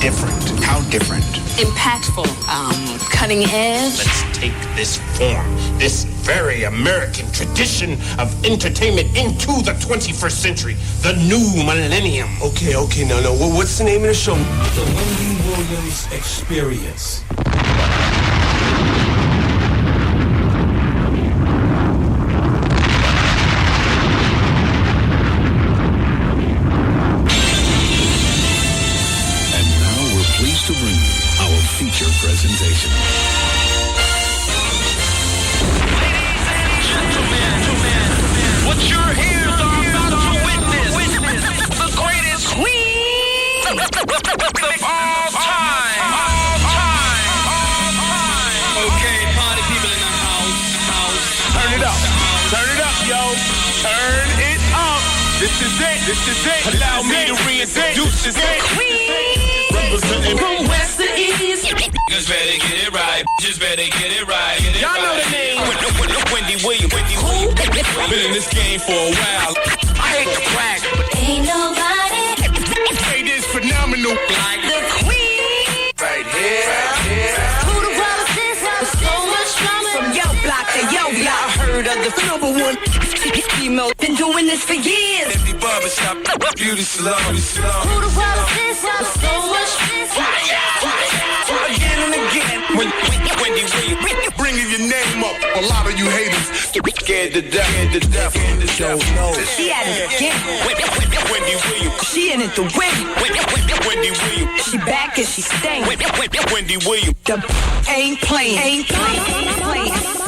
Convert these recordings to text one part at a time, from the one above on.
different. How different? Impactful, cutting edge. Let's take this form, this very American tradition of entertainment into the 21st century, the new millennium. Okay, no. What's the name of the show? The Wendy Williams Experience. To bring you our feature presentation. Ladies and gentlemen, what you're here are about to witness the greatest queen of all time. Okay, party people in the house. Turn it up, yo. Turn it up. This is it. Allow me to reintroduce this queen. From west to east. Just better get it right. Y'all know the name. Wendy Williams. Been in this game for a while. I hate to brag, but Ain't nobody it is phenomenal. like the queen. Right here. who the world is this with so much drama. From yo block to yo block, heard of the number one female. Been doing this for years. Every barbershop, beauty salon. Who the world is this with so much Again and again. Wendy Williams. Bringing your name up. A lot of you haters scared to death. She at it again. Wendy Williams. She in it to win. Wendy Williams. She back and she staying. Wendy Williams. The ain't playing. I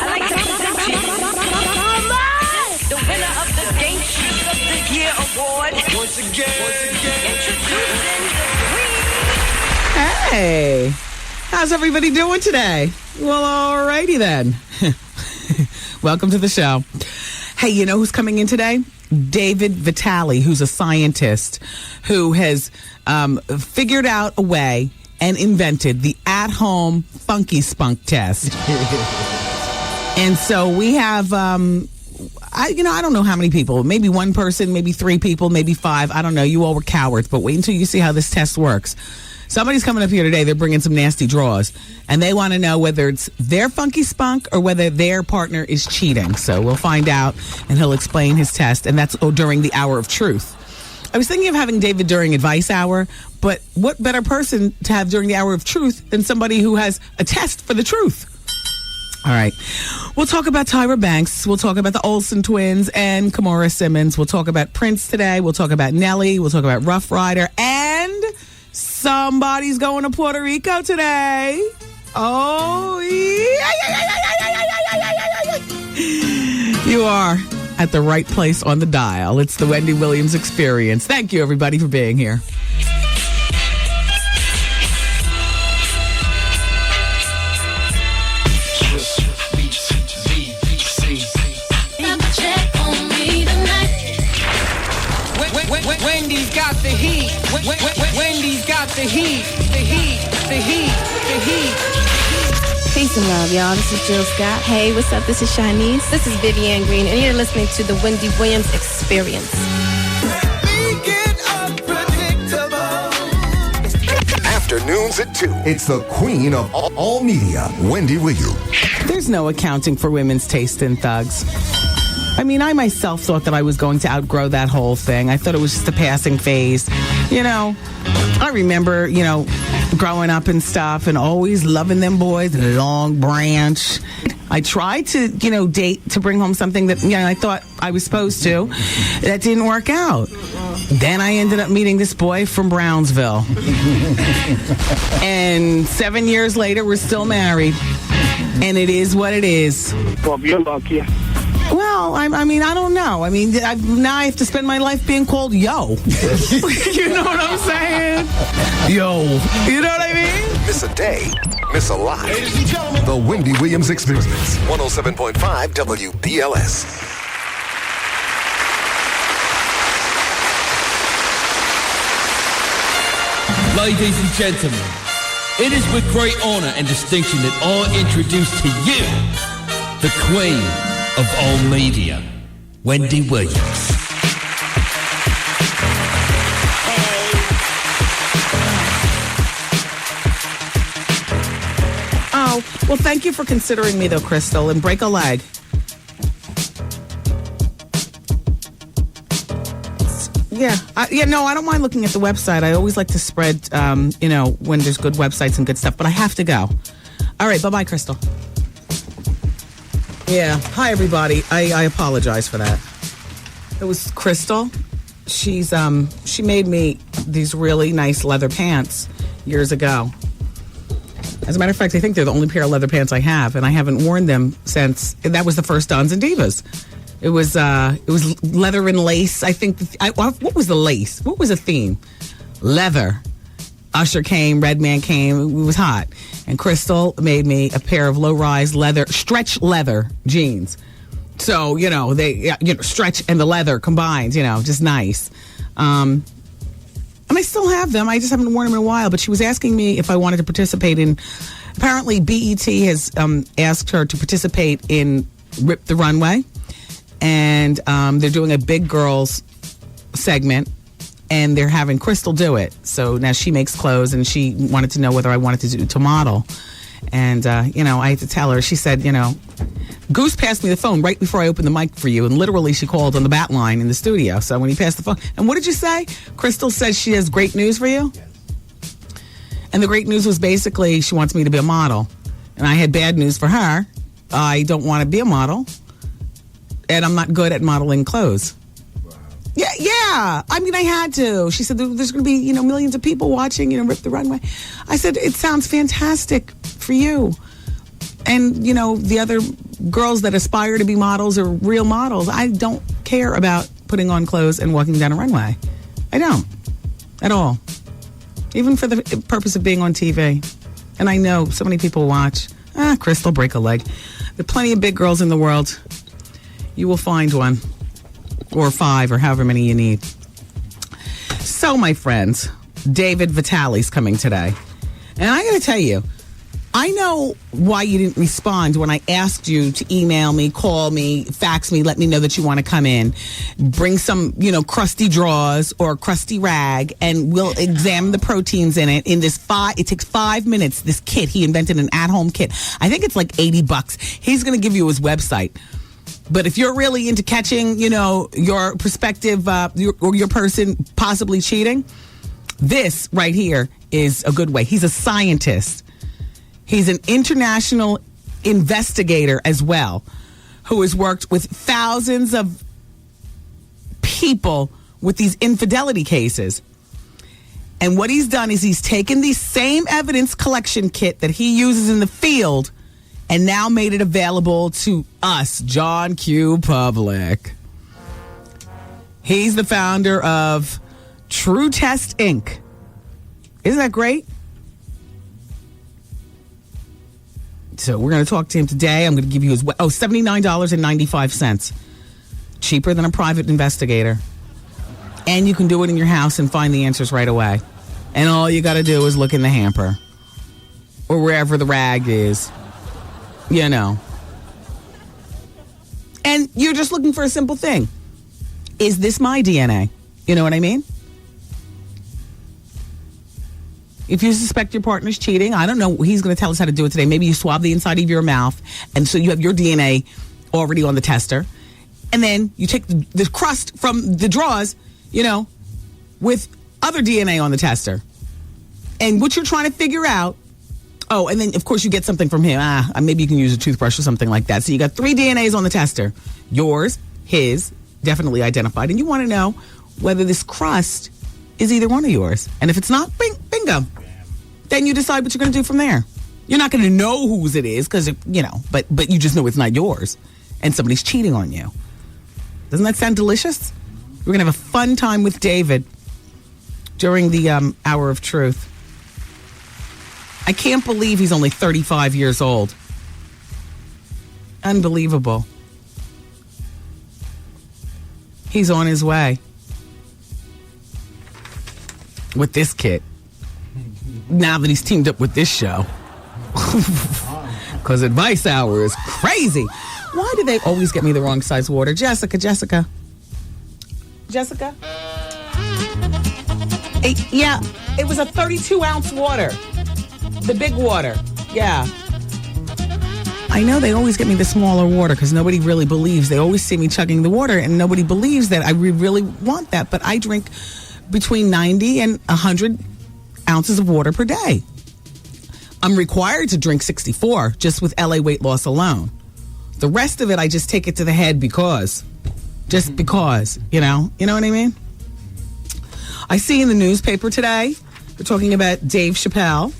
like to present you the winner of the Game Shoes of the Year award. Once again. Introducing the queen. Hey, how's everybody doing today? Well, alrighty then. Welcome to the show. Hey, you know who's coming in today? David Vitale, who's a scientist who has figured out a way and invented the at-home funky spunk test. And so we have, I don't know how many people, maybe one person, maybe three people, maybe five. I don't know. You all were cowards, but wait until you see how this test works. Somebody's coming up here today. They're bringing some nasty draws, and they want to know whether it's their funky spunk or whether their partner is cheating. So we'll find out, and he'll explain his test, and that's during the hour of truth. I was thinking of having David during advice hour, but what better person to have during the hour of truth than somebody who has a test for the truth? All right. We'll talk about Tyra Banks. We'll talk about the Olsen twins and Kimora Simmons. We'll talk about Prince today. We'll talk about Nelly. We'll talk about Rough Rider. And somebody's going to Puerto Rico today. Oh, yeah. You are at the right place on the dial. It's the Wendy Williams Experience. Thank you, everybody, for being here. Wendy's got the heat. Wendy's got the heat. The heat. Peace and love, y'all. This is Jill Scott. Hey, what's up? This is Shanice. This is Vivian Green, and you're listening to the Wendy Williams Experience. Afternoons at 2. It's the queen of all media, Wendy Williams. There's no accounting for women's taste in thugs. I mean, I myself thought that I was going to outgrow that whole thing. I thought it was just a passing phase. I remember, growing up and stuff and always loving them boys, Long Branch. I tried to, date to bring home something that, I thought I was supposed to. That didn't work out. Then I ended up meeting this boy from Brownsville. And 7 years later, we're still married. And it is what it is. Well, you're lucky. Well, I don't know. Now I have to spend my life being called yo. You know what I'm saying? Yo. You know what I mean? Miss a day, miss a lot. Ladies and gentlemen, the Wendy Williams Experience. 107.5 WBLS. Ladies and gentlemen, it is with great honor and distinction that I introduce to you the queen of all media, Wendy Williams. So, well, thank you for considering me, though, Crystal, and break a leg. Yeah. I don't mind looking at the website. I always like to spread, when there's good websites and good stuff, but I have to go. All right. Bye-bye, Crystal. Yeah. Hi, everybody. I apologize for that. It was Crystal. She made me these really nice leather pants years ago. As a matter of fact, I think they're the only pair of leather pants I have, and I haven't worn them since. That was the first Dons and Divas. It was leather and lace. I think. What was the lace? What was the theme? Leather. Usher came, Redman came. It was hot, and Crystal made me a pair of low-rise leather, stretch leather jeans. So they stretch and the leather combined. Just nice. And I still have them. I just haven't worn them in a while. But she was asking me if I wanted to participate in. Apparently, BET has asked her to participate in Rip the Runway. And they're doing a big girls segment. And they're having Crystal do it. So now she makes clothes. And she wanted to know whether I wanted to model. And, I had to tell her. She said, Goose passed me the phone right before I opened the mic for you, and literally she called on the bat line in the studio. So when he passed the phone, and what did you say? Crystal says she has great news for you? Yes. And the great news was basically she wants me to be a model. And I had bad news for her. I don't want to be a model, and I'm not good at modeling clothes. Wow. Yeah. I mean, I had to. She said there's going to be, millions of people watching, Rip the Runway. I said, it sounds fantastic for you. And, the other girls that aspire to be models are real models. I don't care about putting on clothes and walking down a runway. I don't. At all. Even for the purpose of being on TV. And I know so many people watch. Crystal, break a leg. There are plenty of big girls in the world. You will find one. Or 5, or however many you need. So, my friends, David Vitale's coming today. And I got to tell you, I know why you didn't respond when I asked you to email me, call me, fax me, let me know that you want to come in. Bring some, crusty drawers or crusty rag, and we'll examine the proteins in it. It takes 5 minutes, this kit. He invented an at-home kit. I think it's like $80. He's going to give you his website. But if you're really into catching, your prospective or your person possibly cheating, this right here is a good way. He's a scientist. He's an international investigator as well, who has worked with thousands of people with these infidelity cases. And what he's done is he's taken the same evidence collection kit that he uses in the field and now made it available to us, John Q. Public. He's the founder of True Test Inc. Isn't that great? So we're going to talk to him today. I'm going to give you his $79.95. Cheaper than a private investigator. And you can do it in your house and find the answers right away. And all you got to do is look in the hamper. Or wherever the rag is. And you're just looking for a simple thing. Is this my DNA? You know what I mean? If you suspect your partner's cheating, I don't know. He's going to tell us how to do it today. Maybe you swab the inside of your mouth, and so you have your DNA already on the tester. And then you take the crust from the drawers, with other DNA on the tester. And what you're trying to figure out, and then, of course, you get something from him. Maybe you can use a toothbrush or something like that. So you got 3 DNAs on the tester. Yours, his, definitely identified. And you want to know whether this crust is either one of yours. And if it's not, bingo. Then you decide what you're going to do from there. You're not going to know whose it is because, but you just know it's not yours. And somebody's cheating on you. Doesn't that sound delicious? We're going to have a fun time with David during the Hour of Truth. I can't believe he's only 35 years old. Unbelievable. He's on his way. With this kit. Now that he's teamed up with this show. Because Advice Hour is crazy. Why do they always get me the wrong size water? Jessica. Yeah, it was a 32-ounce water. The big water. Yeah. I know they always get me the smaller water because nobody really believes. They always see me chugging the water, and nobody believes that I really want that. But I drink between 90 and 100 ounces of water per day. I'm required to drink 64 just with LA weight loss alone. The rest of it, I just take it to the head because. Just because, you know what I mean? I see in the newspaper today, they're talking about Dave Chappelle,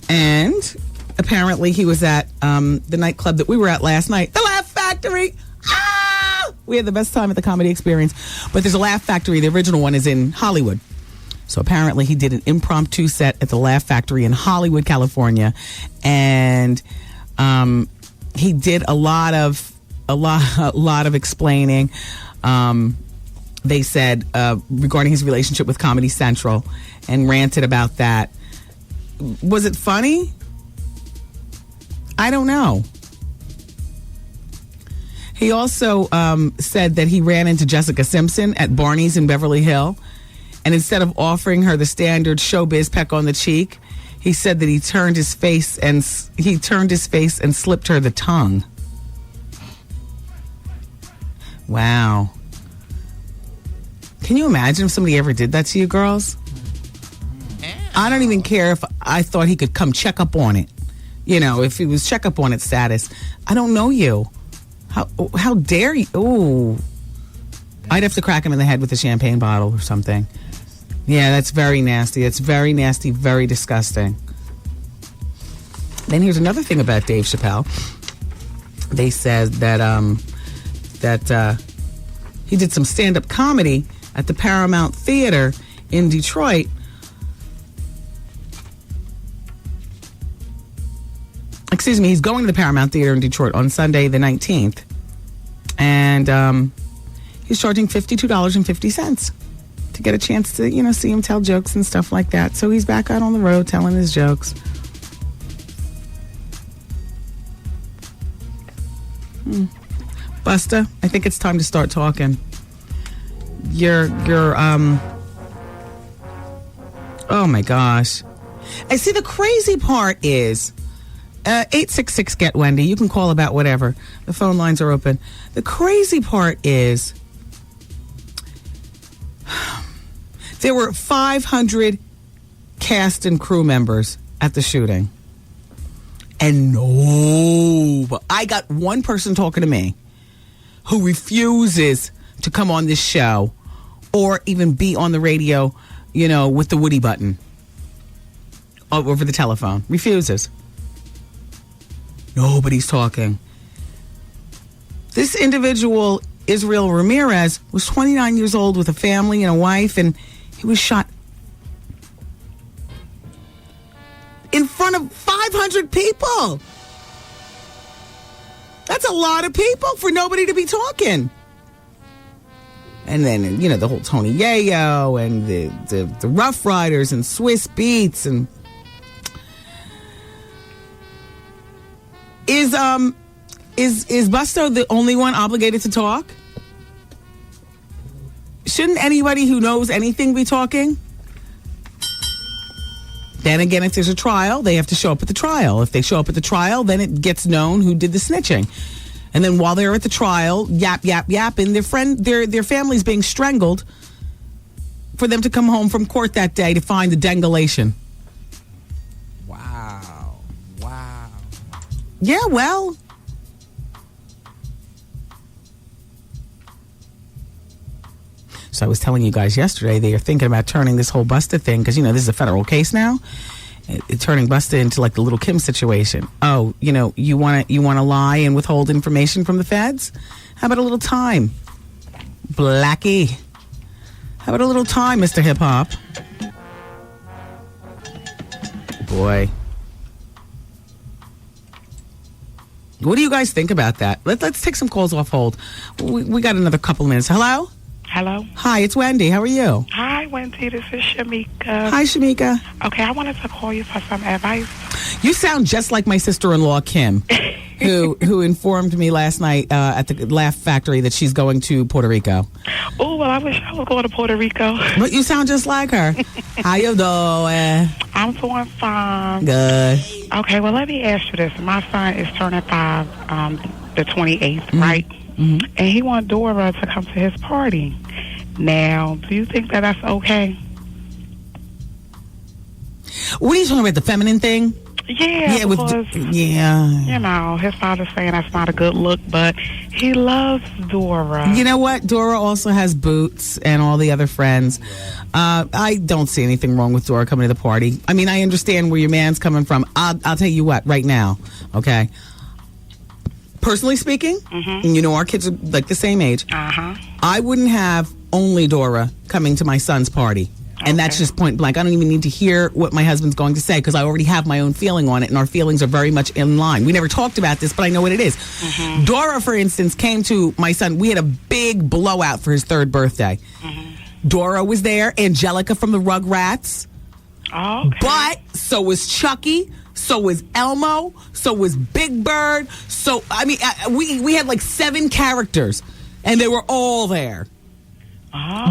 and apparently he was at the nightclub that we were at last night, the Laugh Factory. Ah! We had the best time at the Comedy Experience, but there's a Laugh Factory. The original one is in Hollywood. So apparently he did an impromptu set at the Laugh Factory in Hollywood, California, and he did a lot of explaining. They said regarding his relationship with Comedy Central, and ranted about that. Was it funny? I don't know. He also said that he ran into Jessica Simpson at Barney's in Beverly Hills, and instead of offering her the standard showbiz peck on the cheek, he said that he turned his face and slipped her the tongue. Wow. Can you imagine if somebody ever did that to you, girls? I don't even care if I thought he could come check up on it. You know, if he was check up on it status. I don't know you. How dare you? Ooh. I'd have to crack him in the head with a champagne bottle or something. Yeah, that's very nasty. It's very nasty, very disgusting. Then here's another thing about Dave Chappelle. They said that he did some stand-up comedy at the Paramount Theater in Detroit. Excuse me, he's going to the Paramount Theater in Detroit on Sunday the 19th. And he's charging $52.50 to get a chance to, see him tell jokes and stuff like that. So he's back out on the road telling his jokes. Busta, I think it's time to start talking. Oh my gosh. I see the crazy part is 866-GET-WENDY. You can call about whatever. The phone lines are open. The crazy part is there were 500 cast and crew members at the shooting. And I got one person talking to me who refuses to come on this show or even be on the radio, with the Woody button over the telephone. Refuses. Nobody's talking. This individual, Israel Ramirez, was 29 years old with a family and a wife, and he was shot in front of 500 people. That's a lot of people for nobody to be talking. And then, the whole Tony Yayo and the Rough Riders and Swiss Beats. And is Busta the only one obligated to talk? Shouldn't anybody who knows anything be talking? Then again, if there's a trial, they have to show up at the trial. If they show up at the trial, then it gets known who did the snitching. And then while they're at the trial, yap, and their family's being strangled for them to come home from court that day to find the dengulation. Wow. Yeah, well. So I was telling you guys yesterday, they are thinking about turning this whole Busta thing, because, this is a federal case now, turning Busta into like the Little Kim situation. Oh, you want to lie and withhold information from the feds? How about a little time, Blackie? How about a little time, Mr. Hip Hop? Boy. What do you guys think about that? Let's take some calls off hold. We got another couple of minutes. Hello? Hello? Hi, it's Wendy. How are you? Hi, Wendy. This is Shamika. Hi, Shamika. Okay, I wanted to call you for some advice. You sound just like my sister-in-law, Kim. who informed me last night at the Laugh Factory that she's going to Puerto Rico. Oh, well, I wish I was going to Puerto Rico. But you sound just like her. How you doing? I'm doing fine. Good. Okay, well, let me ask you this. My son is turning 5 the 28th, right? Mm-hmm. And he wants Dora to come to his party. Now, do you think that that's okay? What are you talking about, the feminine thing? Yeah, because, you know, his father's saying that's not a good look, but he loves Dora. You know what? Dora also has Boots and all the other friends. I don't see anything wrong with Dora coming to the party. I mean, I understand where your man's coming from. I'll tell you what, right now, okay? Personally speaking, and you know our kids are like the same age, I wouldn't have only Dora coming to my son's party. And that's just point blank. I don't even need to hear what my husband's going to say because I already have my own feeling on it, and our feelings are very much in line. We never talked about this, but I know what it is. Dora, for instance, came to my son. We had a big blowout for his 3rd birthday. Dora was there, Angelica from the Rugrats. Okay. But so was Chucky, so was Elmo, so was Big Bird. So, I mean, we had like 7 characters, and they were all there.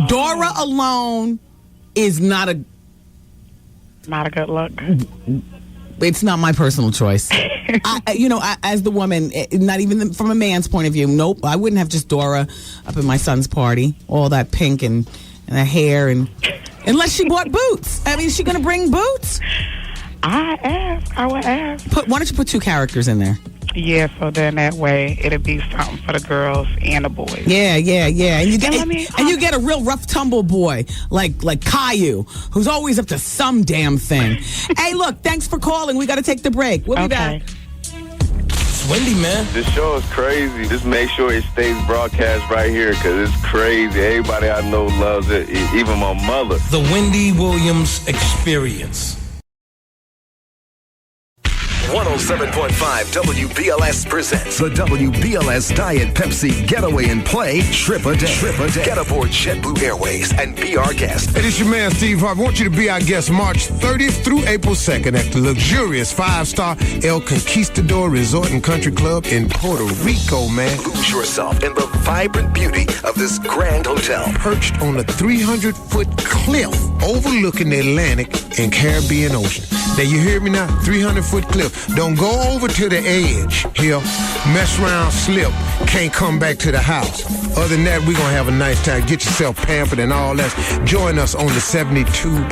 Dora alone is not a good look. It's not my personal choice. As the woman, not even from a man's point of view. Nope, I wouldn't have just Dora up at my son's party. All that pink and the hair, and unless she bought Boots. I mean, is she going to bring Boots? I would ask. Why don't you put 2 characters in there? Yeah, so then that way it'll be something for the girls and the boys. Yeah. And you get a real rough tumble boy like Caillou, who's always up to some damn thing. Hey, look, thanks for calling. We got to take the break. We'll be back. It's Wendy, man. This show is crazy. Just make sure it stays broadcast right here because it's crazy. Everybody I know loves it, even my mother. The Wendy Williams Experience. 107.5 WBLS presents the WBLS Diet Pepsi Getaway and Play Trip a Day. Get aboard JetBlue Airways and be our guest. Hey, this is your man Steve Harvey. I want you to be our guest March 30th through April 2nd at the luxurious 5-star El Conquistador Resort and Country Club in Puerto Rico, man. Lose yourself in the vibrant beauty of this grand hotel. Perched on a 300-foot cliff overlooking the Atlantic and Caribbean Ocean. Now, you hear me now? 300-foot cliff. Don't go over to the edge here. Mess around, slip. Can't come back to the house. Other than that, we're going to have a nice time. Get yourself pampered and all that. Join us on the 72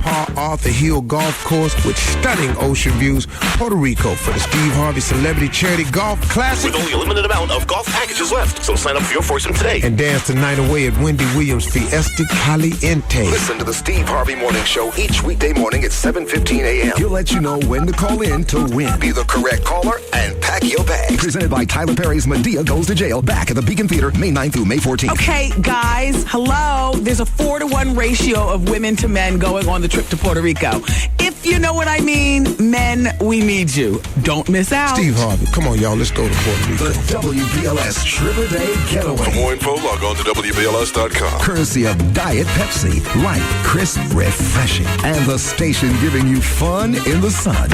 Par Arthur Hill Golf Course with stunning ocean views, Puerto Rico, for the Steve Harvey Celebrity Charity Golf Classic. With only a limited amount of golf packages left, so sign up for your foursome today. And dance the night away at Wendy Williams Fiesta Caliente. Listen to the Steve Harvey Morning Show each weekday morning at 7:15 a.m. He'll let you know when to call in to win. Be the correct caller and pack your bags. Presented by Tyler Perry's Medea Goes to Jail, back at the Beacon Theater, May 9th through May 14th. Okay, guys, hello. There's a 4-to-1 ratio of women to men going on the trip to Puerto Rico. If you know what I mean, men, we need you. Don't miss out. Steve Harvey, come on, y'all. Let's go to Puerto Rico. The WBLS Trip a Day Getaway. For more info, log on to WBLS.com. Courtesy of Diet Pepsi. Light, crisp, refreshing. And the station giving you fun in the sun.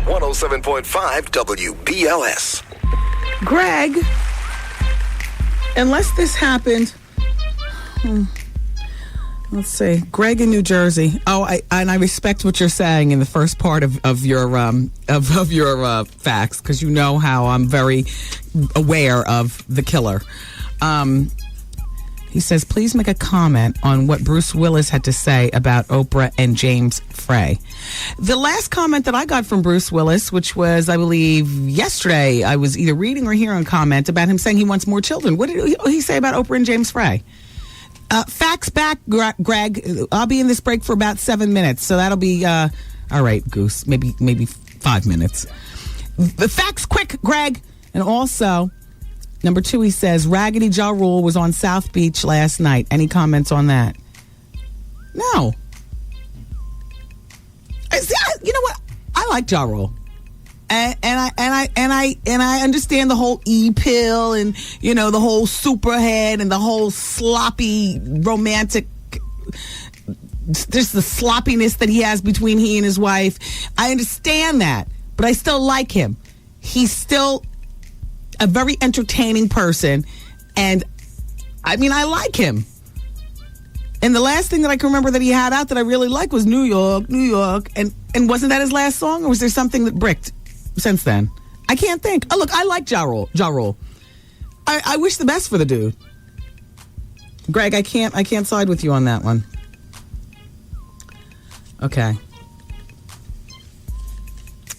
107.5 WBLS. Greg, unless this happened, let's see, Greg in New Jersey. Oh, I respect what you're saying in the first part of your facts, because you know how I'm very aware of the killer. He says, please make a comment on what Bruce Willis had to say about Oprah and James Frey. The last comment that I got from Bruce Willis, which was, I believe, yesterday, I was either reading or hearing a comment about him saying he wants more children. What did he say about Oprah and James Frey? Facts back, Greg. I'll be in this break for about 7 minutes, so that'll be, all right, Goose, maybe 5 minutes. The facts quick, Greg. And also, number 2, he says, Raggedy Ja Rule was on South Beach last night. Any comments on that? No. You know what? I like Ja Rule. And I understand the whole E-pill and, you know, the whole superhead and the whole sloppy romantic, just the sloppiness that he has between he and his wife. I understand that, but I still like him. He's still a very entertaining person. And, I mean, I like him. And the last thing that I can remember that he had out that I really liked was New York, New York. And wasn't that his last song? Or was there something that bricked since then? I can't think. Oh, look, I like Ja Rule. I wish the best for the dude. Greg, I can't side with you on that one. Okay.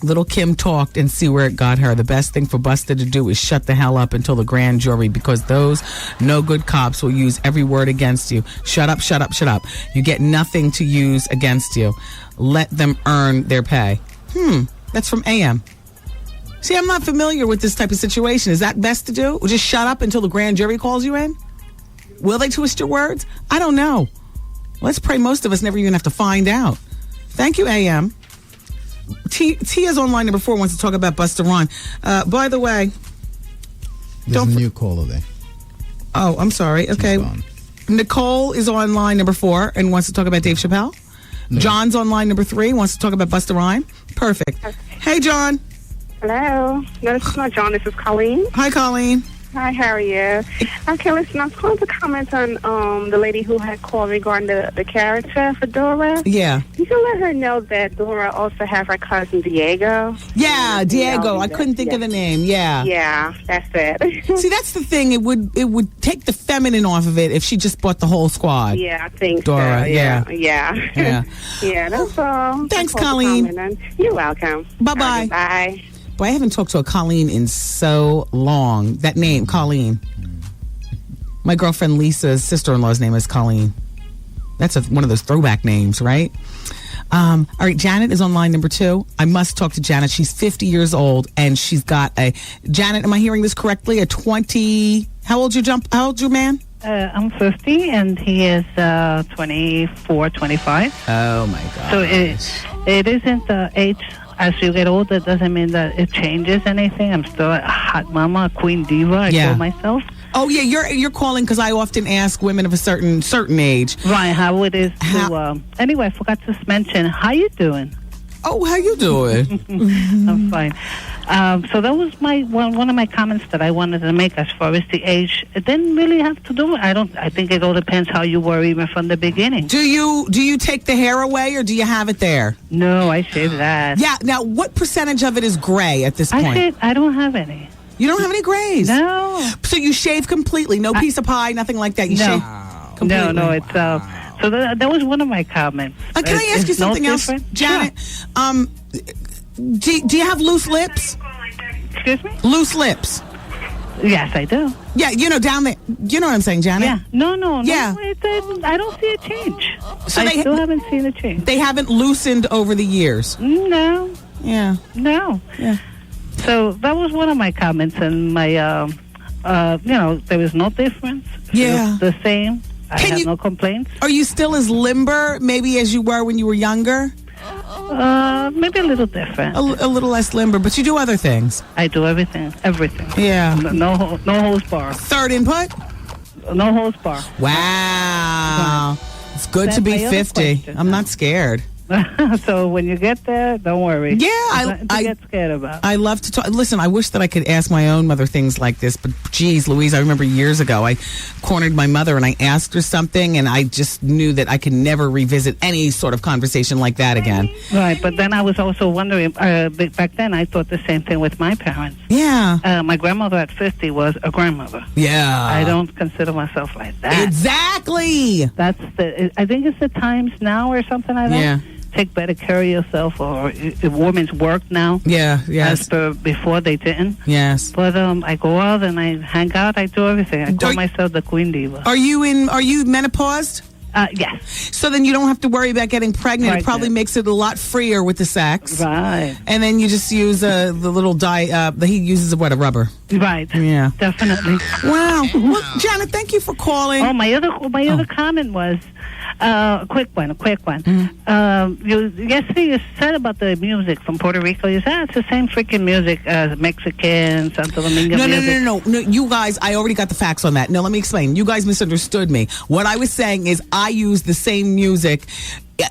Little Kim talked and see where it got her. The best thing for Busta to do is shut the hell up until the grand jury, because those no good cops will use every word against you. Shut up, shut up, shut up. You get nothing to use against you. Let them earn their pay. That's from AM. See, I'm not familiar with this type of situation. Is that best to do? Or just shut up until the grand jury calls you in? Will they twist your words? I don't know. Let's pray most of us never even have to find out. Thank you, AM. Tia's on line number 4, wants to talk about Busta Rhymes. By the way, there's a new caller there. Oh, I'm sorry. Okay. Nicole is on line number 4 and wants to talk about Dave Chappelle. No. John's on line number 3, wants to talk about Busta Rhymes. Perfect. Okay. Hey, John. Hello. No, this is not John. This is Colleen. Hi, Colleen. Hi, how are you? Okay, listen, I was calling to comment on the lady who had called regarding the character for Dora. Yeah. You can let her know that Dora also has her cousin Diego. Yeah, Diego. I couldn't think of the name. Yeah. Yeah, that's it. See, that's the thing. It would take the feminine off of it if she just brought the whole squad. Yeah, I think Dora, so. Yeah. Yeah, that's all. Thanks, Colleen. You're welcome. Bye-bye. Bye. Boy, I haven't talked to a Colleen in so long. That name, Colleen. My girlfriend Lisa's sister-in-law's name is Colleen. That's one of those throwback names, right? All right, Janet is on line number 2. I must talk to Janet. She's 50 years old, and she's got Janet, am I hearing this correctly? How old's your man? I'm 50, and he is 24, 25. Oh, my God. So it isn't the age. As you get older, it doesn't mean that it changes anything. I'm still a hot mama, a queen diva, I call myself. Oh, yeah, you're calling because I often ask women of a certain age. Right, how it is to... anyway, I forgot to mention, how you doing? Oh, how you doing? I'm fine. So that was one of my comments that I wanted to make as far as the age. It didn't really have to do with I think it all depends how you were even from the beginning. Do you take the hair away or do you have it there? No, I shave that. Yeah, now what percentage of it is gray at this point? I don't have any. You don't have any grays? No. So you shave completely? No piece of pie, nothing like that? You shave completely? No, it's... So that was one of my comments. Can I ask you something else, Janet? Sure. Do you have loose lips? Excuse me? Loose lips. Yes, I do. Yeah, down there. You know what I'm saying, Janet? Yeah. No. Yeah. I don't see a change. So I still haven't seen a change. They haven't loosened over the years? No. Yeah. No. Yeah. So that was one of my comments, and my, there was no difference. Yeah. It was the same. I have no complaints. Are you still as limber, maybe, as you were when you were younger? Maybe a little different. A little less limber, but you do other things. I do everything. Yeah. No hose bar. Third input? No hose bar. Wow. It's good to be 50. I'm not scared. So when you get there, don't worry. Yeah, I get scared about. I love to talk. Listen, I wish that I could ask my own mother things like this, but geez, Louise, I remember years ago I cornered my mother and I asked her something, and I just knew that I could never revisit any sort of conversation like that again. Right, but then I was also wondering. Back then, I thought the same thing with my parents. Yeah. My grandmother at 50 was a grandmother. Yeah. I don't consider myself like that. Exactly. I think it's the times now or something like that. Yeah. Take better care of yourself, or women's work now. Yeah, yes. As per before, they didn't. Yes. But I go out and I hang out. I do everything. I call myself the queen diva. Are you menopaused? Yes. So then you don't have to worry about getting pregnant. Right, it probably makes it a lot freer with the sex. Right. And then you just use the little dye. He uses a rubber. Right. Yeah. Definitely. Wow. Well, Janet, thank you for calling. Oh, my other comment was. A quick one. Yesterday you said about the music from Puerto Rico. You said it's the same freaking music as Mexican, Santo Domingo music. No. You guys, I already got the facts on that. No, let me explain. You guys misunderstood me. What I was saying is I use the same music.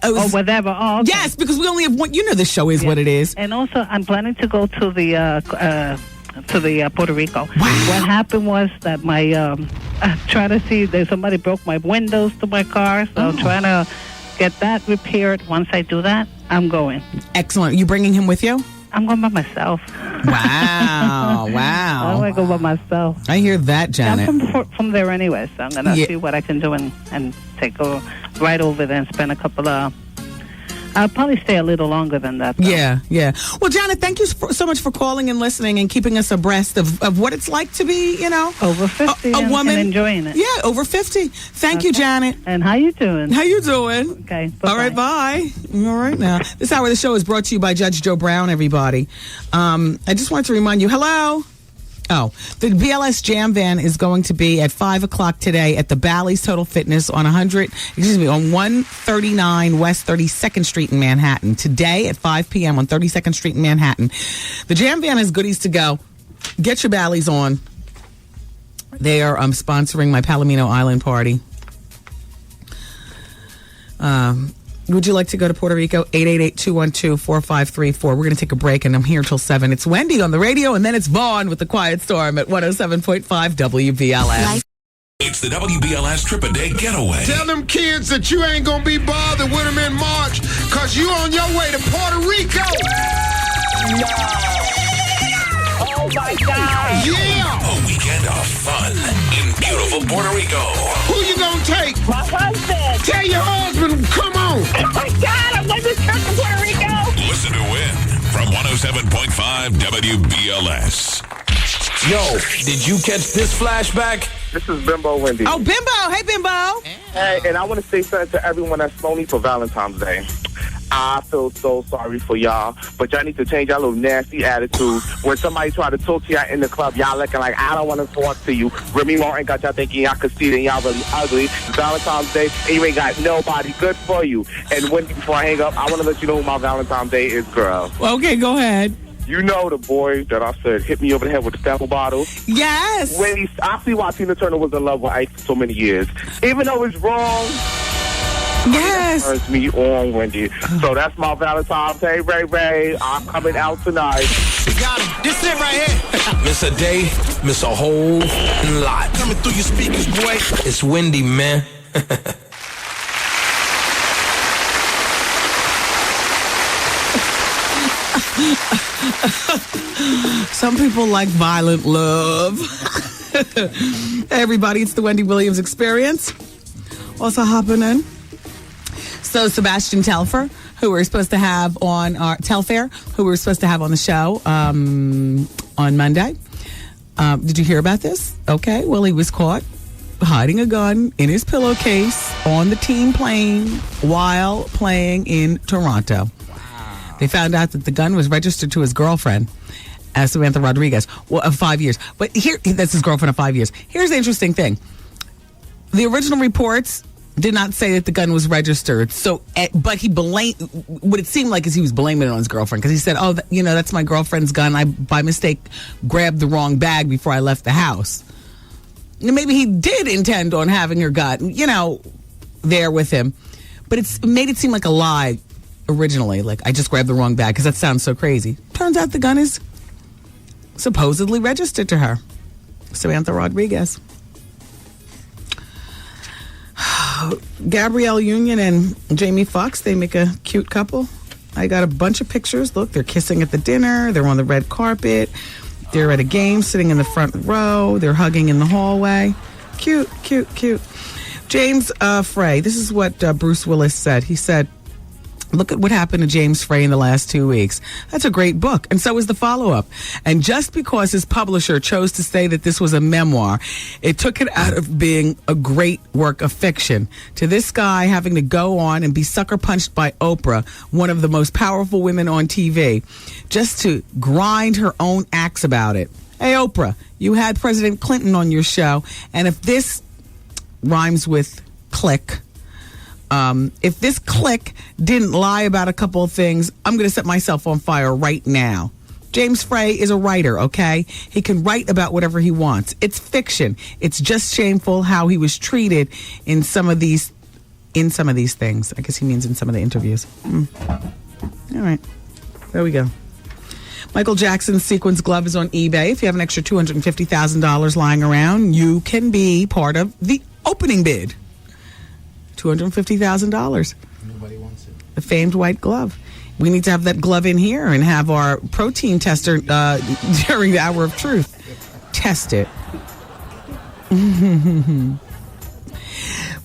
Whatever. Oh, okay. Yes, because we only have one. You know the show is what it is. And also, I'm planning to go to the Puerto Rico. What happened was that my I'm trying to see if somebody broke my windows to my car, so I'm trying to get that repaired. Once I do that, I'm going. Excellent. You bringing him with you? I'm going by myself. Wow. I'm going to go by myself. I hear that, Janet. I'm from there anyway, so I'm going to see what I can do and take a ride over there and spend a couple of... I'll probably stay a little longer than that, though. Yeah. Well, Janet, thank you so much for calling and listening and keeping us abreast of what it's like to be, over 50 a woman. And enjoying it. Yeah, over 50. Thank you, Janet. And how you doing? Okay. Bye-bye. All right, bye. All right, now. This hour of the show is brought to you by Judge Joe Brown, everybody. I just wanted to remind you, hello? Oh, the BLS Jam Van is going to be at 5 o'clock today at the Bally's Total Fitness on 139 West 32nd Street in Manhattan. Today at 5 p.m. on 32nd Street in Manhattan. The Jam Van has goodies to go. Get your Bally's on. They are sponsoring my Palomino Island party. Would you like to go to Puerto Rico? 888-212-4534. We're going to take a break, and I'm here till 7. It's Wendy on the radio, and then it's Vaughn with the Quiet Storm at 107.5 WBLS. It's the WBLS Trip-A-Day Getaway. Tell them kids that you ain't gonna be bothered with them in March, cause you on your way to Puerto Rico. Oh my God! Yeah! A weekend of fun in beautiful Puerto Rico. Who you gonna take? My husband. Tell your husband, come on. Oh my God! I'm going to trip to Puerto Rico. Listen to Win from 107.5 WBLS. Yo, did you catch this flashback? This is Bimbo Wendy. Oh, Bimbo. Hey, Bimbo. Hey, and I want to say something to everyone that's phony for Valentine's Day. I feel so sorry for y'all, but y'all need to change y'all little nasty attitude. When somebody try to talk to y'all in the club, y'all looking like, I don't want to talk to you. Remy Martin got y'all thinking y'all could see it and y'all really ugly. It's Valentine's Day, and you ain't got nobody good for you. And Wendy, before I hang up, I want to let you know who my Valentine's Day is, girl. Okay, go ahead. You know the boy that I said hit me over the head with the sample bottle? Yes. Wendy, I see why Tina Turner was in love with Ike for so many years. Even though it's wrong, yes, it turns me on, Wendy. So that's my Valentine's Day, Ray. I'm coming out tonight. You got it. This it right here. Miss a day, miss a whole lot. Coming through your speakers, boy. It's Wendy, man. Some people like violent love. Hey, everybody, it's the Wendy Williams Experience. Also hopping in. So Sebastian Telfair, who we're supposed to have on our who we were supposed to have on the show on Monday. Did you hear about this? Okay, well, he was caught hiding a gun in his pillowcase on the team plane while playing in Toronto. They found out that the gun was registered to his girlfriend, Samantha Rodriguez, of 5 years. But that's his girlfriend of 5 years. Here's the interesting thing. The original reports did not say that the gun was registered. So, but he what it seemed like is he was blaming it on his girlfriend, because he said, "Oh, that's my girlfriend's gun. I by mistake grabbed the wrong bag before I left the house." And maybe he did intend on having her gun, there with him, but it made it seem like a lie originally. Like, I just grabbed the wrong bag, because that sounds so crazy. Turns out the gun is supposedly registered to her, Samantha Rodriguez. Gabrielle Union and Jamie Foxx, they make a cute couple. I got a bunch of pictures. Look, they're kissing at the dinner. They're on the red carpet. They're at a game sitting in the front row. They're hugging in the hallway. Cute, cute, cute. James Frey, this is what Bruce Willis said. He said, "Look at what happened to James Frey in the last 2 weeks. That's a great book." And so is the follow-up. And just because his publisher chose to say that this was a memoir, it took it out of being a great work of fiction. To this guy having to go on and be sucker punched by Oprah, one of the most powerful women on TV, just to grind her own axe about it. Hey, Oprah, you had President Clinton on your show, and if this rhymes with click, if this clique didn't lie about a couple of things, I'm going to set myself on fire right now. James Frey is a writer, okay? He can write about whatever he wants. It's fiction. It's just shameful how he was treated in some of these things. I guess he means in some of the interviews. All right. There we go. Michael Jackson's sequins glove is on eBay. If you have an extra $250,000 lying around, you can be part of the opening bid. $250,000. Nobody wants it. The famed white glove. We need to have that glove in here and have our protein tester during the hour of truth test it.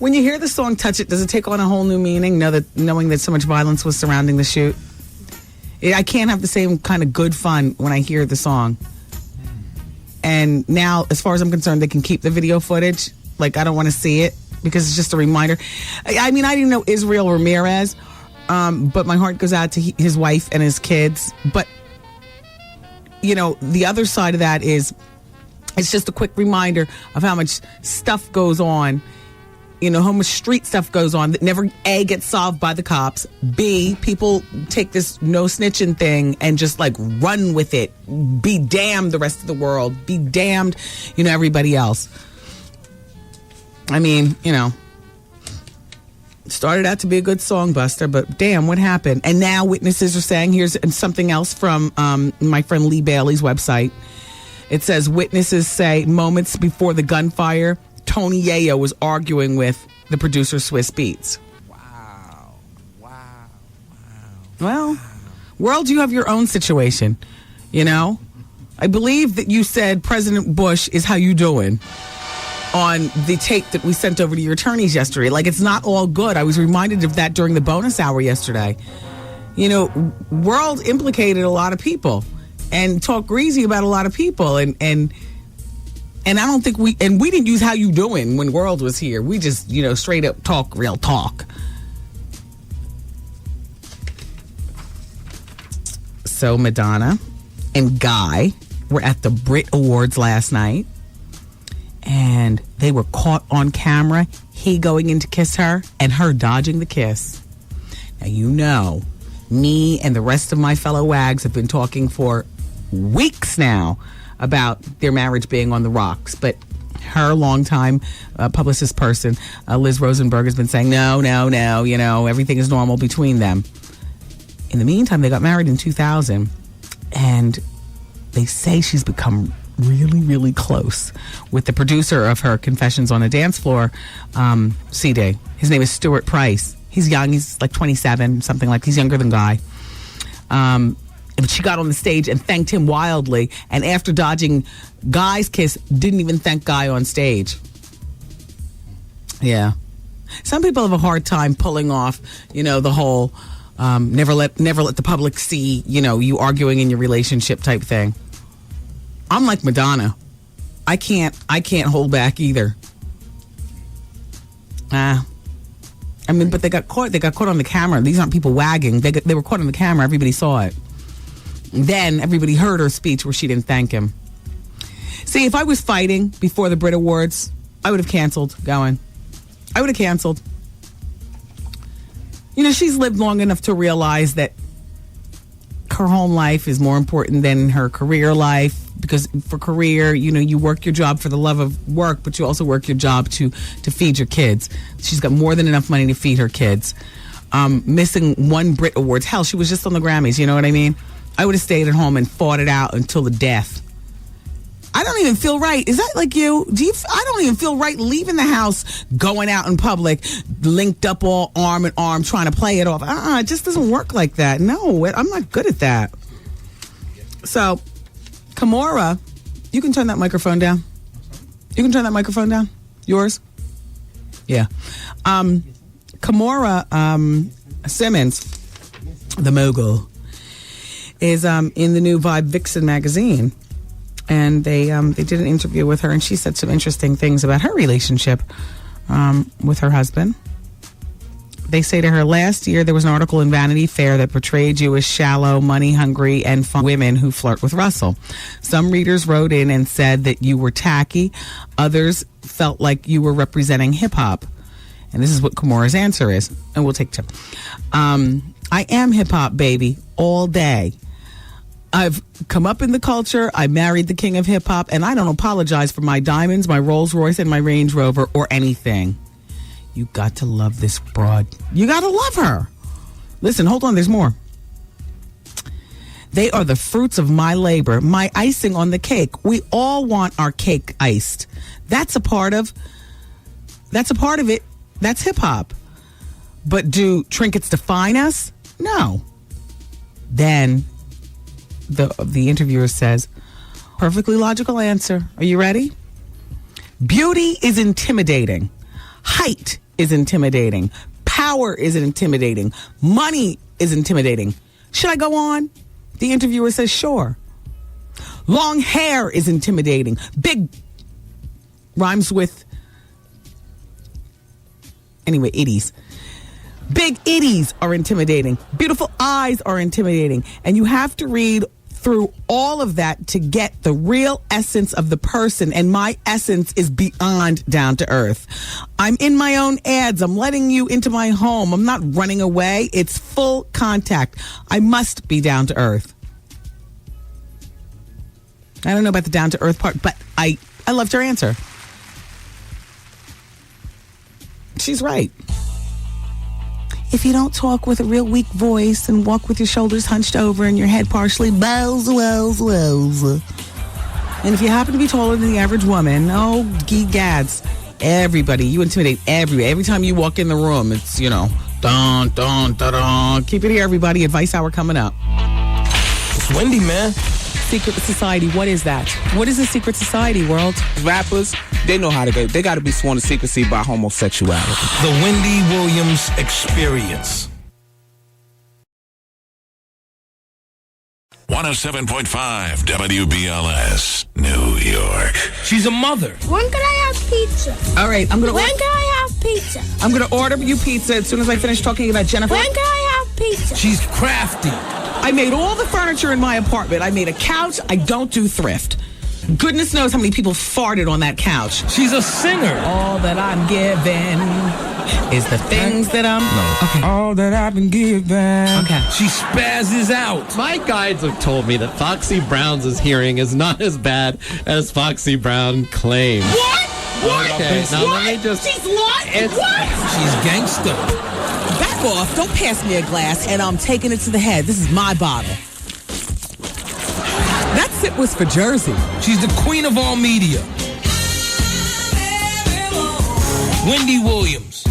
When you hear the song Touch It, does it take on a whole new meaning, knowing that so much violence was surrounding the shoot? I can't have the same kind of good fun when I hear the song. And now, as far as I'm concerned, they can keep the video footage. Like, I don't want to see it because it's just a reminder. I mean, I didn't know Israel Ramirez, but my heart goes out to his wife and his kids. But, you know, the other side of that is it's just a quick reminder of how much stuff goes on. You know, how much street stuff goes on that never, A, gets solved by the cops. B, people take this no snitching thing and just like run with it. Be damned the rest of the world. Be damned, you know, everybody else. I mean, you know, it started out to be a good song, Buster, but damn, what happened? And now witnesses are saying, here's something else from my friend Lee Bailey's website. It says, witnesses say moments before the gunfire, Tony Yayo was arguing with the producer Swiss Beats. Well, world, you have your own situation, you know? I believe that you said President Bush is how you doing on the tape that we sent over to your attorneys yesterday. Like, it's not all good. I was reminded of that during the bonus hour yesterday. You know, world implicated a lot of people and talked greasy about a lot of people, and I don't think we didn't use how you doing when World was here. We just, you know, straight up talk real talk. So Madonna and Guy were at the Brit Awards last night, and they were caught on camera, he going in to kiss her and her dodging the kiss. Now, you know, me and the rest of my fellow wags have been talking for weeks now about their marriage being on the rocks, but her longtime publicist person, Liz Rosenberg, has been saying, no, you know, everything is normal between them. In the meantime, they got married in 2000, and they say she's become really, really close with the producer of her Confessions on a Dance Floor CD. His name is Stuart Price. He's young. He's like 27, something like. He's younger than Guy. But she got on the stage and thanked him wildly, and after dodging Guy's kiss, didn't even thank Guy on stage. Yeah. Some people have a hard time pulling off, you know, the whole never let the public see, you know, you arguing in your relationship type thing. I'm like Madonna. I can't hold back either. I mean, but they got caught on the camera. These aren't people wagging. They were caught on the camera. Everybody saw it. Then everybody heard her speech where she didn't thank him. See, if I was fighting before the Brit Awards, I would have canceled going. I would have canceled. You know, she's lived long enough to realize that her home life is more important than her career life, because for career, you know, you work your job for the love of work, but you also work your job to feed your kids. She's got more than enough money to feed her kids. Missing one Brit Awards. Hell, she was just on the Grammys, you know what I mean? I would have stayed at home and fought it out until the death. I don't even feel right. Is that like you? I don't even feel right leaving the house, going out in public, linked up all arm in arm, trying to play it off. It just doesn't work like that. No, I'm not good at that. So, Kimora, you can turn that microphone down. You can turn that microphone down. Yours? Yeah. Kimora Simmons, the mogul, is in the new Vibe Vixen magazine. And they did an interview with her, and she said some interesting things about her relationship with her husband. They say to her, last year there was an article in Vanity Fair that portrayed you as shallow, money-hungry, and fun women who flirt with Russell. Some readers wrote in and said that you were tacky. Others felt like you were representing hip-hop. And this is what Kimora's answer is. And we'll take two. I am hip-hop, baby, all day. I've come up in the culture. I married the king of hip hop, and I don't apologize for my diamonds, my Rolls Royce, and my Range Rover, or anything. You got to love this broad. You got to love her. Listen, hold on. There's more. They are the fruits of my labor, my icing on the cake. We all want our cake iced. That's a part of it. That's hip hop. But do trinkets define us? No. Then the interviewer says, perfectly logical answer. Are you ready? Beauty is intimidating. Height is intimidating. Power is intimidating. Money is intimidating. Should I go on? The interviewer says, sure. Long hair is intimidating. Big rhymes with, anyway, itties. Big itties are intimidating. Beautiful eyes are intimidating. And you have to read through all of that to get the real essence of the person. And my essence is beyond down to earth. I'm in my own ads. I'm letting you into my home. I'm not running away. It's full contact. I must be down to earth. I don't know about the down to earth part, but I loved her answer. She's right. If you don't talk with a real weak voice and walk with your shoulders hunched over and your head partially bows, and if you happen to be taller than the average woman, oh, gee gads, everybody, you intimidate everybody. Every time you walk in the room, it's, dun, dun, dun, dun. Keep it here, everybody. Advice hour coming up. It's Wendy, man. Secret society, what is that? What is a secret society, world? Rappers, they know how to go. They got to be sworn to secrecy by homosexuality. The Wendy Williams Experience. 107.5 WBLS, New York. She's a mother. When can I have pizza? All right, When can I have pizza? I'm gonna order you pizza as soon as I finish talking about Jennifer. When can I have pizza? She's crafty. I made all the furniture in my apartment. I made a couch. I don't do thrift. Goodness knows how many people farted on that couch. She's a singer. All that I'm given is the things that I'm... No. Okay. All that I've been given. Okay. She spazzes out. My guides have told me that Foxy Brown's hearing is not as bad as Foxy Brown claims. What? What? Okay, now what? let me just... She's what? What? She's gangster. Back off. Don't pass me a glass, and I'm taking it to the head. This is my bottle. That sip was for Jersey. She's the queen of all media. Wendy Williams.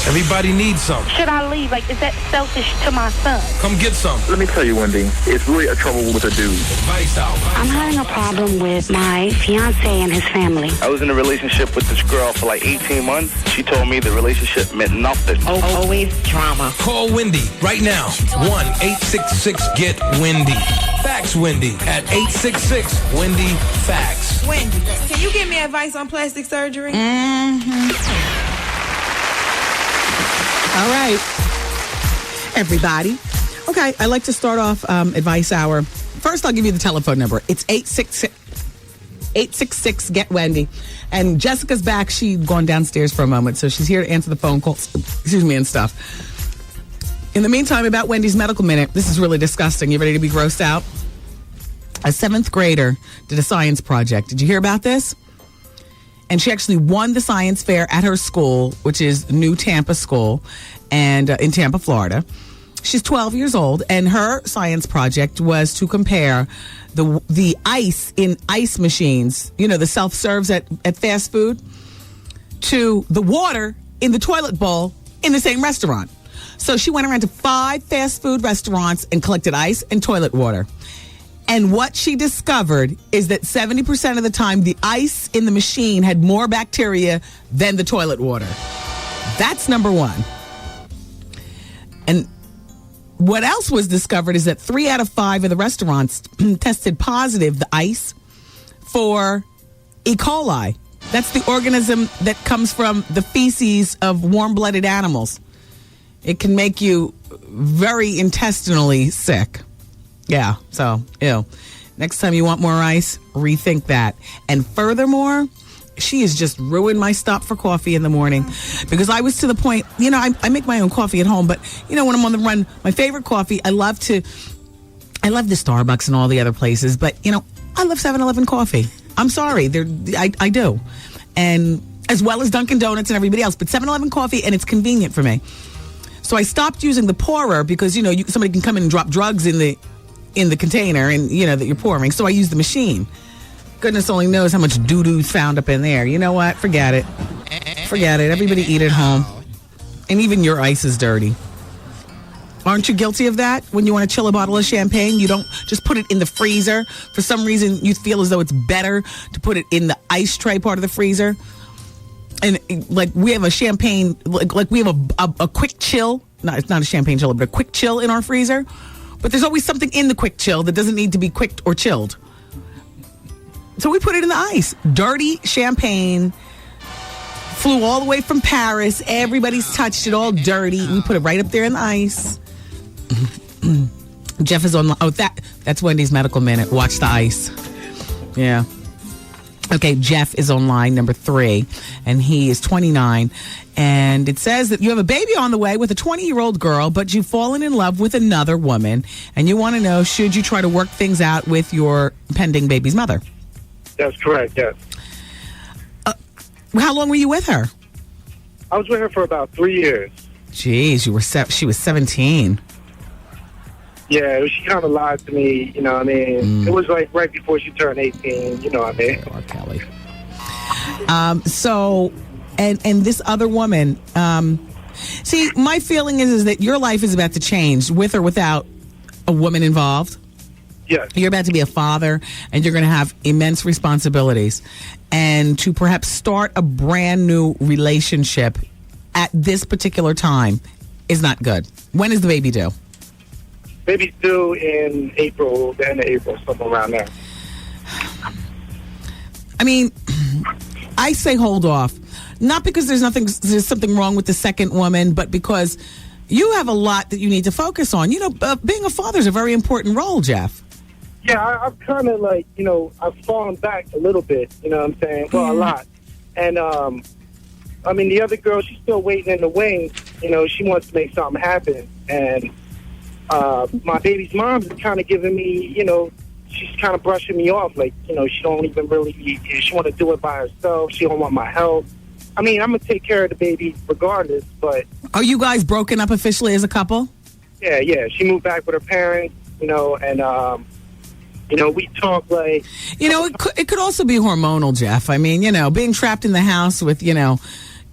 Everybody needs some. Should I leave? Like, is that selfish to my son? Come get some. Let me tell you, Wendy, it's really a trouble with a dude. Advice out. I'm having a problem with my fiance and his family. I was in a relationship with this girl for like 18 months. She told me the relationship meant nothing. Always drama. Call Wendy right now. 1-866-GET-WENDY. Fax Wendy at 866-WENDY-FAX. Wendy, can you give me advice on plastic surgery? All right, everybody. Okay, I like to start off advice hour. First, I'll give you the telephone number. It's 866-GET-WENDY. And Jessica's back. She'd gone downstairs for a moment, so she's here to answer the phone calls, and stuff. In the meantime, about Wendy's Medical Minute, this is really disgusting. You ready to be grossed out? A 7th grader did a science project. Did you hear about this? And she actually won the science fair at her school, which is New Tampa School, and in Tampa, Florida. She's 12 years old, and her science project was to compare the ice in ice machines, the self-serves at fast food, to the water in the toilet bowl in the same restaurant. So she went around to 5 fast food restaurants and collected ice and toilet water. And what she discovered is that 70% of the time, the ice in the machine had more bacteria than the toilet water. That's number one. And what else was discovered is that 3 out of 5 of the restaurants tested positive, the ice, for E. coli. That's the organism that comes from the feces of warm-blooded animals. It can make you very intestinally sick. Yeah, so, ew. Next time you want more ice, rethink that. And furthermore, she has just ruined my stop for coffee in the morning. Because I was to the point, I make my own coffee at home, but, when I'm on the run, my favorite coffee, I love the Starbucks and all the other places, but, I love 7-Eleven coffee. I'm sorry, I do. And as well as Dunkin' Donuts and everybody else, but 7-Eleven coffee, and it's convenient for me. So I stopped using the pourer because, somebody can come in and drop drugs in the container and, that you're pouring. So I use the machine. Goodness only knows how much doo-doo's found up in there. You know what? Forget it. Forget it. Everybody eat at home. And even your ice is dirty. Aren't you guilty of that? When you want to chill a bottle of champagne, you don't just put it in the freezer. For some reason, you feel as though it's better to put it in the ice tray part of the freezer. And like we have a champagne, like we have a quick chill. No, it's not a champagne chiller, but a quick chill in our freezer. But there's always something in the quick chill that doesn't need to be quick or chilled. So we put it in the ice. Dirty champagne. Flew all the way from Paris. Everybody's touched it, all dirty. We put it right up there in the ice. Jeff is on. Oh, that's Wendy's Medical Minute. Watch the ice. Yeah. Okay, Jeff is on line number 3, and he is 29. And it says that you have a baby on the way with a 20-year-old girl, but you've fallen in love with another woman, and you want to know, should you try to work things out with your pending baby's mother? That's correct, yes. How long were you with her? I was with her for about 3 years. Jeez, she was 17. Yeah, she kind of lied to me, you know what I mean? It was like right before she turned 18, you know what I mean? Oh, Kelly. So, and this other woman, see, my feeling is that your life is about to change with or without a woman involved. Yes. You're about to be a father, and you're going to have immense responsibilities. And to perhaps start a brand new relationship at this particular time is not good. When is the baby due? Baby's due in April, the end of April, somewhere around there. I mean, I say hold off. Not because there's something wrong with the second woman, but because you have a lot that you need to focus on. Being a father is a very important role, Jeff. Yeah, I've kind of like, I've fallen back a little bit, you know what I'm saying? Well, a lot. And, I mean, the other girl, she's still waiting in the wings. She wants to make something happen. And my baby's mom is kind of giving me, she's kind of brushing me off. Like, she don't even really, she want to do it by herself. She don't want my help. I mean, I'm going to take care of the baby regardless, but... Are you guys broken up officially as a couple? Yeah. She moved back with her parents, and... we talk like... it could also be hormonal, Jeff. I mean, being trapped in the house with,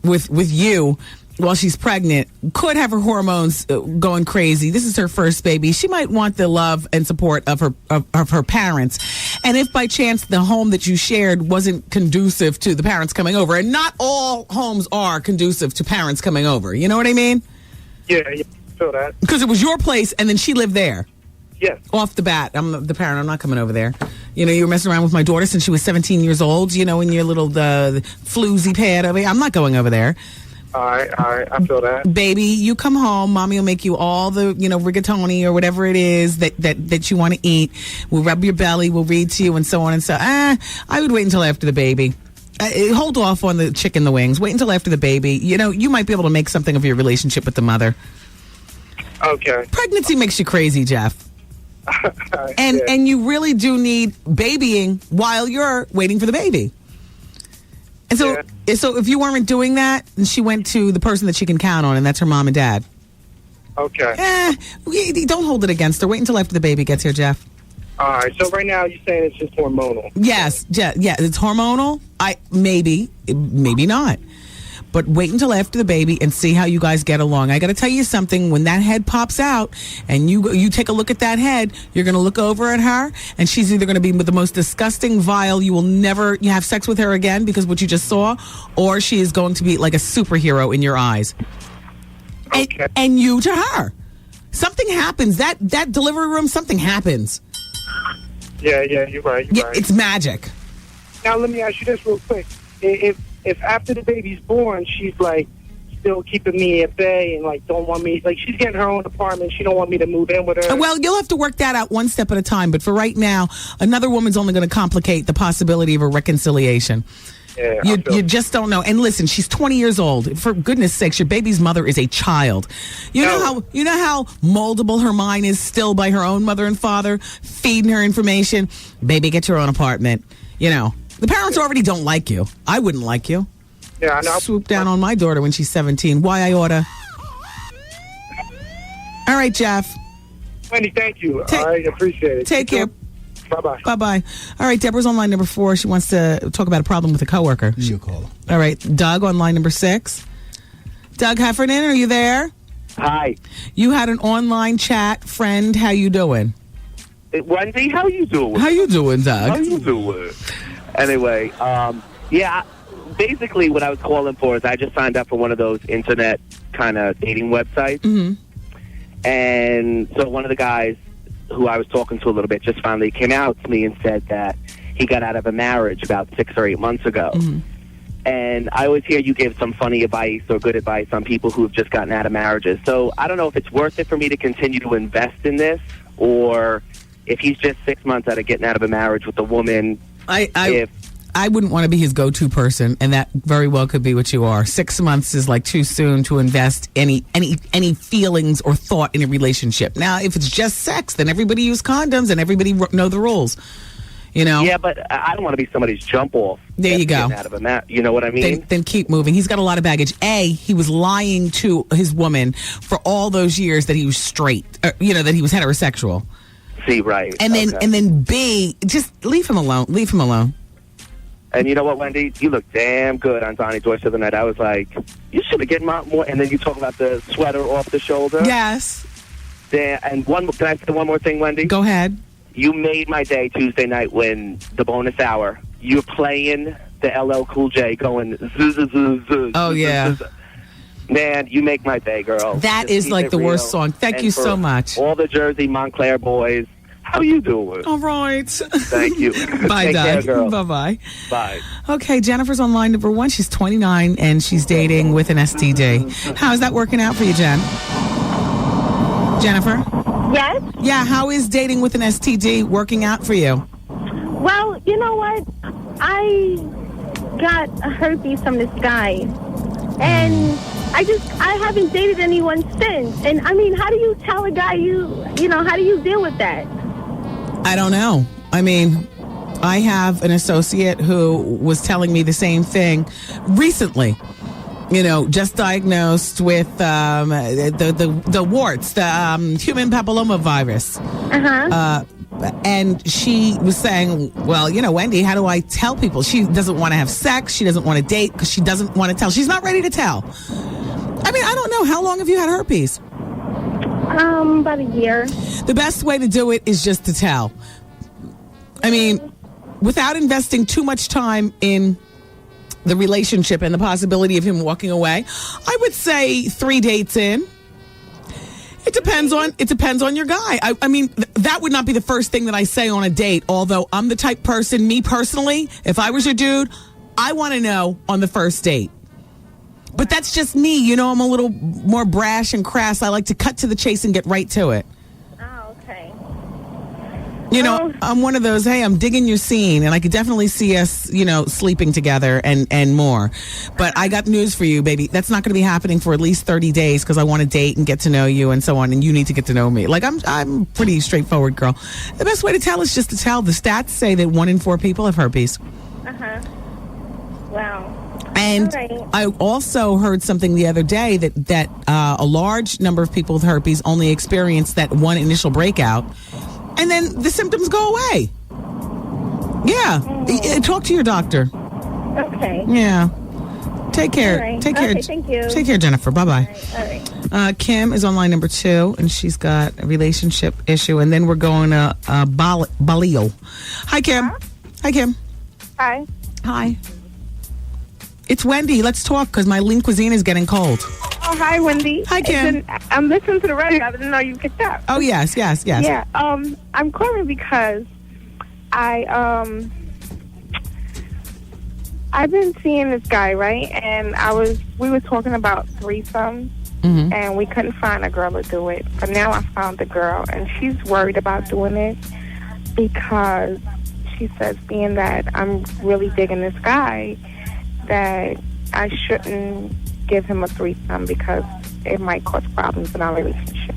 with you while she's pregnant could have her hormones going crazy. This is her first baby. She might want the love and support of her parents. And if by chance the home that you shared wasn't conducive to the parents coming over, and not all homes are conducive to parents coming over. You know what I mean? Yeah, feel that. Because it was your place and then she lived there. Yes. Off the bat, I'm the parent. I'm not coming over there. You were messing around with my daughter since she was 17 years old, in your little floozy pad over here. I'm not going over there. All right. I feel that. Baby, you come home. Mommy will make you all the, rigatoni or whatever it is that you want to eat. We'll rub your belly. We'll read to you and so on and so. I would wait until after the baby. Hold off on the chicken, the wings. Wait until after the baby. You might be able to make something of your relationship with the mother. Okay. Pregnancy makes you crazy, Jeff. And you really do need babying while you're waiting for the baby. And so if you weren't doing that, then she went to the person that she can count on, and that's her mom and dad. Okay. Don't hold it against her. Wait until after the baby gets here, Jeff. All right. So right now you're saying it's just hormonal. Yes. Yeah, it's hormonal. Maybe not. But wait until after the baby and see how you guys get along. I got to tell you something. When that head pops out and you take a look at that head, you're going to look over at her, and she's either going to be the most disgusting, vile, you will never have sex with her again because what you just saw, or she is going to be like a superhero in your eyes. Okay. And you to her. Something happens. That delivery room, something happens. Yeah, you're right. Right. It's magic. Now, let me ask you this real quick. If after the baby's born, she's like still keeping me at bay and like don't want me, like she's getting her own apartment, she don't want me to move in with her. Well, you'll have to work that out one step at a time. But for right now, another woman's only going to complicate the possibility of a reconciliation. Yeah, you just don't know. And listen, she's 20 years old. For goodness sakes, your baby's mother is a child. You know how moldable her mind is still by her own mother and father, feeding her information. Baby, get your own apartment. The parents already don't like you. I wouldn't like you. Yeah, I know. Swoop down on my daughter when she's 17. Why I oughta? All right, Jeff. Wendy, thank you. I appreciate it. Take care. Bye-bye. Bye-bye. All right, Deborah's on line number 4. She wants to talk about a problem with a coworker. You call her. All right, Doug on line number 6. Doug Heffernan, are you there? Hi. You had an online chat friend. How you doing? Wendy, how you doing? How you doing, Doug? How you doing? Anyway, basically what I was calling for is I just signed up for one of those internet kind of dating websites. Mm-hmm. And so one of the guys who I was talking to a little bit just finally came out to me and said that he got out of a marriage about 6 or 8 months ago. Mm-hmm. And I always hear you give some funny advice or good advice on people who have just gotten out of marriages. So I don't know if it's worth it for me to continue to invest in this, or if he's just 6 months out of getting out of a marriage with a woman. I wouldn't want to be his go-to person, and that very well could be what you are. 6 months is like too soon to invest any feelings or thought in a relationship. Now, if it's just sex, then everybody use condoms and everybody know the rules. You know? Yeah, but I don't want to be somebody's jump off. There you go. Out of a you know what I mean? Then keep moving. He's got a lot of baggage. A, he was lying to his woman for all those years that he was straight, that he was heterosexual. See, right. And then B, just leave him alone. Leave him alone. And you know what, Wendy? You look damn good on Donnie Deutsch the other night. I was like, you should have gotten more. And then you talk about the sweater off the shoulder. Yes. Damn. And can I say one more thing, Wendy? Go ahead. You made my day Tuesday night when the bonus hour, you're playing the LL Cool J going zzz. Oh, yeah. Man, you make my day, girl. That Just is keep like it the real. worst song. Thank you so much. All the Jersey Montclair boys, how you doing? All right. Thank you. Bye, Take care, Doug. girl. Bye-bye. Bye. Okay, Jennifer's on line number 1. She's 29, and she's dating with an STD. How is that working out for you, Jen? Jennifer? Yes? Yeah, how is dating with an STD working out for you? Well, you know what? I got a herpes from this guy. And I haven't dated anyone since. And, I mean, how do you tell a guy how do you deal with that? I don't know. I mean, I have an associate who was telling me the same thing recently. Just diagnosed with the warts, the human papilloma virus. And she was saying, well, Wendy, how do I tell people? She doesn't want to have sex. She doesn't want to date because she doesn't want to tell. She's not ready to tell. I mean, I don't know. How long have you had herpes? About a year. The best way to do it is just to tell. I mean, without investing too much time in the relationship and the possibility of him walking away, I would say 3 dates in. It depends on your guy. I mean, that would not be the first thing that I say on a date, although I'm the type person, me personally, if I was your dude, I want to know on the first date. But that's just me. I'm a little more brash and crass. I like to cut to the chase and get right to it. Oh, okay. I'm one of those, hey, I'm digging your scene, and I could definitely see us, sleeping together and more. But I got news for you, baby. That's not going to be happening for at least 30 days because I want to date and get to know you and so on, and you need to get to know me. Like, I'm pretty straightforward, girl. The best way to tell is just to tell. The stats say that 1 in 4 people have herpes. Wow. And I also heard something the other day that a large number of people with herpes only experience that one initial breakout, and then the symptoms go away. Yeah. Talk to your doctor. Okay. Yeah. Take care. Right. Take care. Okay, thank you. Take care, Jennifer. Bye-bye. All right. Kim is on line number 2, and she's got a relationship issue, and then we're going to Balio. Hi, Kim. Hi, Kim. Hi. Hi. It's Wendy. Let's talk because my lean cuisine is getting cold. Oh, hi, Wendy. Hi, Kim. I'm listening to the radio. I didn't know you picked up. Oh, yes. Yeah. I'm calling because I've been seeing this guy, right? And we were talking about threesomes, and we couldn't find a girl to do it. But now I found a girl, and she's worried about doing it because she says, being that I'm really digging this guy, that I shouldn't give him a threesome because it might cause problems in our relationship.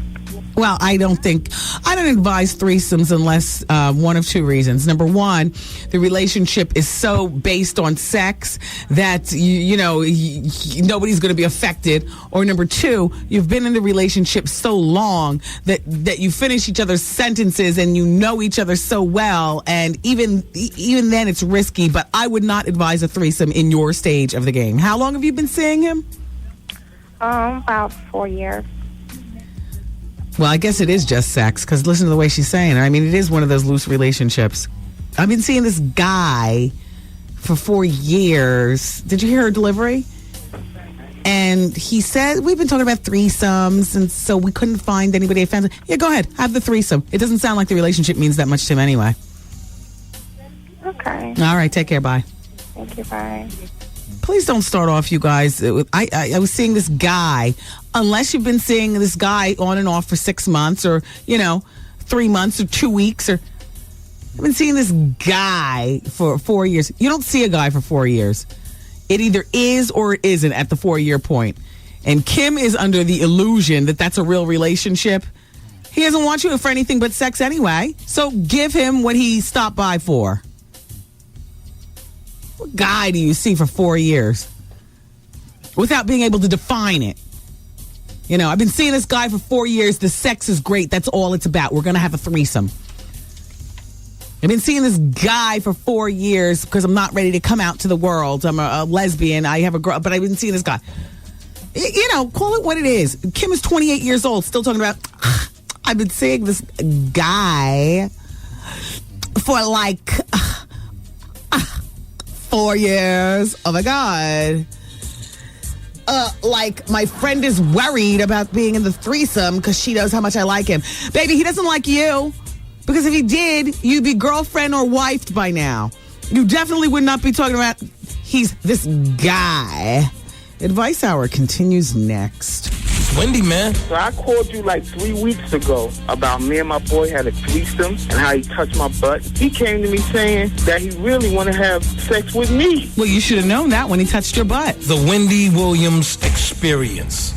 Well, I don't advise threesomes unless one of two reasons. Number one, the relationship is so based on sex that nobody's going to be affected. Or number two, you've been in the relationship so long that you finish each other's sentences and you know each other so well, and even then it's risky. But I would not advise a threesome in your stage of the game. How long have you been seeing him? About 4 years. Well, I guess it is just sex, because listen to the way she's saying it. I mean, it is one of those loose relationships. I've been seeing this guy for 4 years. Did you hear her delivery? And he said, we've been talking about threesomes, and so we couldn't find anybody offensive. Yeah, go ahead. Have the threesome. It doesn't sound like the relationship means that much to him anyway. Okay. All right, take care. Bye. Thank you. Bye. Please don't start off, you guys. I was seeing this guy. Unless you've been seeing this guy on and off for 6 months or, 3 months or 2 weeks. I've been seeing this guy for 4 years. You don't see a guy for 4 years. It either is or it isn't at the 4-year point. And Kim is under the illusion that that's a real relationship. He doesn't want you for anything but sex anyway. So give him what he stopped by for. What guy do you see for 4 years without being able to define it? I've been seeing this guy for 4 years. The sex is great. That's all it's about. We're going to have a threesome. I've been seeing this guy for 4 years because I'm not ready to come out to the world. I'm a lesbian. I have a girl, but I've been seeing this guy. Call it what it is. Kim is 28 years old, still talking about, I've been seeing this guy for 4 years. Oh my God. My friend is worried about being in the threesome because she knows how much I like him. Baby, he doesn't like you. Because if he did, you'd be girlfriend or wifed by now. You definitely would not be talking about he's this guy. Advice Hour continues next. Wendy, man. So I called you 3 weeks ago about me and my boy had a threesome and how he touched my butt. He came to me saying that he really want to have sex with me. Well, you should have known that when he touched your butt. The Wendy Williams Experience.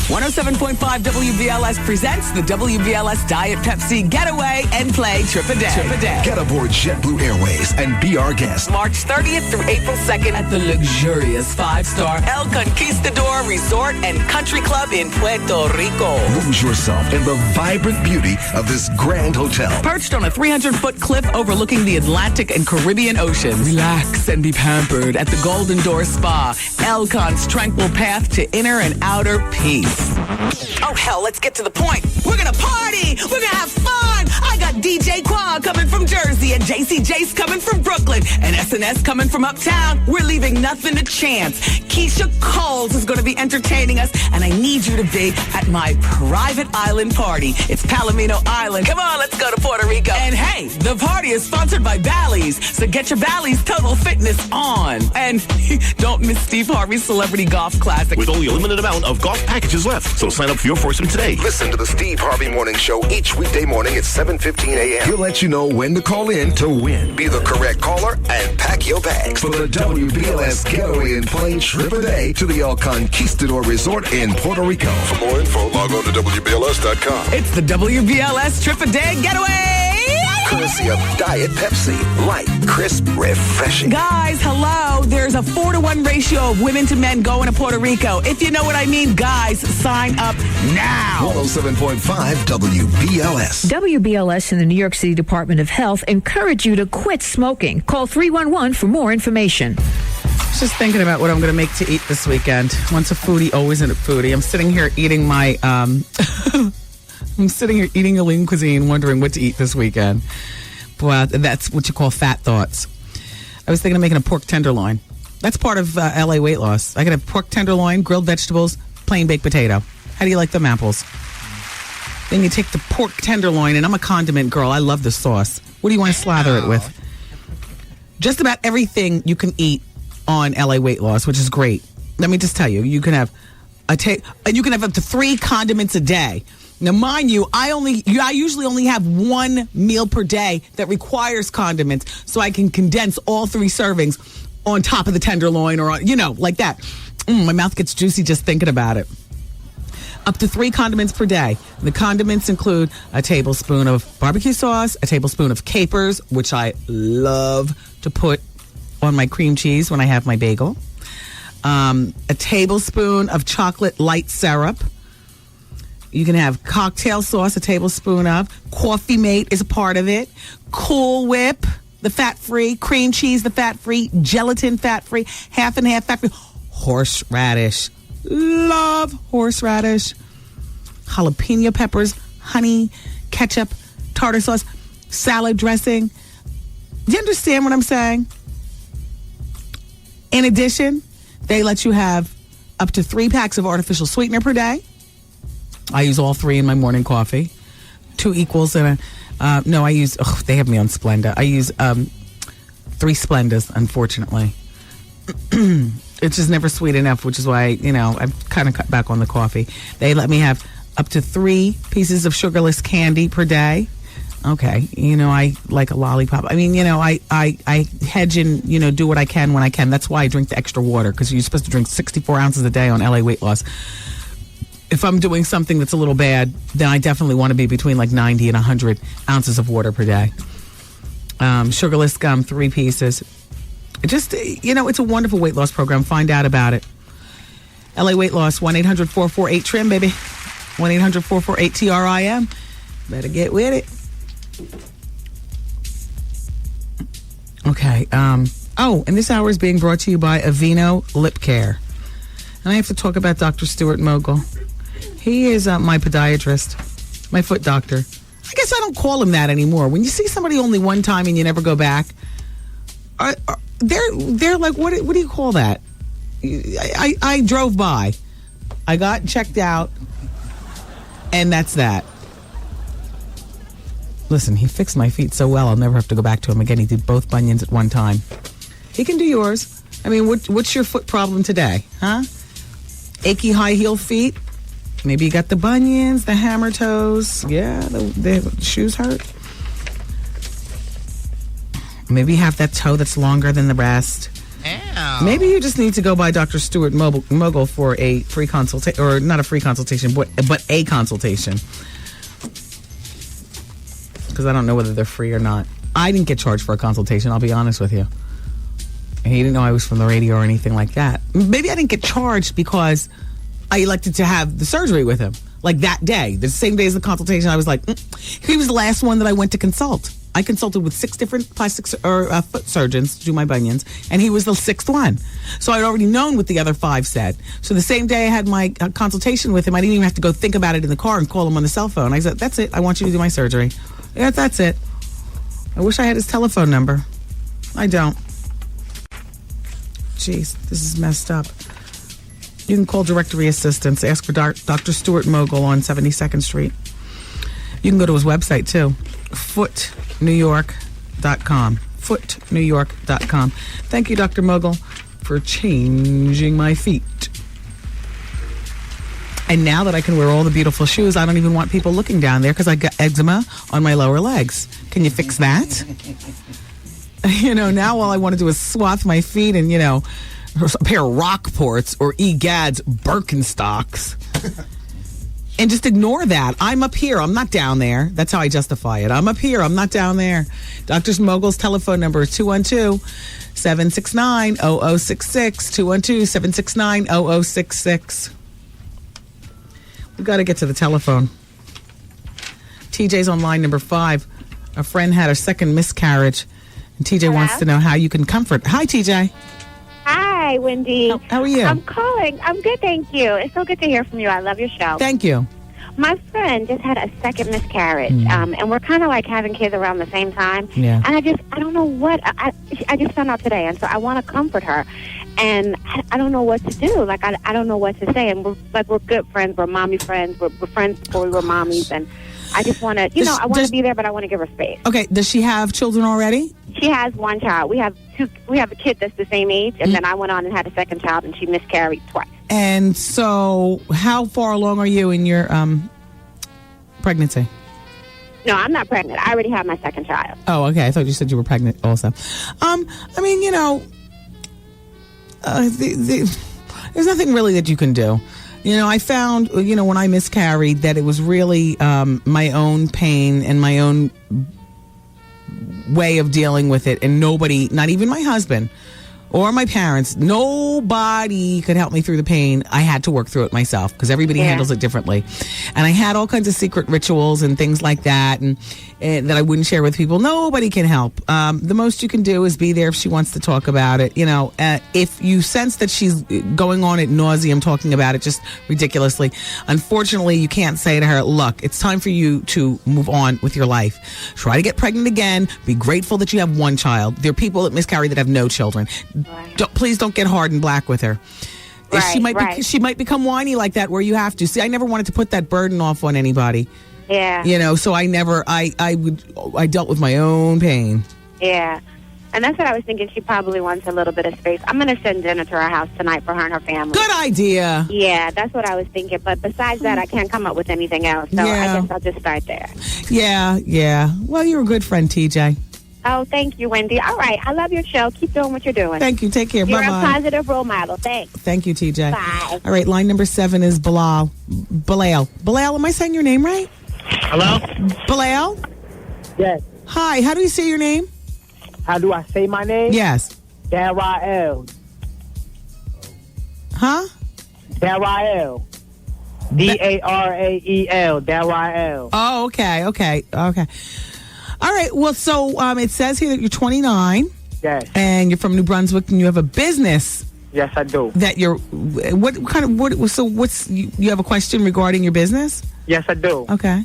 107.5 WBLS presents the WBLS Diet Pepsi Getaway and Play Trip a Day. Get aboard JetBlue Airways and be our guest. March 30th through April 2nd at the luxurious 5-star El Conquistador Resort and Country Club in Puerto Rico. Lose yourself in the vibrant beauty of this grand hotel. Perched on a 300-foot cliff overlooking the Atlantic and Caribbean Oceans. Relax and be pampered at the Golden Door Spa, El Con's tranquil path to inner and outer peace. Oh, hell, let's get to the point. We're gonna party. We're gonna have fun. I got DJ Quad coming from Jersey and JC Jace coming from Brooklyn and SNS coming from uptown. We're leaving nothing to chance. Keisha Coles is gonna be entertaining us, and I need you to be at my private island party. It's Palomino Island. Come on, let's go to Puerto Rico. And hey, the party is sponsored by Bally's, so get your Bally's Total Fitness on. And don't miss Steve Harvey's Celebrity Golf Classic. With only a limited amount of golf packages left, so sign up for your foursome today. Listen to the Steve Harvey Morning Show each weekday morning at 7:15 a.m. He'll let you know when to call in to win. Be the correct caller and pack your bags for the WBLS Getaway and Play Trip a Day to the El Conquistador Resort in Puerto Rico. For more info, log on to WBLS.com. It's the WBLS Trip a Day Getaway. Courtesy of Diet Pepsi. Light, crisp, refreshing. Guys, hello. There's a 4-to-1 ratio of women to men going to Puerto Rico. If you know what I mean, guys, sign up now. 107.5 WBLS. WBLS and the New York City Department of Health encourage you to quit smoking. Call 311 for more information. Just thinking about what I'm going to make to eat this weekend. Once a foodie, always a foodie. I'm sitting here eating my... I'm sitting here eating a lean cuisine, wondering what to eat this weekend. Well, that's what you call fat thoughts. I was thinking of making a pork tenderloin. That's part of LA weight loss. I got a pork tenderloin, grilled vegetables, plain baked potato. How do you like them apples? Then you take the pork tenderloin, and I'm a condiment girl. I love the sauce. What do you want to slather it with? Just about everything you can eat on LA weight loss, which is great. Let me just tell you, you can have you can have up to 3 condiments a day. Now, mind you, I usually only have 1 meal per day that requires condiments, so I can condense all 3 servings on top of the tenderloin or on, like that. My mouth gets juicy just thinking about it. Up to 3 condiments per day. The condiments include a tablespoon of barbecue sauce, a tablespoon of capers, which I love to put on my cream cheese when I have my bagel. A tablespoon of chocolate light syrup. You can have cocktail sauce, a tablespoon of. Coffee Mate is a part of it. Cool Whip, the fat-free. Cream cheese, the fat-free. Gelatin, fat-free. Half and half fat-free. Horseradish. Love horseradish. Jalapeno peppers, honey, ketchup, tartar sauce, salad dressing. Do you understand what I'm saying? In addition, they let you have up to 3 packs of artificial sweetener per day. I use all 3 in my morning coffee. 2 equals and no, I use, they have me on Splenda. I use 3 Splendas, unfortunately. It's just never sweet enough, which is why, I've kind of cut back on the coffee. They let me have up to 3 pieces of sugarless candy per day. Okay, I like a lollipop. I mean, I hedge and, do what I can when I can. That's why I drink the extra water, because you're supposed to drink 64 ounces a day on LA weight loss. If I'm doing something that's a little bad, then I definitely want to be between like 90 and 100 ounces of water per day. Sugarless gum, 3 pieces. Just, it's a wonderful weight loss program. Find out about it. LA Weight Loss, 1-800-448-TRIM, baby. 1-800-448-TRIM. Better get with it. Okay. And this hour is being brought to you by Aveeno Lip Care. And I have to talk about Dr. Stuart Mogul. He is my podiatrist, my foot doctor. I guess I don't call him that anymore. When you see somebody only one time and you never go back, they're like, what do you call that? I drove by. I got checked out, and that's that. Listen, he fixed my feet so well, I'll never have to go back to him again. He did both bunions at one time. He can do yours. I mean, what's your foot problem today, huh? Achy high heel feet? Maybe you got the bunions, the hammer toes. Yeah, the shoes hurt. Maybe you have that toe that's longer than the rest. Ow. Maybe you just need to go by Dr. Stuart Mogul for a free consultation, or not a free consultation, but a consultation. Because I don't know whether they're free or not. I didn't get charged for a consultation, I'll be honest with you. He didn't know I was from the radio or anything like that. Maybe I didn't get charged because I elected to have the surgery with him. Like that day, the same day as the consultation, I was like, he was the last one that I went to consult. I consulted with 6 different plastic foot surgeons to do my bunions, and he was the 6th one. So I'd already known what the other 5 said. So the same day I had my consultation with him, I didn't even have to go think about it in the car and call him on the cell phone. I said, that's it. I want you to do my surgery. Yeah, that's it. I wish I had his telephone number. I don't. Jeez, this is messed up. You can call directory assistance. Ask for Dr. Stuart Mogul on 72nd Street. You can go to his website, too. footnewyork.com. footnewyork.com. Thank you, Dr. Mogul, for changing my feet. And now that I can wear all the beautiful shoes, I don't even want people looking down there because I got eczema on my lower legs. Can you fix that? Now all I want to do is swath my feet and, a pair of Rockports or Egad's Birkenstocks. And just ignore that. I'm up here. I'm not down there. That's how I justify it. I'm up here. I'm not down there. Dr. Mogul's telephone number is 212-769-0066. 212-769-0066. We've got to get to the telephone. TJ's on line number 5. A friend had a second miscarriage. And TJ wants to know how you can comfort. Hi, TJ. Hi, Wendy. How are you? I'm calling. I'm good, thank you. It's so good to hear from you. I love your show. Thank you. My friend just had a second miscarriage, and we're kind of like having kids around the same time. Yeah. And I don't know what, I just found out today, and so I want to comfort her. And I don't know what to do. Like, I don't know what to say. And we're good friends. We're mommy friends. We're friends before we were mommies. And I just want to, I want to be there, but I want to give her space. Okay. Does she have children already? She has 1 child. We have a kid that's the same age, and then I went on and had a second child, and she miscarried twice. And so, how far along are you in your pregnancy? No, I'm not pregnant. I already have my second child. Oh, okay. I thought you said you were pregnant also. there's nothing really that you can do. You know, I found, you know, when I miscarried that it was really my own pain and my own way of dealing with it, and nobody, not even my husband or my parents, nobody could help me through the pain. I had to work through it myself because everybody handles it differently. And I had all kinds of secret rituals and things like that, and that I wouldn't share with people. Nobody can help. The most you can do is be there if she wants to talk about it. You know, if you sense that she's going on ad nauseum talking about it just ridiculously, unfortunately, you can't say to her, look, it's time for you to move on with your life. Try to get pregnant again. Be grateful that you have one child. There are people that miscarry that have no children. Please don't get hard and black with her. She might become whiny like that where you have to. See, I never wanted to put that burden off on anybody. Yeah. You know, so I dealt with my own pain. Yeah. And that's what I was thinking. She probably wants a little bit of space. I'm going to send dinner to her house tonight for her and her family. Good idea. Yeah, that's what I was thinking. But besides that, I can't come up with anything else. So I guess I'll just start there. Yeah. Well, you're a good friend, TJ. Oh, thank you, Wendy. All right. I love your show. Keep doing what you're doing. Thank you. Take care. You're Bye-bye. a positive role model. Thanks. Thank you, TJ. Bye. All right, line number 7 is Bilal. Bilal, am I saying your name right? Hello? Bilal? Yes. Hi, how do you say your name? How do I say my name? Yes. Darael. Huh? Darael. Darael. Darael. Oh, okay. All right, well, so it says here that you're 29. Yes. And you're from New Brunswick, and you have a business. Yes, I do. That you have a question regarding your business? Yes, I do. Okay.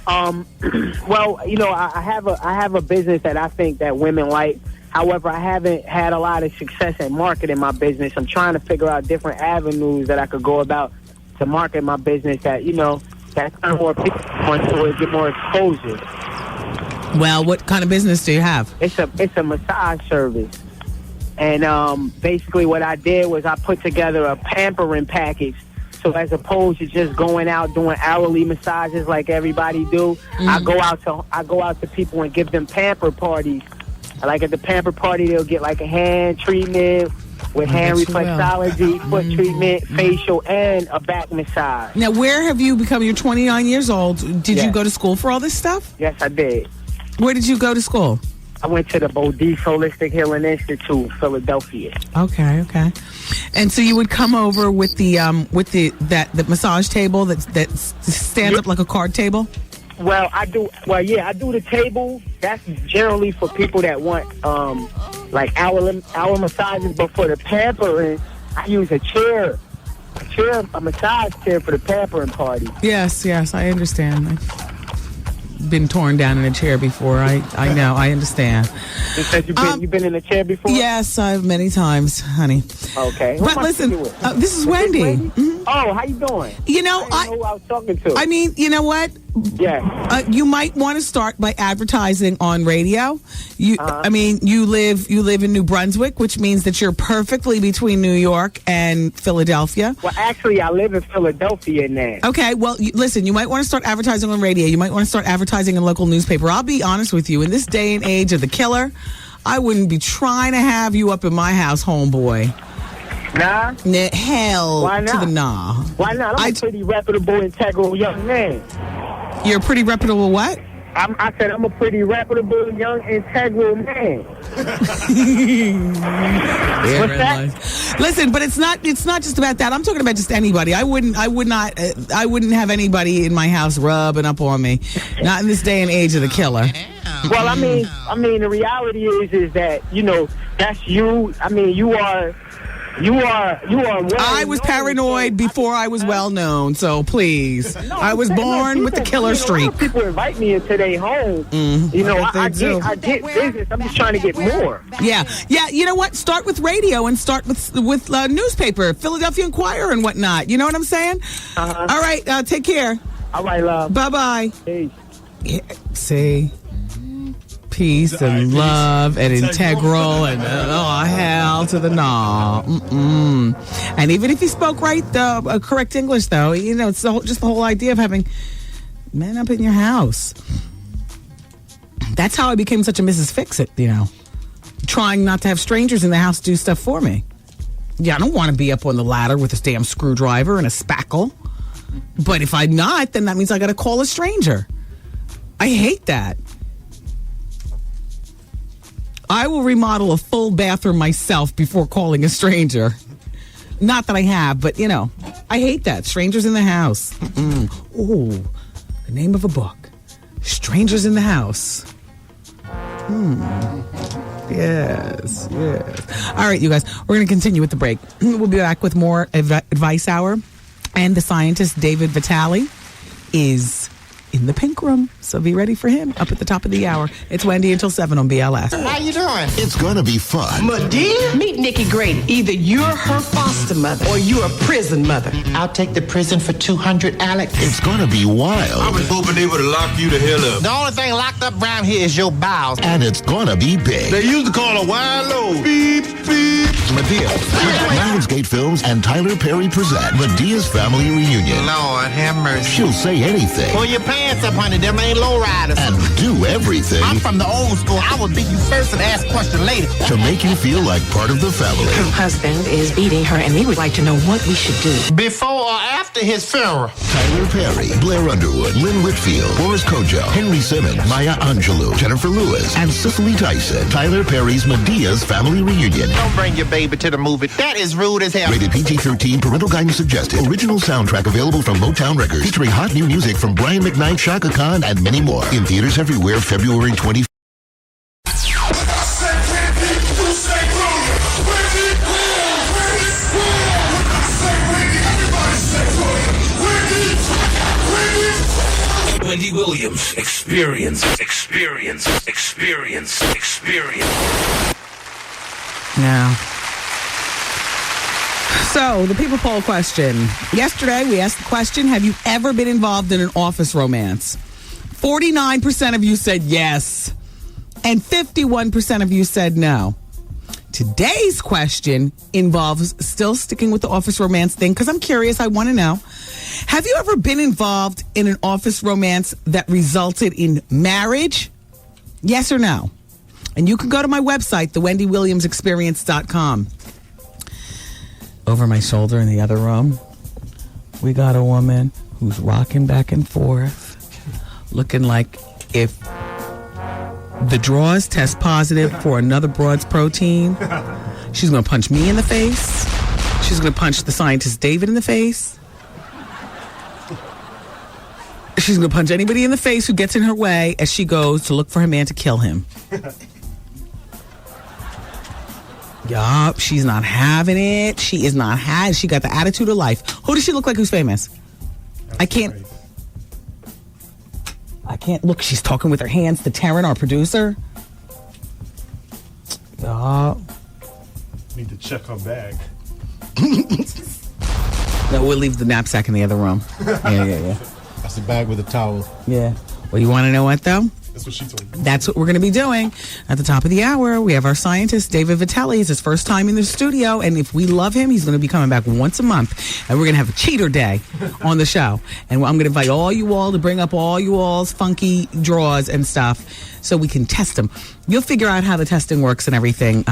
Well, you know, I have a business that I think that women like. However, I haven't had a lot of success at marketing my business. I'm trying to figure out different avenues that I could go about to market my business that, you know, that kind of more people want to get more exposure. Well, what kind of business do you have? It's a massage service. And basically what I did was I put together a pampering package. So as opposed to just going out doing hourly massages like everybody do, I go out to people and give them pamper parties. Like at the pamper party, they'll get like a hand treatment with hand reflexology, foot treatment, facial, and a back massage. Now, where have you become? You're 29 years old. Did you go to school for all this stuff? Yes, I did. Where did you go to school? I went to the Bodie Holistic Healing Institute, Philadelphia. Okay. And so you would come over with the massage table that stands up like a card table? Well, I do. Well, yeah, I do the table. That's generally for people that want like hour massages. But for the pampering, I use a massage chair for the pampering party. Yes, I understand. I've been torn down in a chair before. I know. I understand. You said you've been in a chair before? Yes, I've many times, honey. Okay. But listen, this is Wendy. Mm-hmm. Oh, how you doing? You know, I know who I was talking to. I mean, you know what? Yeah. You might want to start by advertising on radio. I mean, you live in New Brunswick, which means that you're perfectly between New York and Philadelphia. Well, actually, I live in Philadelphia now. Okay, well, listen, you might want to start advertising on radio. You might want to start advertising in local newspaper. I'll be honest with you. In this day and age of the killer, I wouldn't be trying to have you up in my house, homeboy. Nah? Hell Why not? to the nah. Why not? I'm a pretty reputable, integral young man. You're a pretty reputable what? I said I'm a pretty reputable, young, integral man. What's that? Listen, but it's not just about that. I'm talking about just anybody. I wouldn't have anybody in my house rubbing up on me. Not in this day and age of the killer. Well, I mean, the reality is that, you know, that's you. I mean, you are well I was paranoid before I was well known, so please. I was born with the killer streak. People invite me into their home. You know, I get business. I'm just trying to get more. Yeah. You know what? Start with radio and start with newspaper, Philadelphia Inquirer and whatnot. You know what I'm saying? All right. Take care. All right, love. Bye-bye. Peace. Yeah, see? Peace and love and integral and hell to the nah. And even if he spoke correct English, though, you know, it's just the whole idea of having men up in your house. That's how I became such a Mrs. Fix-It, you know, trying not to have strangers in the house do stuff for me. Yeah, I don't want to be up on the ladder with a damn screwdriver and a spackle. But if I'm not, then that means I got to call a stranger. I hate that. I will remodel a full bathroom myself before calling a stranger. Not that I have, but, you know, I hate that. Strangers in the house. Ooh, the name of a book. Strangers in the House. Yes. All right, you guys, we're going to continue with the break. We'll be back with more Advice Hour. And the scientist, David Vitale, is in the pink room. So be ready for him up at the top of the hour. It's Wendy until 7 on BLS. How you doing? It's gonna be fun. Medea? Meet Nikki Grady. Either you're her foster mother or you're a prison mother. I'll take the prison for 200, Alex. It's gonna be wild. I was hoping they would have locked you the hell up. The only thing locked up around here is your bowels. And it's gonna be big. They used to call a wild load. Beep, beep. Medea. Lionsgate Films and Tyler Perry present Medea's Family Reunion. Lord have mercy. She'll say anything. Pull your pants up, honey. Them ain't lowriders. And do everything. I'm from the old school. I would beat you first and ask questions later. To make you feel like part of the family. Her husband is beating her, and we would like to know what we should do. Before or after his funeral? Tyler Perry, Blair Underwood, Lynn Whitfield, Boris Kojo, Henry Simmons, Maya Angelou, Jennifer Lewis, and Cicely Tyson. Tyler Perry's Medea's Family Reunion. Don't bring your baby to the movie. That is rude as hell. Rated PG-13, parental guidance suggested. Original soundtrack available from Motown Records. Featuring hot new music from Brian McKnight, Shaka Khan, and many more. In theaters everywhere, February 25th. Wendy Williams, experience. Now, so the people poll question. Yesterday, we asked the question, have you ever been involved in an office romance? 49% of you said yes, and 51% of you said no. Today's question involves still sticking with the office romance thing, because I'm curious, I want to know. Have you ever been involved in an office romance that resulted in marriage? Yes or no? And you can go to my website, thewendywilliamsexperience.com. Over my shoulder in the other room, we got a woman who's rocking back and forth, looking like if the drawers test positive for another broad's protein, she's going to punch me in the face. She's going to punch the scientist David in the face. She's going to punch anybody in the face who gets in her way as she goes to look for her man to kill him. Yup, she's not having it. She is not had. She got the attitude of life. Who does she look like who's famous? I can't look. She's talking with her hands to Taryn, our producer. Yup. Need to check her bag. No, we'll leave the knapsack in the other room. Yeah. That's the bag with a towel. Yeah. Well, you want to know what, though? That's what she told me. That's what we're going to be doing. At the top of the hour, we have our scientist, David Vitale. It's his first time in the studio, and if we love him, he's going to be coming back once a month, and we're going to have a cheater day on the show. And I'm going to invite all you all to bring up all you all's funky draws and stuff so we can test them. You'll figure out how the testing works and everything.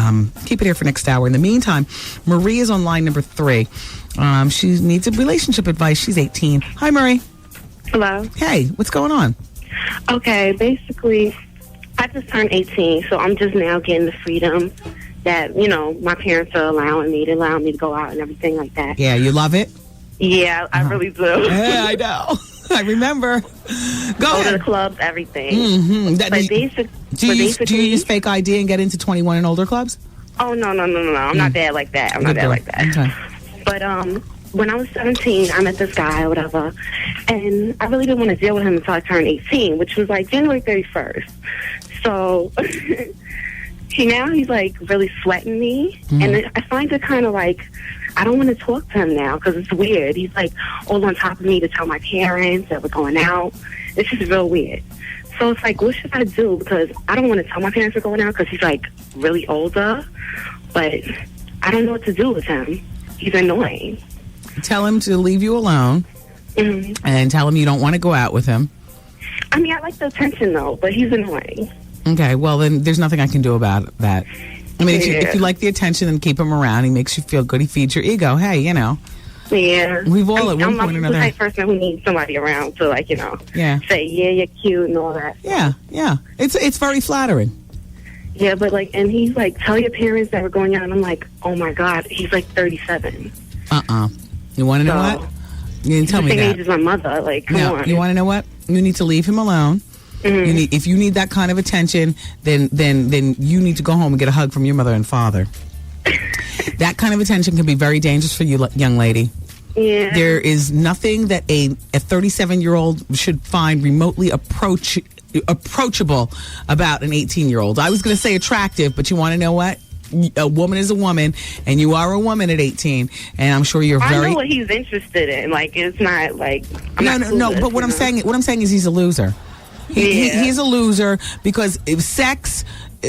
Keep it here for next hour. In the meantime, Marie is on line number 3. She needs a relationship advice. She's 18. Hi, Marie. Hello. Hey, what's going on? Okay, basically, I just turned 18, so I'm just now getting the freedom that, you know, my parents are allowing me to go out and everything like that. Yeah, you love it? Yeah, I really do. Yeah, I know. I remember. Go to the clubs, everything. Mm-hmm. Do you use fake ID and get into 21 and older clubs? Oh, no. I'm not bad like that. Okay. But, when I was 17, I met this guy or whatever, and I really didn't want to deal with him until I turned 18, which was like January 31st. So he's like really sweating me, and I find it kind of like I don't want to talk to him now because it's weird. He's like all on top of me to tell my parents that we're going out. It's just real weird. So it's like, what should I do? Because I don't want to tell my parents we're going out because he's like really older, but I don't know what to do with him. He's annoying. Tell him to leave you alone, and tell him you don't want to go out with him. I mean, I like the attention, though, but he's annoying. Okay, well, then there's nothing I can do about that. I mean, if you like the attention, then keep him around. He makes you feel good. He feeds your ego. Hey, you know. Yeah. We've all at one point or I'm the another. type of person who needs somebody around to, like, you know, say, yeah, you're cute and all that. Yeah. It's very flattering. Yeah, but, like, and he's like, tell your parents that we're going out. And I'm like, oh, my God, he's like 37. You want to know what? You didn't tell me the same that. age as my mother. Like, come on. You want to know what? You need to leave him alone. Mm-hmm. If you need that kind of attention, then you need to go home and get a hug from your mother and father. That kind of attention can be very dangerous for you, young lady. Yeah. There is nothing that a 37-year-old should find remotely approachable about an 18-year-old. I was going to say attractive, but you want to know what? A woman is a woman, and you are a woman at 18, and I'm sure you're I very. know what he's interested in. Like, it's not like No. But what I'm saying is he's a loser. He's a loser because if sex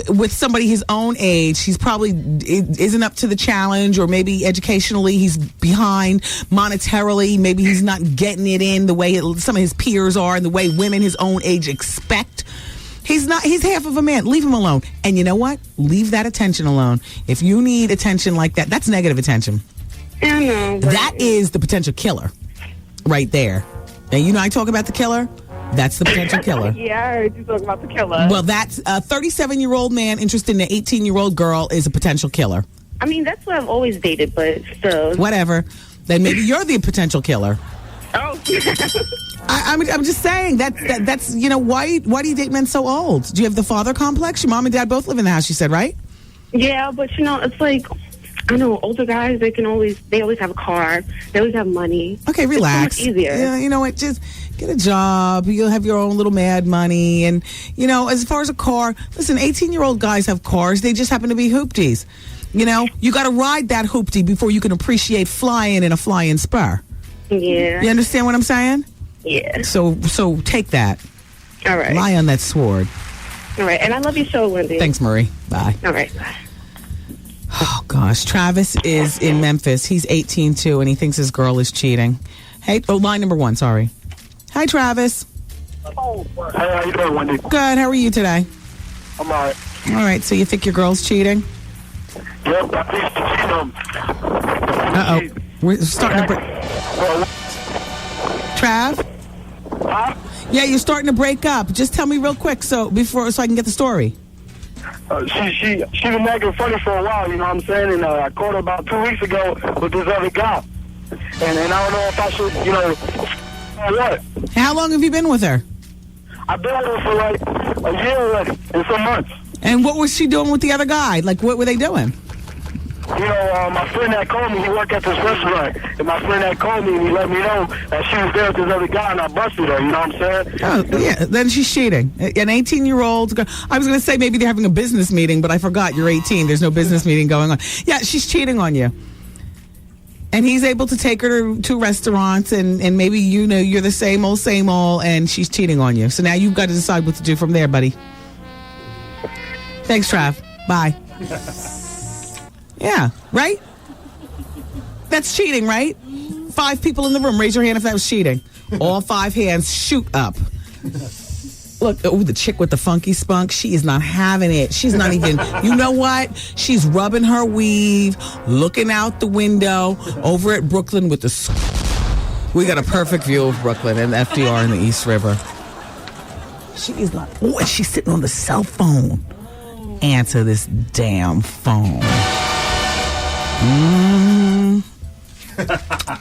with somebody his own age, he's probably isn't up to the challenge, or maybe educationally he's behind, monetarily maybe he's not getting it in the way some of his peers are and the way women his own age expect. He's half of a man. Leave him alone. And you know what? Leave that attention alone. If you need attention like that, that's negative attention. I know. That is the potential killer right there. And you know I talk about the killer? That's the potential killer. Yeah, I heard you talking about the killer. Well, that's a 37-year-old man interested in an 18-year-old girl is a potential killer. I mean, that's what I've always dated, but still. Whatever. Then maybe you're the potential killer. Oh. I'm just saying that's you know why do you date men so old? Do you have the father complex? Your mom and dad both live in the house, you said, right? Yeah, but you know, it's like, I know older guys, they always have a car, they always have money. Okay, relax. It's so much easier. Yeah, you know what? Just get a job. You'll have your own little mad money, and you know, as far as a car, listen, 18-year-old guys have cars. They just happen to be hoopties. You know, you got to ride that hoopty before you can appreciate flying in a flying spur. Yeah. You understand what I'm saying? Yeah. So take that. All right. Lie on that sword. All right. And I love your show, Wendy. Thanks, Marie. Bye. All right. Bye. Oh, gosh. Travis is in Memphis. He's 18, too, and he thinks his girl is cheating. Hey, line number 1, sorry. Hi, Travis. Hey, how you doing, Wendy? Good. How are you today? I'm all right. All right. So you think your girl's cheating? Yep, I think she's cheating. Uh-oh. We're starting to break. Trav? Huh? Yeah, you're starting to break up. Just tell me real quick so I can get the story. She been acting funny for a while, you know what I'm saying? And I caught her about 2 weeks ago with this other guy. And I don't know if I should, you know, or what. How long have you been with her? I've been with her for like a year already, and some months. And what was she doing with the other guy? Like, what were they doing? You know, my friend that called me, he worked at this restaurant. And my friend that called me, and he let me know that she was there with this other guy, and I busted her, you know what I'm saying? Oh, yeah, then she's cheating. An 18-year-old, I was going to say maybe they're having a business meeting, but I forgot you're 18. There's no business meeting going on. Yeah, she's cheating on you. And he's able to take her to restaurants, and maybe, you know, you're the same old, and she's cheating on you. So now you've got to decide what to do from there, buddy. Thanks, Trav. Bye. Yeah, right? That's cheating, right? 5 people in the room, raise your hand if that was cheating. All 5 hands shoot up. Look, the chick with the funky spunk, she is not having it. She's not even, you know what? She's rubbing her weave, looking out the window over at Brooklyn with the... We got a perfect view of Brooklyn and FDR in the East River. She is not... Oh, she's sitting on the cell phone. Answer this damn phone.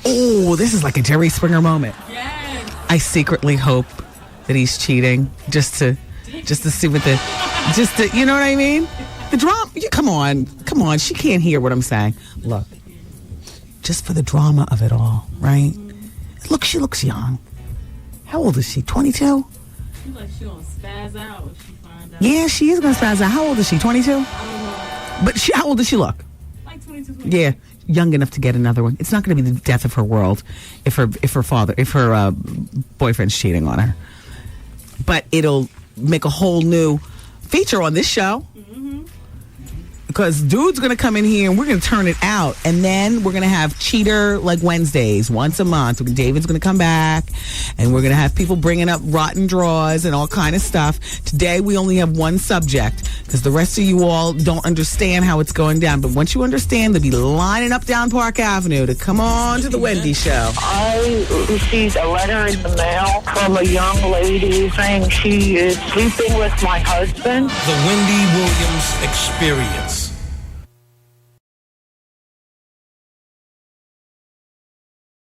Oh, this is like a Jerry Springer moment. Yes. I secretly hope that he's cheating just to see what you know what I mean? The drama. Come on. She can't hear what I'm saying. Look, just for the drama of it all, right? Look, she looks young. How old is she? 22? She like she gonna spaz out when she find out. Yeah, she is gonna spaz out. How old is she? 22? I don't know. But how old does she look? Like 22. Yeah, young enough to get another one. It's not going to be the death of her world if her boyfriend's cheating on her. But it'll make a whole new feature on this show. Because because dude's going to come in here and we're going to turn it out. And then we're going to have Cheater like Wednesdays, once a month. David's going to come back and we're going to have people bringing up rotten draws and all kind of stuff. Today, we only have one subject because the rest of you all don't understand how it's going down. But once you understand, they'll be lining up down Park Avenue to come on to the Wendy Show. I received a letter in the mail from a young lady saying she is sleeping with my husband. The Wendy Williams Experience.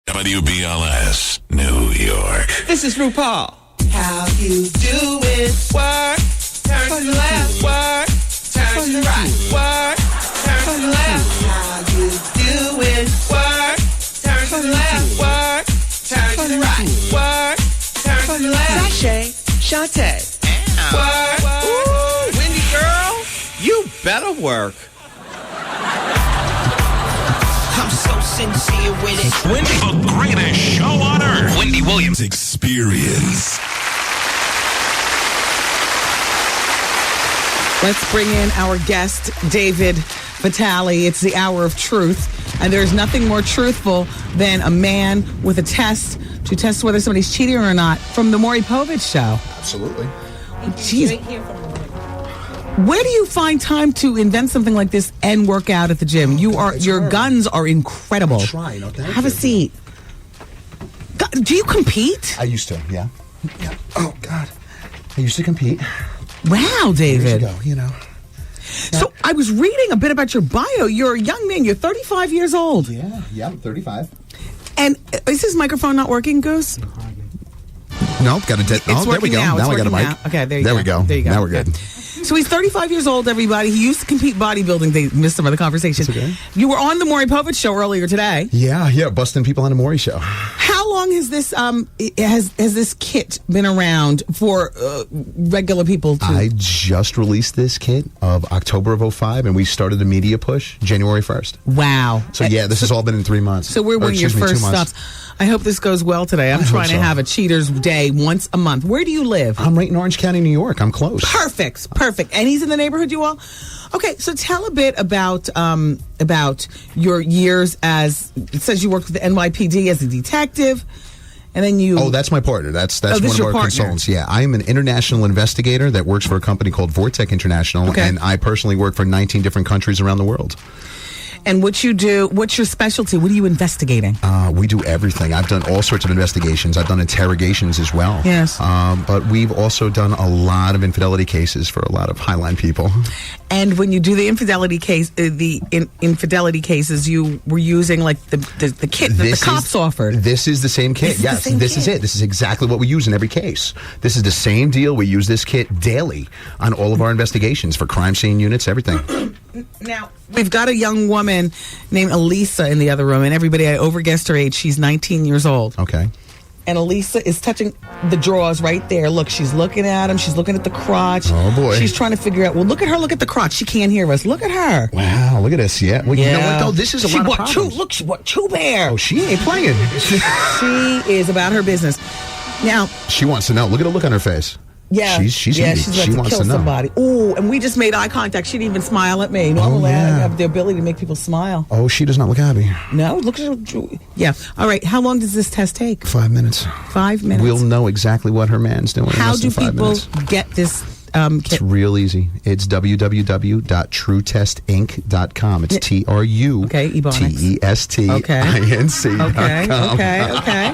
WBLS, New York. This is RuPaul. How you do it? Work, turn to the left, work, turn to the right, work, turn to the left. How you do it? Work, turn to the left, work, turn to the right, work, turn to the left. Sashay, Shantae. Work, Ooh, Wendy girl, you better work. I'm so sincere with it. Wendy, the greatest show on earth. Wendy Williams Experience. Let's bring in our guest, David Vitale. It's the hour of truth. And there's nothing more truthful than a man with a test to test whether somebody's cheating or not from the Maury Povich Show. Absolutely. Jeez. Where do you find time to invent something like this and work out at the gym? Your guns are incredible. I'm trying, okay? Have a seat. Do you compete? I used to, yeah. Oh, God. I used to compete. Wow, David. Years ago, you know. So I was reading a bit about your bio. You're a young man. You're 35 years old. Yeah, I'm 35. And is this microphone not working, Goose? No, got a dead. Oh, there we go. Now I got a mic. Now. Okay, there you go. There we go. There you go. Now we're good. So he's 35 years old, everybody. He used to compete bodybuilding. They missed some of the conversation. Okay. You were on the Maury Povich Show earlier today. Yeah, busting people on the Maury Show. How long has this has this kit been around for regular people to... I just released this kit of October of 2005, and we started a media push January 1st. Wow. So yeah, this has all been in 3 months. So we're one of your first stops. I hope this goes well today. I'm trying to have a cheater's day once a month. Where do you live? I'm right in Orange County, New York. I'm close. Perfect. And he's in the neighborhood, you all? Okay, so tell a bit about your years as... It says you worked with the NYPD as a detective, and then you... Oh, that's my partner. That's one of our consultants. Yeah, I am an international investigator that works for a company called Vortec International, and I personally work for 19 different countries around the world. And what you do, what's your specialty? What are you investigating? We do everything. I've done all sorts of investigations. I've done interrogations as well. Yes. But we've also done a lot of infidelity cases for a lot of highline people. And when you do the infidelity case, infidelity cases, you were using like the kit that the cops offered. This is the same kit. Yes, this is it. This is exactly what we use in every case. This is the same deal. We use this kit daily on all of our investigations for crime scene units, everything. Now, we've got a young woman named Elisa in the other room, and everybody, I overguessed her age. She's 19 years old. Okay. And Elisa is touching the drawers right there. Look, she's looking at him. She's looking at the crotch. Oh, boy. She's trying to figure out, well, look at her. Look at the crotch. She can't hear us. Look at her. Wow, look at this. Yeah. Well, you know what, though? This is a lot of problems. She bought Chew Bear. Oh, she ain't playing. She is about her business. Now. She wants to know. Look at the look on her face. Yeah, she's about she to wants kill to know. somebody. Ooh, and we just made eye contact. She didn't even smile at me. Normally, I have the ability to make people smile. Oh, she does not look happy. No, look at her. Yeah. All right. How long does this test take? 5 minutes. 5 minutes. We'll know exactly what her man's doing. How in less do than 5 people minutes. get this? It's real easy. It's www.truetestinc.com. It's TRU TESTINC.com. Okay.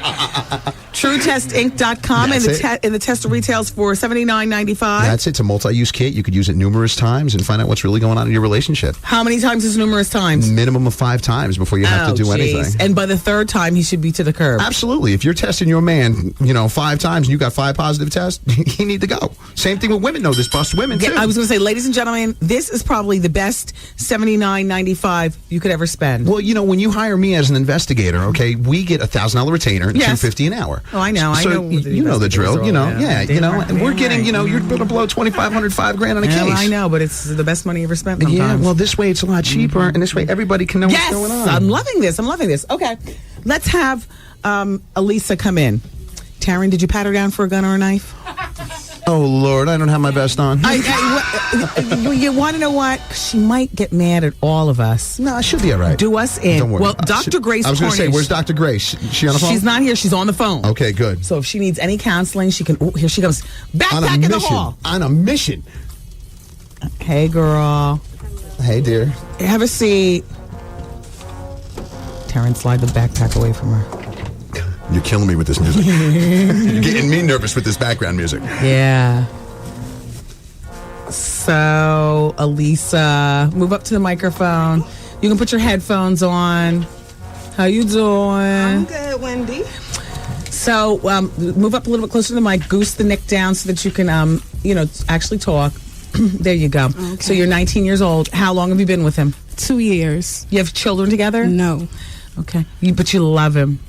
TrueTestInc.com, and the test retails for $79.95. That's it. It's a multi-use kit. You could use it numerous times and find out what's really going on in your relationship. How many times is numerous times? Minimum of 5 times before you have to do anything. And by the 3rd time, he should be to the curb. Absolutely. If you're testing your man, 5 times and you got 5 positive tests, you need to go. Same thing with women. No, this busts women too. I was going to say, ladies and gentlemen, this is probably the best $79.95 you could ever spend. Well, when you hire me as an investigator, okay, we get a $1,000 retainer and $250 an hour. Oh, I know. So you know the drill. And we're getting, you're going to blow $2,500, $5,000 on a case. I know, but it's the best money you ever spent. Sometimes. Yeah. Well, this way it's a lot cheaper, and this way everybody can know what's going on. I'm loving this. Okay, let's have Elisa come in. Taryn, did you pat her down for a gun or a knife? Oh, Lord, I don't have my vest on. You want to know what? She might get mad at all of us. No, she'll be all right. Do us in. Don't worry. Well, Dr. Grace I was going to say, Cornish- where's Dr. Grace? She on the phone? She's not here. She's on the phone. Okay, good. So if she needs any counseling, she can. Oh, here she comes. Backpack in the hall. On a mission. Hey, girl. Hey, dear. Have a seat. Terrence, slide the backpack away from her. You're killing me with this music. You're getting me nervous with this background music. Yeah. So, Elisa, move up to the microphone. You can put your headphones on. How you doing? I'm good, Wendy. So, move up a little bit closer to the mic. Goose the neck down so that you can, actually talk. There you go. Okay. So, you're 19 years old. How long have you been with him? 2 years. You have children together? No. Okay. But you love him?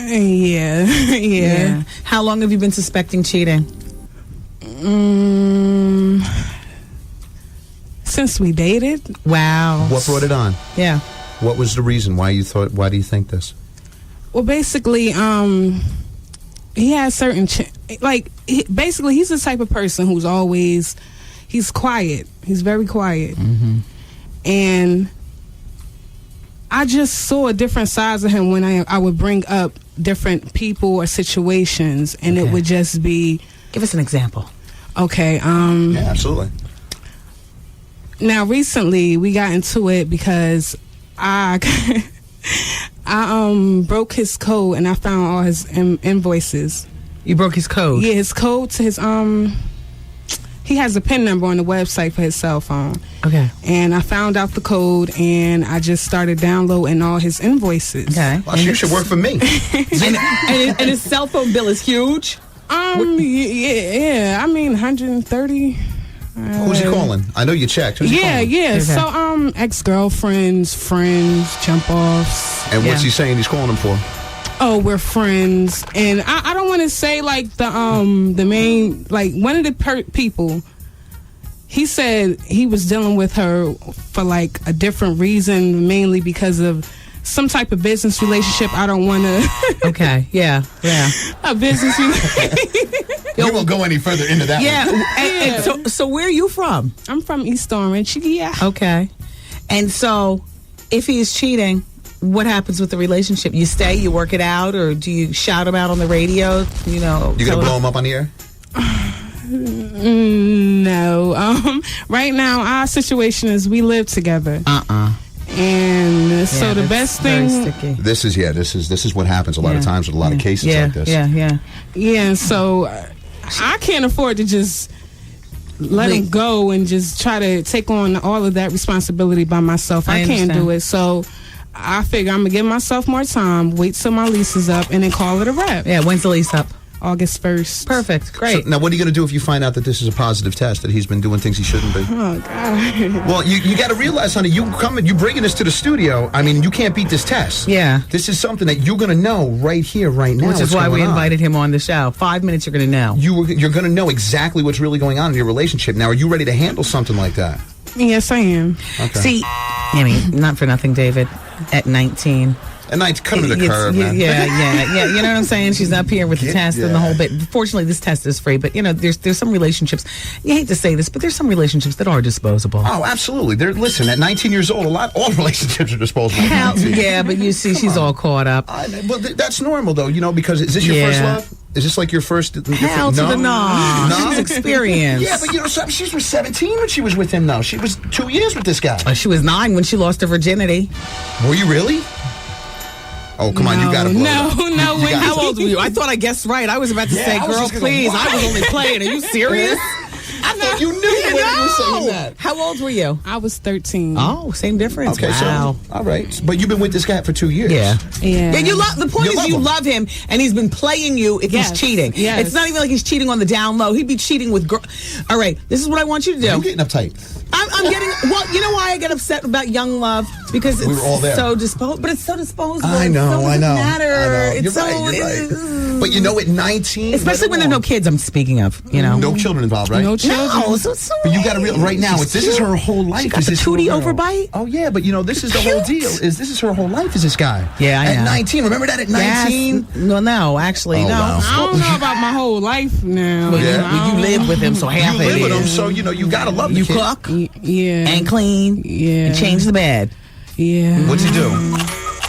Yeah. How long have you been suspecting cheating? Since we dated. Wow. What brought it on? Yeah. What was the reason? Why do you think this? Well, basically, he has certain basically he's the type of person who's always he's quiet. He's very quiet. Mm-hmm. And I just saw a different sides of him when I would bring up different people or situations, and it would just be. Give us an example. Okay. Yeah, absolutely. Now, recently we got into it because I broke his code and I found all his invoices. You broke his code? Yeah, his code to his he has a PIN number on the website for his cell phone. Okay. And I found out the code, and I just started downloading all his invoices. Okay. Well, you should work for me. and his cell phone bill is huge? Yeah. I mean, 130. Who's he calling? I know you checked. Who's he calling? Yeah. Okay. So, ex-girlfriends, friends, jump-offs. And what's he saying he's calling him for? Oh, we're friends, and I don't want to say like the main, like one of the people. He said he was dealing with her for like a different reason, mainly because of some type of business relationship. I don't want to. Okay. Yeah. A business relationship. You won't go any further into that. Yeah. One. And so where are you from? I'm from East Orange. Yeah. Okay. And so, if he is cheating, what happens with the relationship? You stay, you work it out, or do you shout him out on the radio? You gonna blow him up on the air? No. Right now, our situation is we live together. And so the best thing. This is what happens a lot of times with a lot of cases like this. Yeah. So I can't afford to just let him go and just try to take on all of that responsibility by myself. I can't do it. So I figure I'm going to give myself more time, wait till my lease is up, and then call it a wrap. Yeah, when's the lease up? August 1st. Perfect. Great. So, now, what are you going to do if you find out that this is a positive test, that he's been doing things he shouldn't be? Oh, God. Well, you got to realize, honey, you bringing this to the studio. I mean, you can't beat this test. Yeah. This is something that you're going to know right here, right now. Which is why we invited him on the show. 5 minutes, you're going to know. You're going to know exactly what's really going on in your relationship. Now, are you ready to handle something like that? Yes, I am. Okay. See, I mean, not for nothing, David, at 19. And nights come to the curb, man. Yeah. You know what I'm saying? She's up here with the test and the whole bit. Fortunately, this test is free, but there's some relationships. You hate to say this, but there's some relationships that are disposable. Oh, absolutely. Listen, at 19 years old, all relationships are disposable. Yeah, but you see, she's all caught up. Well, that's normal though, because is this your first love? Is this like your first? Hell to the no. She's experienced. Yeah, but she was 17 when she was with him. Though she was 2 years with this guy. She was 9 when she lost her virginity. Were you really? Oh, come on, you got to blow it No. How old were you? I thought I guessed right. I was about to say, girl, please. I was only playing. Are you serious? I thought you knew when you were saying that. How old were you? I was 13. Oh, same difference. Okay, wow. So, all right. But you've been with this guy for 2 years. Yeah. You the point is you love him, and he's been playing you if he's cheating. Yes. It's not even like he's cheating on the down low. He'd be cheating with girl. All right, this is what I want you to do. You're getting uptight. I'm getting. Well, you know why I get upset about Young Love? Because We were all it's there. so disposable. But it's so disposable. I know, It so doesn't matter. I know. It's You're right. But you know, at 19, especially when there are no kids. I'm speaking of. You know, no children involved, right? No children. No, so but you got to realize right now, this is her whole life. She got the this tootie little girl. overbite. Oh yeah, but you know, this is the whole deal. This is her whole life. Is this guy? Yeah, I at know. 19. Remember that at 19? Yes. No, actually, no. wow. I don't know about my whole life now. Well, you live with him, so half You it live with is. him, so you know you gotta love the You kid. cook, yeah, and clean, yeah, and change the bed. Yeah. What's he do?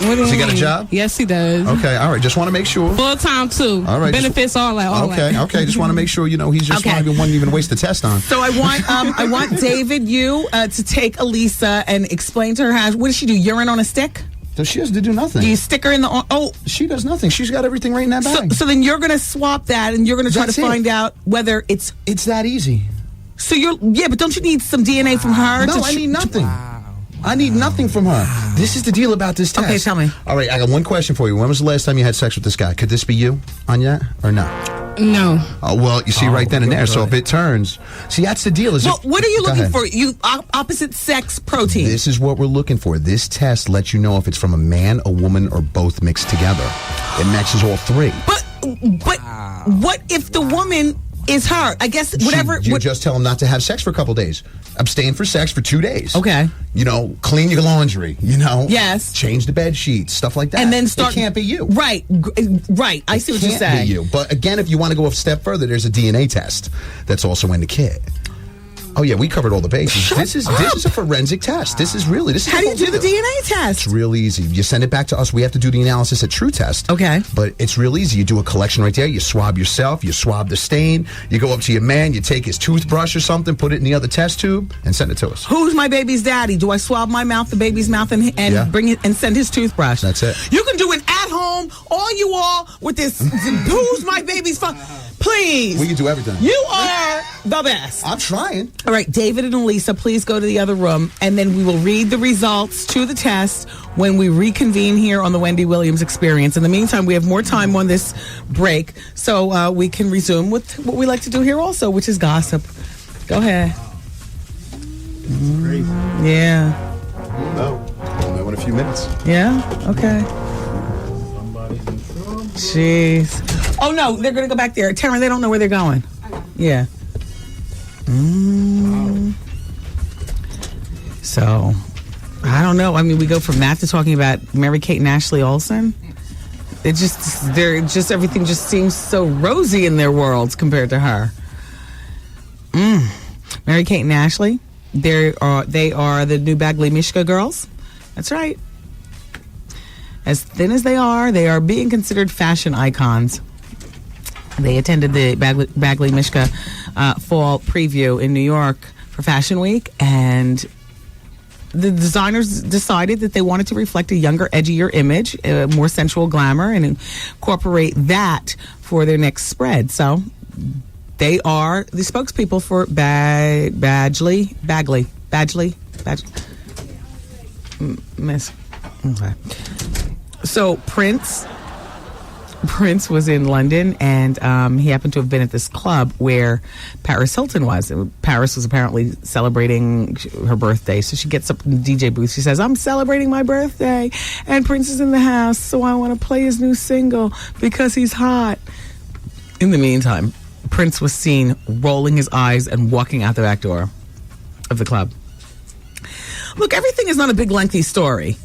What Does he got a job? Yes, he does. Okay, all right. Just want to make sure. Full time too. All right. Benefits, all that. Okay. Just want to make sure you know he's just not even one to even waste the test on. So I want David, you to take Elisa and explain to her how. What does she do? Urine on a stick? So she has to do nothing. Do you stick her in the? Oh, she does nothing. She's got everything right in that bag. So then you're going to swap that, and you're going to try to find out whether it's that easy. So but don't you need some DNA from her? No, I need nothing. I need nothing from her. This is the deal about this test. Okay, tell me. All right, I got one question for you. When was the last time you had sex with this guy? Could this be you, Anya, or no? No. Oh, well, you see right then and there. So if it turns, see, that's the deal. What are you Go looking ahead. for? You opposite sex protein. This is what we're looking for. This test lets you know if it's from a man, a woman, or both mixed together. It matches all three. But what if the woman is her? I guess whatever. You just tell him not to have sex for a couple days. Abstain for sex for 2 days. Okay. You know, clean your laundry. You know. Yes. Change the bed sheets, stuff like that. And then start. It can't be you. Right. I see what you're Can't saying. be you. But again, if you want to go a step further, there's a DNA test that's also in the kit. Oh yeah, we covered all the bases. This is a forensic test. This is How do you do the DNA test? It's real easy. You send it back to us. We have to do the analysis at True Test. Okay. But it's real easy. You do a collection right there. You swab yourself. You swab the stain. You go up to your man. You take his toothbrush or something, put it in the other test tube, and send it to us. Who's my baby's daddy? Do I swab my mouth, the baby's mouth, and Yeah. bring it and send his toothbrush? That's it. You can do it at home, all with this. Who's my baby's phone? Please. We can do everything. You are the best. I'm trying. All right, David and Elisa, please go to the other room, and then we will read the results to the test when we reconvene here on the Wendy Williams Experience. In the meantime, we have more time on this break, so we can resume with what we like to do here also, which is gossip. Go ahead. Yeah. We'll know in a few minutes. Yeah? Okay. Jeez. Oh, no, they're going to go back there. Taryn, they don't know where they're going. Yeah. So, I don't know. I mean, we go from that to talking about Mary-Kate and Ashley Olsen. Everything just seems so rosy in their worlds compared to her. Mary-Kate and Ashley, they are the new Bagley Mishka girls. That's right. As thin as they are being considered fashion icons. They attended the Bagley Mishka fall preview in New York for Fashion Week, and the designers decided that they wanted to reflect a younger, edgier image, more sensual glamour, and incorporate that for their next spread. So they are the spokespeople for Bagley. Miss. Okay. So Prince was in London, and he happened to have been at this club where Paris Hilton was. Paris was apparently celebrating her birthday, so she gets up in the DJ booth. She says, "I'm celebrating my birthday, and Prince is in the house, so I want to play his new single because he's hot." In the meantime, Prince was seen rolling his eyes and walking out the back door of the club. Look, everything is not a big, lengthy story.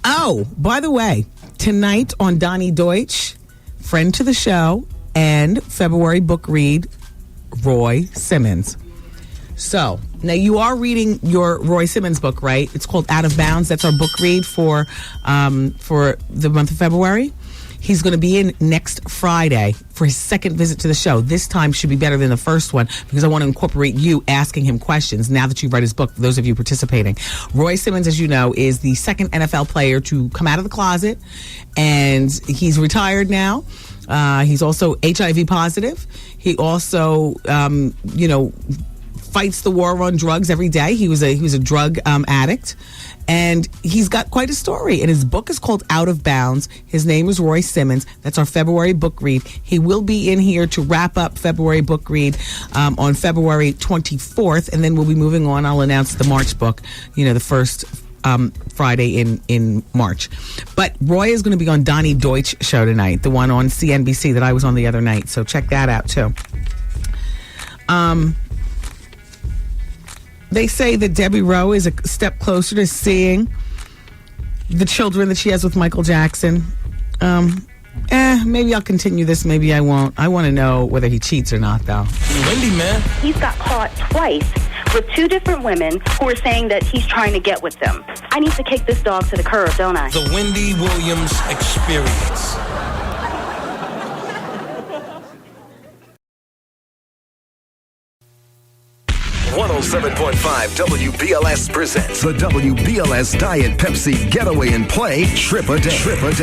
Oh, by the way, tonight on Donnie Deutsch, friend to the show, and February book read, Roy Simmons. So, now you are reading your Roy Simmons book, right? It's called Out of Bounds. That's our book read for the month of February. He's going to be in next Friday for his second visit to the show. This time should be better than the first one because I want to incorporate you asking him questions now that you've read his book, for those of you participating. Roy Simmons, as you know, is the second NFL player to come out of the closet, and he's retired now. He's also HIV positive. He also, fights the war on drugs every day. He was a drug addict, and he's got quite a story. And his book is called Out of Bounds. His name is Roy Simmons. That's our February book read. He will be in here to wrap up February book read on February 24th, and then we'll be moving on. I'll announce the March book, the first Friday in March. But Roy is going to be on Donnie Deutsch show tonight, the one on CNBC that I was on the other night. So check that out too. They say that Debbie Rowe is a step closer to seeing the children that she has with Michael Jackson. Maybe I'll continue this, maybe I won't. I want to know whether he cheats or not, though. Wendy, man. He's got caught twice with two different women who are saying that he's trying to get with them. I need to kick this dog to the curb, don't I? The Wendy Williams Experience. 107.5 WBLS presents the WBLS Diet Pepsi Getaway and Play Trip a Day.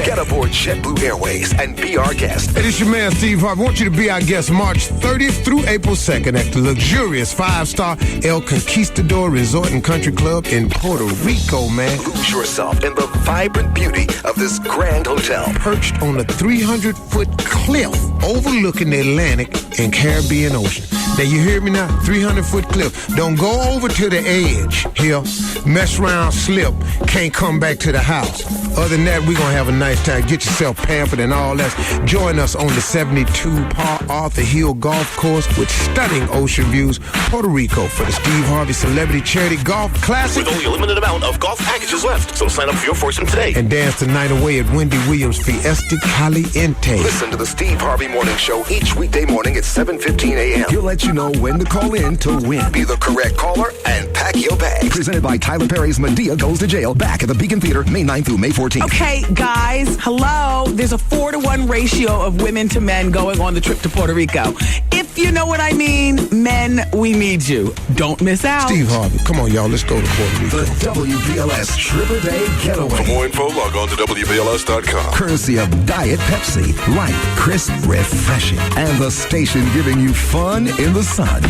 Get aboard JetBlue Airways and be our guest. Hey, this your man Steve Harvey. I want you to be our guest March 30th through April 2nd at the luxurious 5-star El Conquistador Resort and Country Club in Puerto Rico, man. Lose yourself in the vibrant beauty of this grand hotel. Perched on a 300-foot cliff overlooking the Atlantic and Caribbean Ocean. Now, you hear me now? 300-foot cliff. Don't go over to the edge here. Mess around, slip. Can't come back to the house. Other than that, we're going to have a nice time. Get yourself pampered and all that. Join us on the 72 Par Arthur Hill Golf Course with stunning ocean views, Puerto Rico, for the Steve Harvey Celebrity Charity Golf Classic. With only a limited amount of golf packages left, so sign up for your foursome today. And dance the night away at Wendy Williams Fiesta Caliente. Listen to the Steve Harvey Morning Show each weekday morning at 7:15 a.m. He'll let you know when to call in to win. Be the correct caller and pack your bags. Presented by Tyler Perry's Madea Goes to Jail, back at the Beacon Theater, May 9th through May 14th. Okay, guys, hello. There's a 4-to-1 ratio of women to men going on the trip to Puerto Rico. If you know what I mean, men, we need you. Don't miss out. Steve Harvey, come on, y'all. Let's go to Puerto Rico. The WBLS Trip a Day Getaway. For more info, log on to WBLS.com. Courtesy of Diet Pepsi. Light, crisp, refreshing. And the station giving you fun in the sun.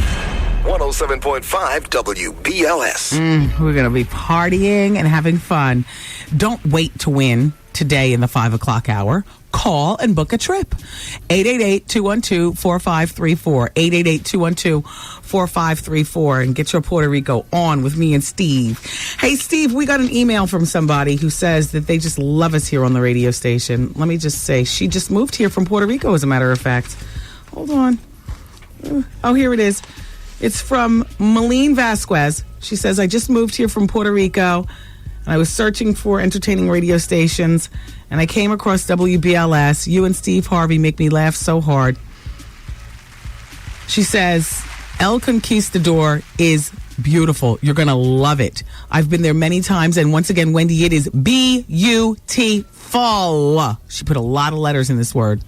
107.5 WBLS. We're going to be partying and having fun. Don't wait to win today in the 5 o'clock hour. Call and book a trip. 888-212-4534. 888-212-4534. And get your Puerto Rico on with me and Steve. Hey, Steve, we got an email from somebody who says that they just love us here on the radio station. Let me just say, she just moved here from Puerto Rico, as a matter of fact. Hold on. Oh, here it is. It's from Malene Vasquez. She says, I just moved here from Puerto Rico. I was searching for entertaining radio stations, and I came across WBLS. You and Steve Harvey make me laugh so hard. She says, El Conquistador is beautiful. You're going to love it. I've been there many times, and once again, Wendy, it is beautiful. She put a lot of letters in this word.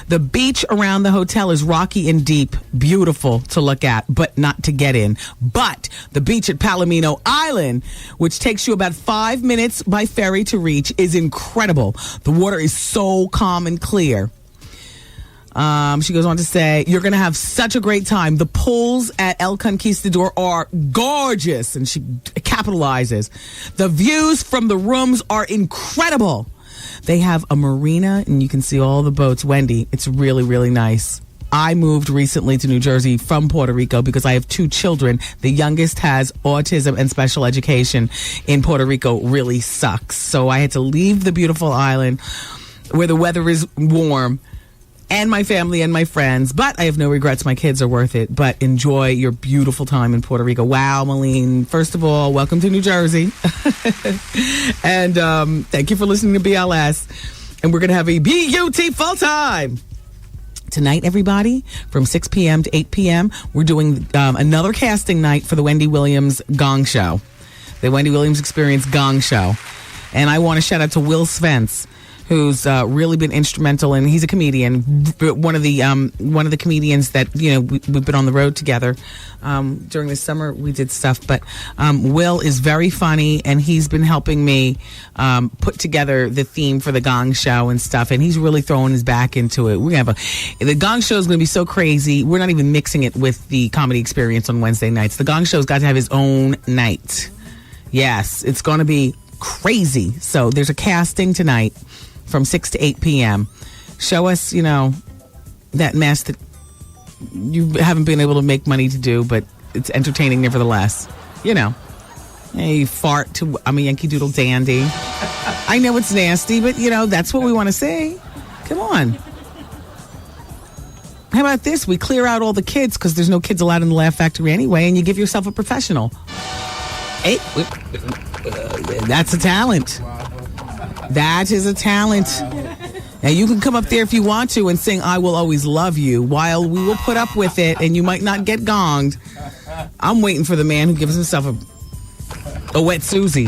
The beach around the hotel is rocky and deep, beautiful to look at, but not to get in. But the beach at Palomino Island, which takes you about 5 minutes by ferry to reach, is incredible. The water is so calm and clear. She goes on to say, you're going to have such a great time. The pools at El Conquistador are gorgeous, and she capitalizes. The views from the rooms are incredible. They have a marina, and you can see all the boats. Wendy, it's really, really nice. I moved recently to New Jersey from Puerto Rico because I have 2 children. The youngest has autism, and special education in Puerto Rico really sucks. So I had to leave the beautiful island where the weather is warm, and my family and my friends, but I have no regrets. My kids are worth it. But enjoy your beautiful time in Puerto Rico. Wow, Malene. First of all, welcome to New Jersey. And thank you for listening to BLS. And we're going to have a beautiful time. Tonight, everybody, from 6 p.m. to 8 p.m., we're doing another casting night for the Wendy Williams Gong Show. The Wendy Williams Experience Gong Show. And I want to shout out to Will Svens, who's really been instrumental, and he's a comedian. One of the comedians that we've been on the road together during the summer. We did stuff, but Will is very funny, and he's been helping me put together the theme for the Gong Show and stuff. And he's really throwing his back into it. We're gonna have the Gong Show is going to be so crazy. We're not even mixing it with the Comedy Experience on Wednesday nights. The Gong Show's got to have his own night. Yes, it's going to be crazy. So there's a casting tonight from 6 to 8 p.m. Show us, that mess that you haven't been able to make money to do, but it's entertaining nevertheless. You fart to I'm a Yankee Doodle Dandy. I know it's nasty, but, that's what we want to see. Come on. How about this? We clear out all the kids because there's no kids allowed in the Laugh Factory anyway, and you give yourself a professional. Hey, that's a talent. That is a talent. Now, you can come up there if you want to and sing I Will Always Love You, while we will put up with it and you might not get gonged. I'm waiting for the man who gives himself a wet Susie.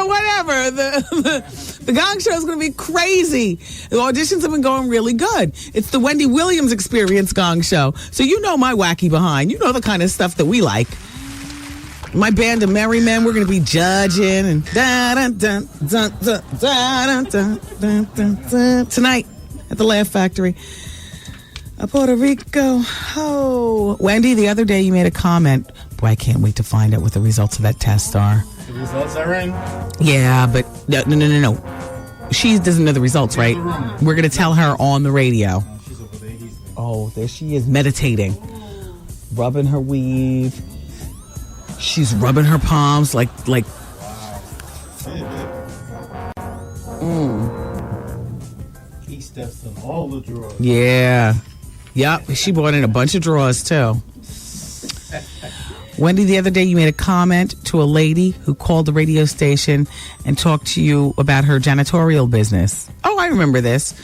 Whatever. The Gong Show is going to be crazy. The auditions have been going really good. It's the Wendy Williams Experience Gong Show. So my wacky behind. You know the kind of stuff that we like. My band of merry men, we're going to be judging and tonight at the Laugh Factory. Puerto Rico. Oh, Wendy, the other day you made a comment. Boy, I can't wait to find out what the results of that test are. The results are in? Yeah, but no. She doesn't know the results, right? We're going to tell her on the radio. Oh, there she is, meditating. Rubbing her weave. She's rubbing her palms like. He steps in all the drawers. Yeah. Yep. She brought in a bunch of drawers too. Wendy, the other day you made a comment to a lady who called the radio station and talked to you about her janitorial business. Oh, I remember this.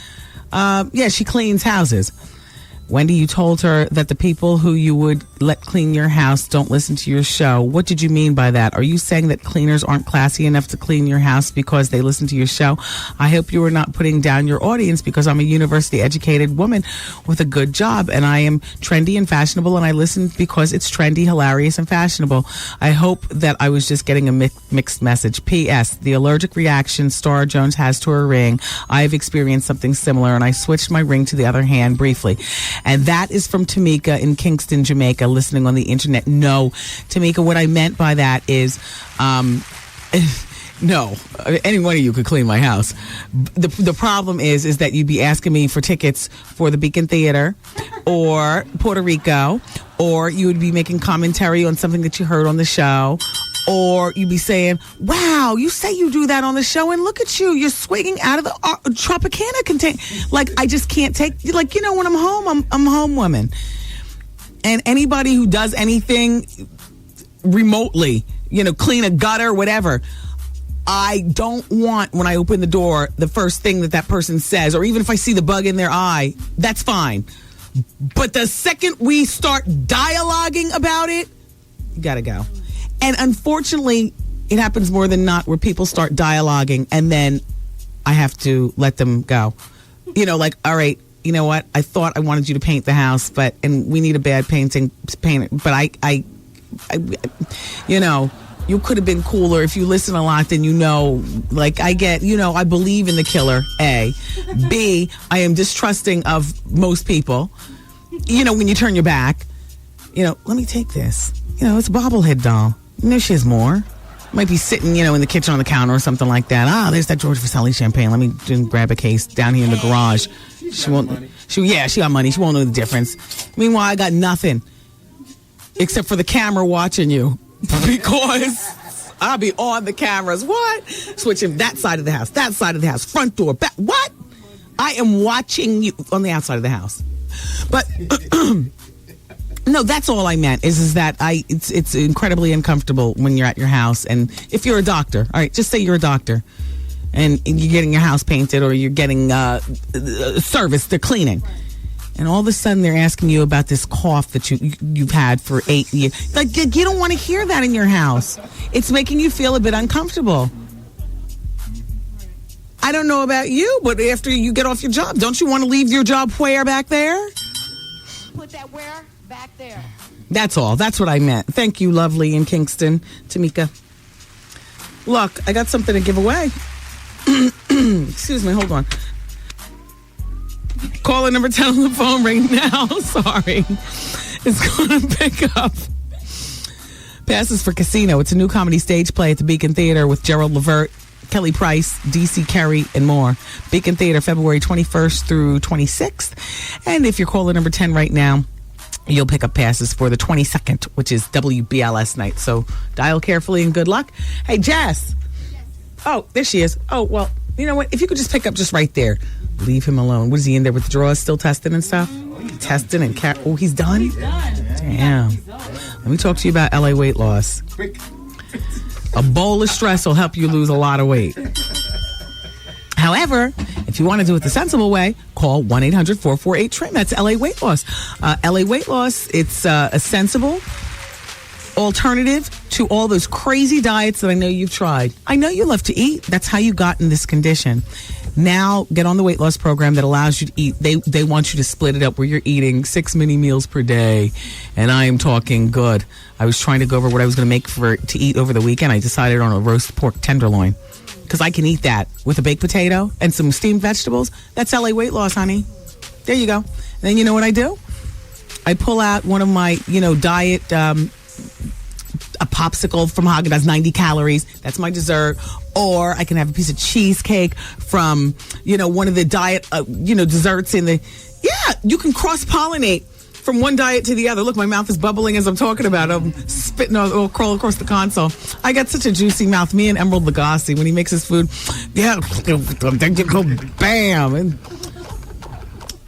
Yeah, she cleans houses. Wendy, you told her that the people who you would let clean your house don't listen to your show. What did you mean by that? Are you saying that cleaners aren't classy enough to clean your house because they listen to your show? I hope you are not putting down your audience, because I'm a university-educated woman with a good job, and I am trendy and fashionable, and I listen because it's trendy, hilarious, and fashionable. I hope that I was just getting a mixed message. P.S. The allergic reaction Star Jones has to her ring. I have experienced something similar, and I switched my ring to the other hand briefly. And that is from Tamika in Kingston, Jamaica, listening on the internet. No, Tamika, what I meant by that is, no, any one of you could clean my house. The problem is that you'd be asking me for tickets for the Beacon Theater or Puerto Rico, or you would be making commentary on something that you heard on the show, or you'd be saying, wow, you say you do that on the show, and look at you, you're swinging out of the Tropicana container. Like, I just can't take, like, when I'm home, I'm a home woman. And anybody who does anything remotely, clean a gutter, whatever, I don't want, when I open the door, the first thing that person says, or even if I see the bug in their eye, that's fine. But the second we start dialoguing about it, you gotta go. And unfortunately, it happens more than not where people start dialoguing and then I have to let them go. All right, you know what? I thought I wanted you to paint the house, and we need a bad painting, but I you could have been cooler. If you listen a lot, then I get, I believe in the killer, A. B, I am distrusting of most people. When you turn your back, let me take this. It's a bobblehead doll. She has more. Might be sitting, in the kitchen on the counter or something like that. Ah, there's that George Vasselli champagne. Let me just grab a case down here in the garage. She won't. She got money. She won't know the difference. Meanwhile, I got nothing except for the camera watching you, because I'll be on the cameras. What? Switching that side of the house, front door, back. What? I am watching you on the outside of the house. But no, that's all I meant is that it's incredibly uncomfortable when you're at your house. And if you're a doctor, all right, just say you're a doctor and you're getting your house painted or you're getting service, they're cleaning. and all of a sudden they're asking you about this cough that you've had for 8 years. Like, you don't want to hear that in your house. It's making you feel a bit uncomfortable. I don't know about you, but after you get off your job, don't you want to leave your job where back there? Put that where back there. That's all. That's what I meant. Thank you, lovely in Kingston, Tamika. Look, I got something to give away. Excuse me, hold on. Caller number 10 on the phone right now. Sorry. It's going to pick up. Passes for Casino. It's a new comedy stage play at the Beacon Theater with Gerald Levert, Kelly Price, DC Carey, and more. Beacon Theater, February 21st through 26th. And if you're caller number 10 right now, you'll pick up passes for the 22nd, which is WBLS night. So dial carefully and good luck. Hey, Jess. Oh, there she is. Oh, well, you know what? If you could just pick up just right there. Leave him alone. What is he in there with the drawers still testing and stuff? Testing and oh, he's done? He's done. Damn. Let me talk to you about LA weight loss. A bowl of stress will help you lose a lot of weight. However, if you want to do it the sensible way, call 1-800-448-TRIM. That's LA Weight Loss. LA Weight Loss, it's a sensible alternative to all those crazy diets that I know you've tried. I know you love to eat. That's how you got in this condition. Now get on the weight loss program that allows you to eat. They want you to split it up where you're eating 6 mini meals per day. And I am talking good. I was trying to go over what I was going to make to eat over the weekend. I decided on a roast pork tenderloin because I can eat that with a baked potato and some steamed vegetables. That's LA Weight Loss, honey. There you go. And then you know what I do? I pull out one of my, diet, a popsicle from Haagen-Dazs, 90 calories. That's my dessert. Or I can have a piece of cheesecake from, one of the diet, desserts in the... Yeah, you can cross-pollinate from one diet to the other. Look, my mouth is bubbling as I'm talking about it. I'm spitting all crawl across the console. I got such a juicy mouth. Me and Emerald Lagasse, when he makes his food, yeah, bam. And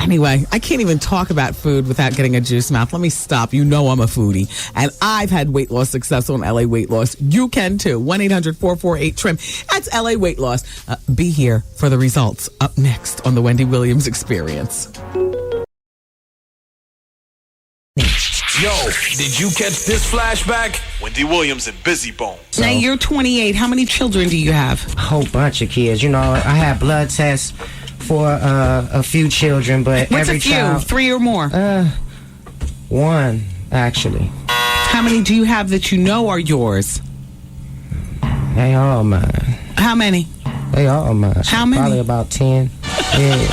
anyway, I can't even talk about food without getting a juice mouth. Let me stop. You know I'm a foodie. And I've had weight loss success on LA Weight Loss. You can too. 1-800-448-TRIM. That's LA Weight Loss. Be here for the results. Up next on the Wendy Williams Experience. Yo, did you catch this flashback? Wendy Williams and Busy Bone. Now you're 28. How many children do you have? A whole bunch of kids. I had blood tests for a few children, but What's every a few? child, 3 or more? one actually. How many do you have that you know are yours? They all mine. How many? They all mine. How many? Probably about 10. Yeah.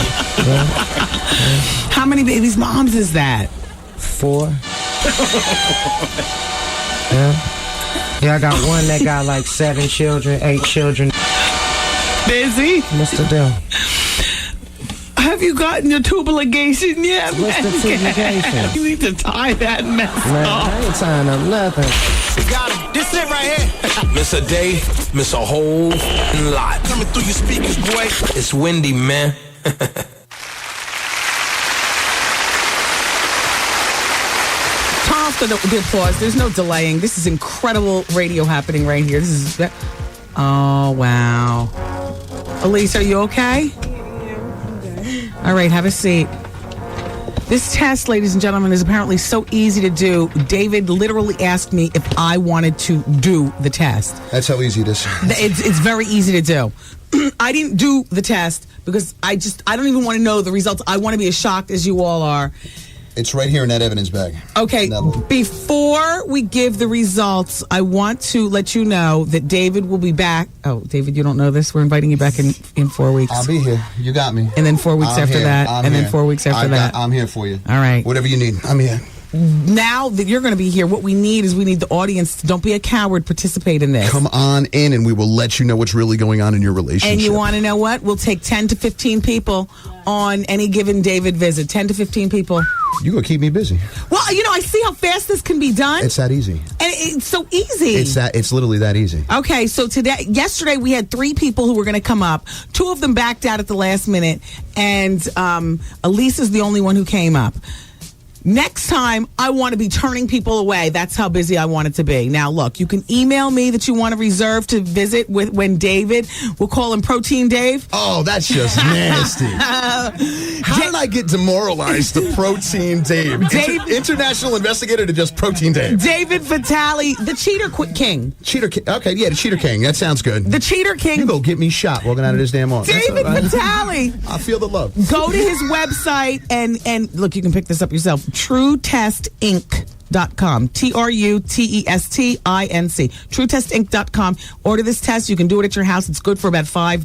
How many babies' moms is that? 4. Yeah, I got one that got like 7 children, 8 children. Busy? Mr. Dill. Have you gotten your tubal ligation yet? What's the tubal ligation? You need to tie that mess Man, off. I ain't tying up nothing. Got him. This it right here. Miss a day, miss a whole lot. Coming through your speakers, boy. It's Wendy, man. Turn off the applause. There's no delaying. This is incredible radio happening right here. This is... Oh, wow. Elise, are you okay? All right, have a seat. This test, ladies and gentlemen, is apparently so easy to do. David literally asked me if I wanted to do the test. That's how easy it is. It's very easy to do. I didn't do the test because I don't even want to know the results. I want to be as shocked as you all are. It's right here in that evidence bag. Okay, before we give the results, I want to let you know that David will be back. Oh, David, you don't know this? We're inviting you back in 4 weeks. I'll be here. You got me. And then 4 weeks after that. And then 4 weeks after that. I'm here for you. All right. Whatever you need, I'm here. Now that you're going to be here, what we need the audience to, don't be a coward, participate in this. Come on in and we will let you know what's really going on in your relationship. And you want to know what? We'll take 10 to 15 people on any given David visit. 10 to 15 people. You're going to keep me busy. Well, I see how fast this can be done. It's that easy. And it's so easy. It's literally that easy. Okay, so yesterday we had 3 people who were going to come up. 2 of them backed out at the last minute, and Elise is the only one who came up. Next time, I want to be turning people away. That's how busy I want it to be. Now, look, you can email me that you want to reserve to visit with when David, we'll call him Protein Dave. Oh, that's just nasty. How did I get demoralized to Protein Dave? International investigator to just Protein Dave. David Vitale, the Cheater King. Cheater King. Okay, yeah, the Cheater King. That sounds good. The Cheater King. You go get me shot walking out of this damn office. David Vitale. I feel the love. Go to his website and look, you can pick this up yourself. TrueTestInc.com. TrueTestinc. TrueTestinc.com. Order this test. You can do it at your house. It's good for about 5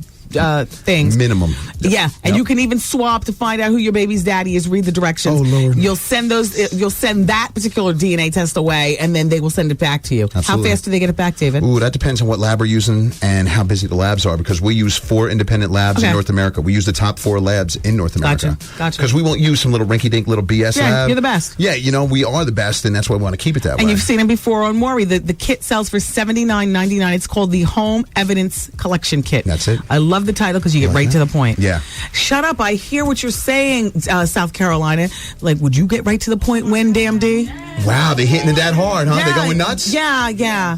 things minimum. Yeah, and you can even swap to find out who your baby's daddy is. Read the directions. Oh Lord! You'll send that particular DNA test away, and then they will send it back to you. Absolutely. How fast do they get it back, David? Ooh, that depends on what lab we're using and how busy the labs are, because we use 4 independent labs in North America. We use the top 4 labs in North America. Gotcha. Because we won't use some little rinky-dink little BS lab. You're the best. Yeah, we are the best, and that's why we want to keep it that way. And you've seen them before on Worry. The kit sells for $79.99. It's called the Home Evidence Collection Kit. That's it. I love the title because you get right to the point. Yeah. Shut up. I hear what you're saying, South Carolina. Like, would you get right to the point when, damn D? Wow, they're hitting it that hard, huh? They're going nuts? Yeah.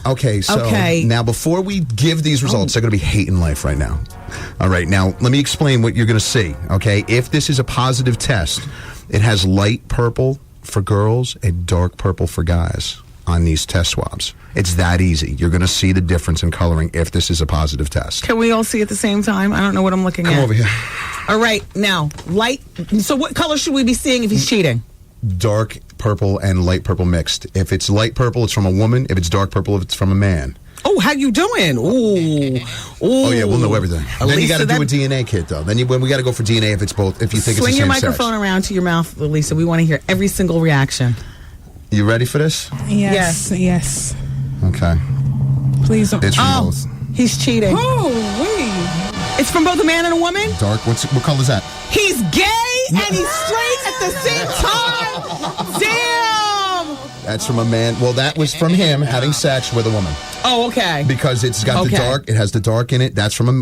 Okay, so now before we give these results, they're going to be hating life right now. All right, now let me explain what you're going to see, okay? If this is a positive test, it has light purple for girls and dark purple for guys on these test swabs. It's that easy. You're going to see the difference in coloring if this is a positive test. Can we all see at the same time? I don't know what I'm looking at. Come over here. All right, now, light. So what color should we be seeing if he's cheating? Dark purple and light purple mixed. If it's light purple, it's from a woman. If it's dark purple, it's from a man. Oh, how you doing? Ooh. Oh, yeah, we'll know everything. Elisa, then you got to do a DNA kit, though. Then when we got to go for DNA if it's both, if you think it's the same sex. Swing your sex. microphone around to your mouth, Elisa. We want to hear every single reaction. You ready for this? Yes. Okay. Please don't. It's from both. He's cheating. Oh, wait. It's from both a man and a woman? Dark. What color is that? He's gay and he's straight at the same time. Damn. That's from a man. Well, that was from him having sex with a woman. Oh, okay. Because it's got the dark. It has the dark in it. That's from a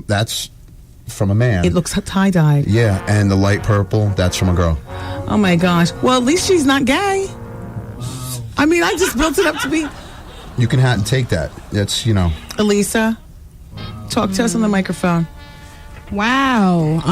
man. It looks tie-dyed. Yeah, and the light purple, that's from a girl. Oh, my gosh. Well, at least she's not gay. I mean, I just built it up to be... You can take that. That's, Elisa, talk to us on the microphone. Wow.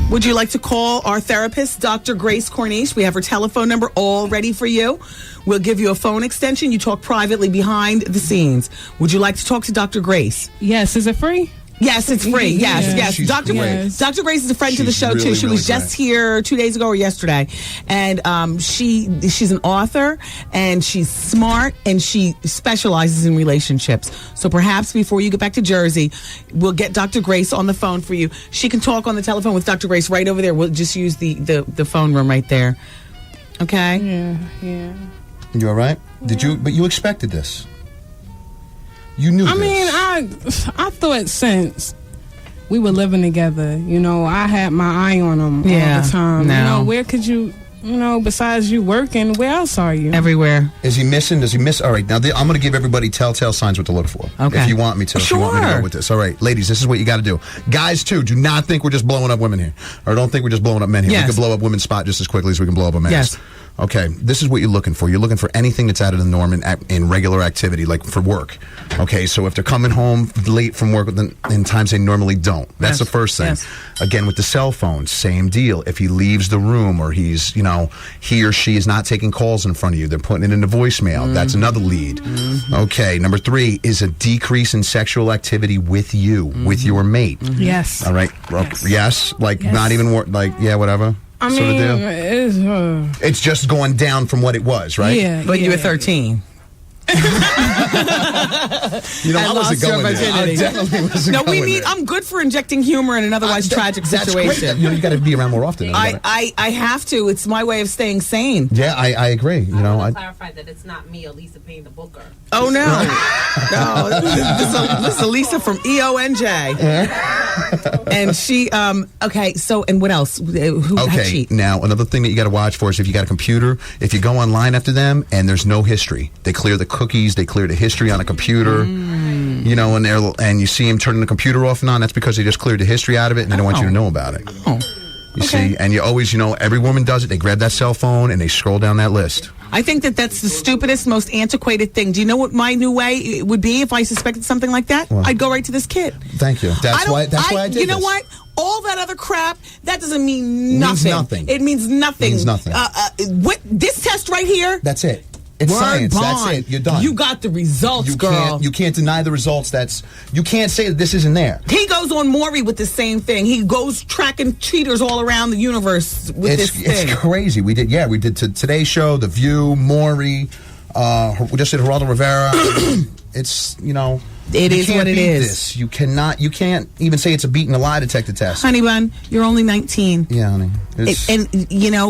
Would you like to call our therapist, Dr. Grace Corniche? We have her telephone number all ready for you. We'll give you a phone extension. You talk privately behind the scenes. Would you like to talk to Dr. Grace? Yes. Is it free? Yes, it's free. Yes. Dr. Grace is a friend to the show, too. She was just here 2 days ago or yesterday. And she's an author, and she's smart, and she specializes in relationships. So perhaps before you get back to Jersey, we'll get Dr. Grace on the phone for you. She can talk on the telephone with Dr. Grace right over there. We'll just use the phone room right there. Okay? Yeah. You all right? But you expected this. You knew this. I thought since we were living together, I had my eye on him all the time. No. Where could you, besides you working, where else are you? Everywhere. Is he missing? Does he miss? All right, now I'm going to give everybody telltale signs what to look for. Okay. If you want me to. Sure. If you want me to go with this. All right, ladies, this is what you got to do. Guys, too, do not think we're just blowing up women here. Or don't think we're just blowing up men here. Yes. We can blow up women's spot just as quickly as we can blow up a man's. Yes. Okay, this is what you're looking for. You're looking for anything that's out of the norm in regular activity, like for work. Okay, so if they're coming home late from work in times they normally don't. That's the first thing. Yes. Again, with the cell phone, same deal. If he leaves the room or he's, he or she is not taking calls in front of you, they're putting it into voicemail. That's another lead. Okay, number 3 is a decrease in sexual activity with you, with your mate. Yes. All right. Yes. Not even, whatever. Sort of deal. It's just going down from what it was, right? Yeah. But you were 13. I wasn't going there. I definitely wasn't going there. I'm good for injecting humor in an otherwise tragic situation. Great. You got to be around more often. I have to. It's my way of staying sane. Yeah, I agree. I want to clarify that it's not me, Elisa, paying the booker. Oh, no. This is Elisa from EONJ. And she, okay, so, and what else? Okay, now, another thing that you got to watch for is if you got a computer, if you go online after them and there's no history, they clear the cookies, they clear the history on a computer, and you see them turning the computer off and on, that's because they just cleared the history out of it and they don't want you to know about it. You see, and you always, every woman does it. They grab that cell phone and they scroll down that list. I think that's the stupidest, most antiquated thing. Do you know what my new way would be if I suspected something like that? What? I'd go right to this kid. Thank you. That's why I did You know this. what? All that other crap, that doesn't mean nothing. Means nothing. It means nothing. Means nothing. What this test right here? That's it. It's Word science. bond. That's it. You're done. You got the results, girl. You can't deny the results. You can't say that this isn't there. He goes on Maury with the same thing. He goes tracking cheaters all around the universe with this thing. It's crazy. We did Today's Show, The View, Maury. We just did Geraldo Rivera. It's It is what it is. This. You can't even say it's a beat and a lie detector test. Honey bun, you're only 19. Yeah, honey. And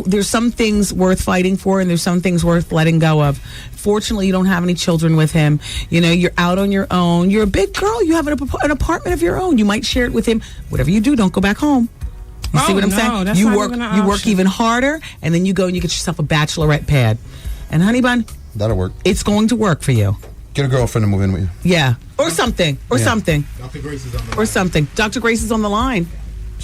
there's some things worth fighting for, and there's some things worth letting go of. Fortunately, you don't have any children with him. You're out on your own. You're a big girl. You have an apartment of your own. You might share it with him. Whatever you do, don't go back home. You see what I'm saying? That's not even an You work option. even harder, and then you go and you get yourself a bachelorette pad. And honey bun, that'll work. It's going to work for you. Get a girlfriend to move in with you. Yeah, or something, something. Dr. Grace is on the line. Or something. Dr. Grace is on the line.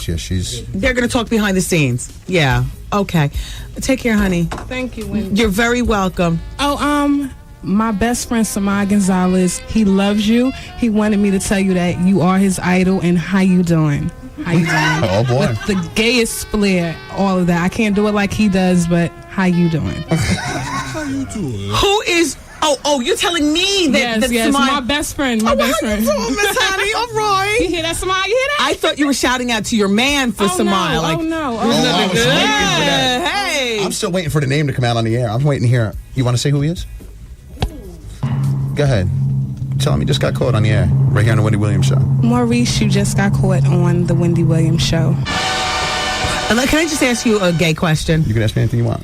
Yeah, she's. They're going to talk behind the scenes. Yeah. Okay. Take care, honey. Thank you, Wendy. You're very welcome. Oh, my best friend Samad Gonzalez, he loves you. He wanted me to tell you that you are his idol, and how you doing? How you doing? Oh boy. With the gayest flair, all of that. I can't do it like he does, but how you doing? How you doing? Who is? Oh, you're telling me that yes, Samad. my best friend. My best friend. Miss Honey, all right. You hear that, Samad? You hear that? I thought you were shouting out to your man for Samad. No, No. I was waiting for that. Hey. I'm still waiting for the name to come out on the air. I'm waiting to hear. You want to say who he is? Go ahead. Tell him he just got caught on the air right here on the Wendy Williams Show. Maurice, you just got caught on the Wendy Williams Show. Can I just ask you a gay question? You can ask me anything you want.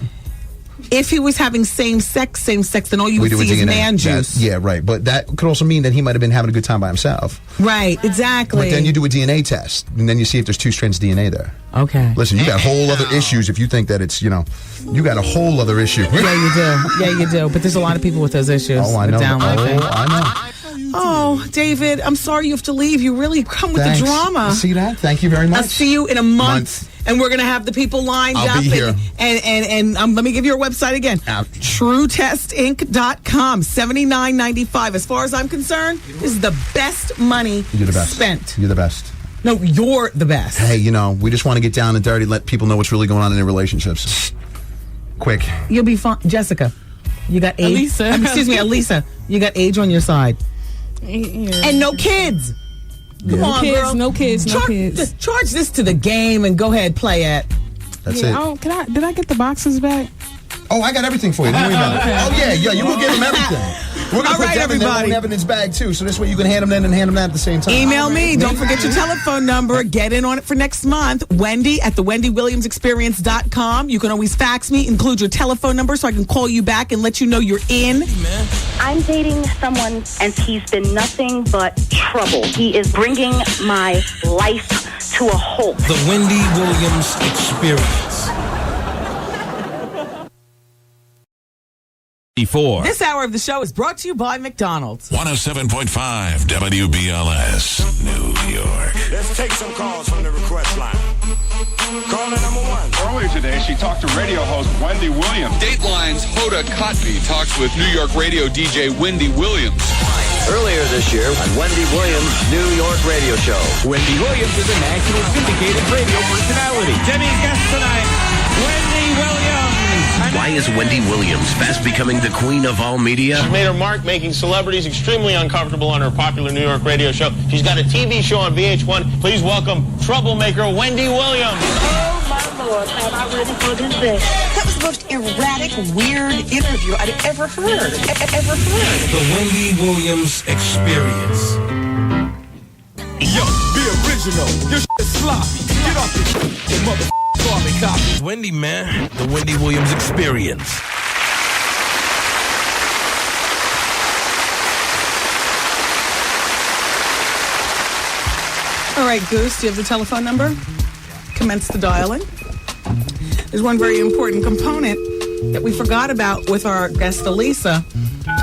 If he was having same sex, then all you would see is man juice. Yeah, right. But that could also mean that he might have been having a good time by himself. Right, exactly. But then you do a DNA test, and then you see if there's 2 strands of DNA there. Okay. Listen, you got whole other issues if you think that it's, you got a whole other issue. Yeah, you do. But there's a lot of people with those issues. Oh, I know. I know. Oh, David, I'm sorry you have to leave. You really come with the drama. You see that? Thank you very much. I'll see you in a month. And we're going to have the people lined up. I'll be here. And let me give you our website again. TrueTestInc.com. $79.95. As far as I'm concerned, this is the best money You're the best. spent. You're the best. No, you're the best. Hey, we just want to get down and dirty, let people know what's really going on in their relationships. Quick. You'll be fine. Jessica, you got age. Elisa, you got age on your side. Yeah. And no kids. Come on, kids, girl. no kids. Just charge this to the game and go ahead, play it. That's it. Oh, did I get the boxes back? Oh, I got everything for you. Don't worry about it. Oh, yeah, you will give him everything. We're going to put Devin in Evan's bag, too, so this way you can hand him that and hand him that at the same time. Email me. Don't forget your telephone number. Get in on it for next month. Wendy at thewendywilliamsexperience.com. You can always fax me. Include your telephone number so I can call you back and let you know you're in. I'm dating someone, and he's been nothing but trouble. He is bringing my life to a halt. The Wendy Williams Experience. This hour of the show is brought to you by McDonald's. 107.5 WBLS, New York. Let's take some calls from the request line. Caller number 1. Earlier today, she talked to radio host Wendy Williams. Dateline's Hoda Kotb talks with New York radio DJ Wendy Williams. Earlier this year on Wendy Williams' New York radio show. Wendy Williams is a national syndicated radio personality. Jimmy's guest tonight, Wendy Williams. Why is Wendy Williams fast becoming the queen of all media? She's made her mark making celebrities extremely uncomfortable on her popular New York radio show. She's got a TV show on VH1. Please welcome troublemaker Wendy Williams. Oh, my Lord. Am I ready for this day? That was the most erratic, weird interview I'd ever heard. The Wendy Williams Experience. Yo, be original. Your shit is sloppy. Get off your mother carbon copy. Wendy, man. The Wendy Williams Experience. All right, Goose, do you have the telephone number? Commence the dialing. There's one very important component that we forgot about with our guest Elisa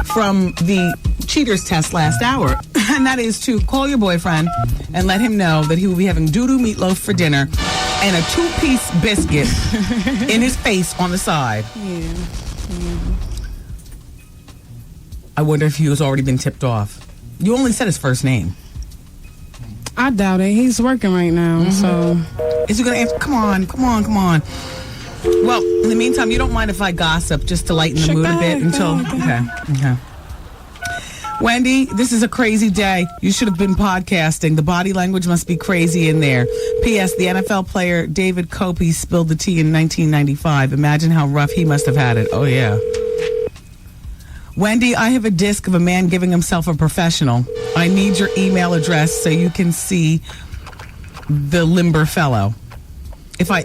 from the cheaters test last hour, and that is to call your boyfriend and let him know that he will be having doo-doo meatloaf for dinner and a 2-piece biscuit in his face on the side. Yeah. I wonder if he was already been tipped off. You only said his first name. I doubt it. He's working right now, so. Is he going to answer? Come on. Well, in the meantime, you don't mind if I gossip just to lighten the mood a bit until. Okay. Wendy, this is a crazy day. You should have been podcasting. The body language must be crazy in there. P.S. The NFL player David Copey spilled the tea in 1995. Imagine how rough he must have had it. Oh, yeah. Wendy, I have a disc of a man giving himself a professional. I need your email address so you can see the limber fellow. If I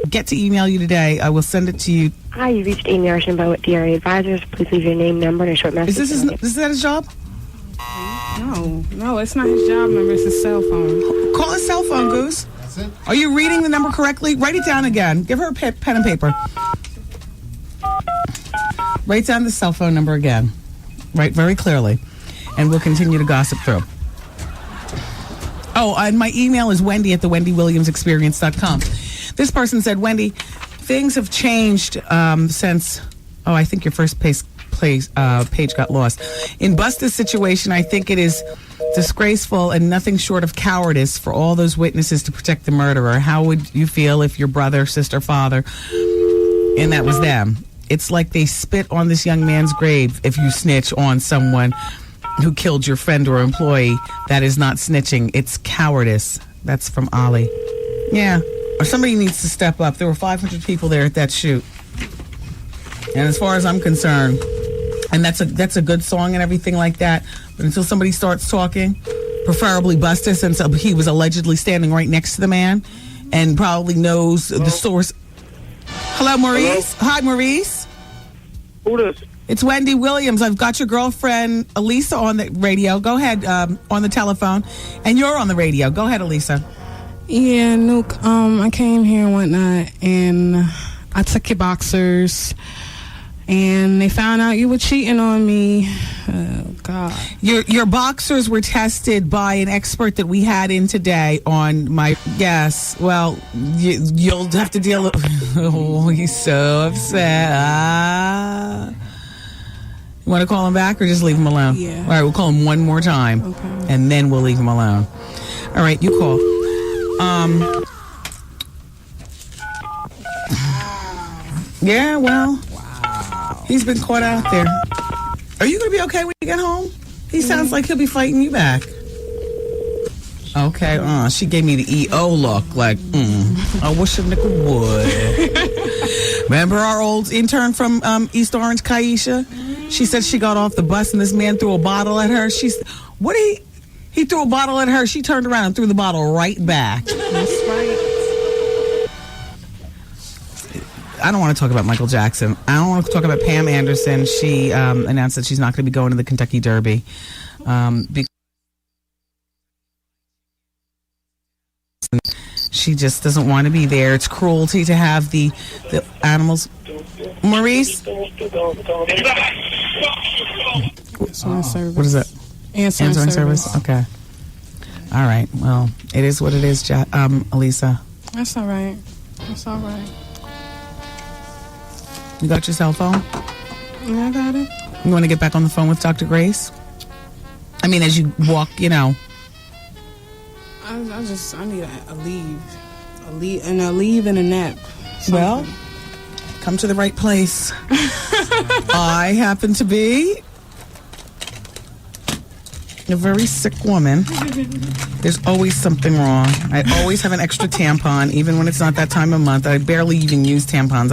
get to email you today, I will send it to you. Hi, you reached Amy Archambault with DRA Advisors. Please leave your name, number, and a short message. Is that his job? No, it's not his job number. It's his cell phone. Call his cell phone, Goose. That's it. Are you reading the number correctly? Write it down again. Give her a pen and paper. Write down the cell phone number again. Write very clearly. And we'll continue to gossip through. Oh, and my email is Wendy at thewendywilliamsexperience.com. This person said, Wendy, things have changed since, I think your first page got lost. In Busta's situation, I think it is disgraceful and nothing short of cowardice for all those witnesses to protect the murderer. How would you feel if your brother, sister, father, and that was them? It's like they spit on this young man's grave if you snitch on someone who killed your friend or employee. That is not snitching. It's cowardice. That's from Ali. Yeah. Or somebody needs to step up. There were 500 people there at that shoot. And as far as I'm concerned, and that's a good song and everything like that, but until somebody starts talking, preferably Busta, since he was allegedly standing right next to the man and probably knows the source. Hello, Maurice. Hello? Hi, Maurice. Who this? It's Wendy Williams. I've got your girlfriend, Elisa, on the radio. Go ahead, on the telephone. And you're on the radio. Go ahead, Elisa. Yeah, Nuke, I came here and whatnot, and I took your boxers, and they found out you were cheating on me. Oh, God. Your boxers were tested by an expert that we had in today on my... Yes, well, you'll have to deal with... Oh, he's so upset. You want to call him back or just leave him alone? Yeah. All right, we'll call him one more time. Okay. And then we'll leave him alone. All right, you call. Yeah, well, he's been caught out there. Are you going to be okay when you get home? He sounds like he'll be fighting you back. Okay, she gave me the EO look, like, I wish a nigga would. Remember our old intern from East Orange, Kaisha? She said she got off the bus and this man threw a bottle at her. He threw a bottle at her. She turned around and threw the bottle right back. That's right. I don't want to talk about Michael Jackson. I don't want to talk about Pam Anderson. She announced that she's not going to be going to the Kentucky Derby. Because she just doesn't want to be there. It's cruelty to have the animals. Maurice? What is it? Answering service. Okay. All right. Well, it is what it is, Elisa. That's all right. That's all right. You got your cell phone? Yeah, I got it. You want to get back on the phone with Dr. Grace? I mean, as you walk, I need a leave and a nap. Something. Well, come to the right place. I happen to be a very sick woman. There's always something wrong. I always have an extra tampon, even when it's not that time of month. I barely even use tampons.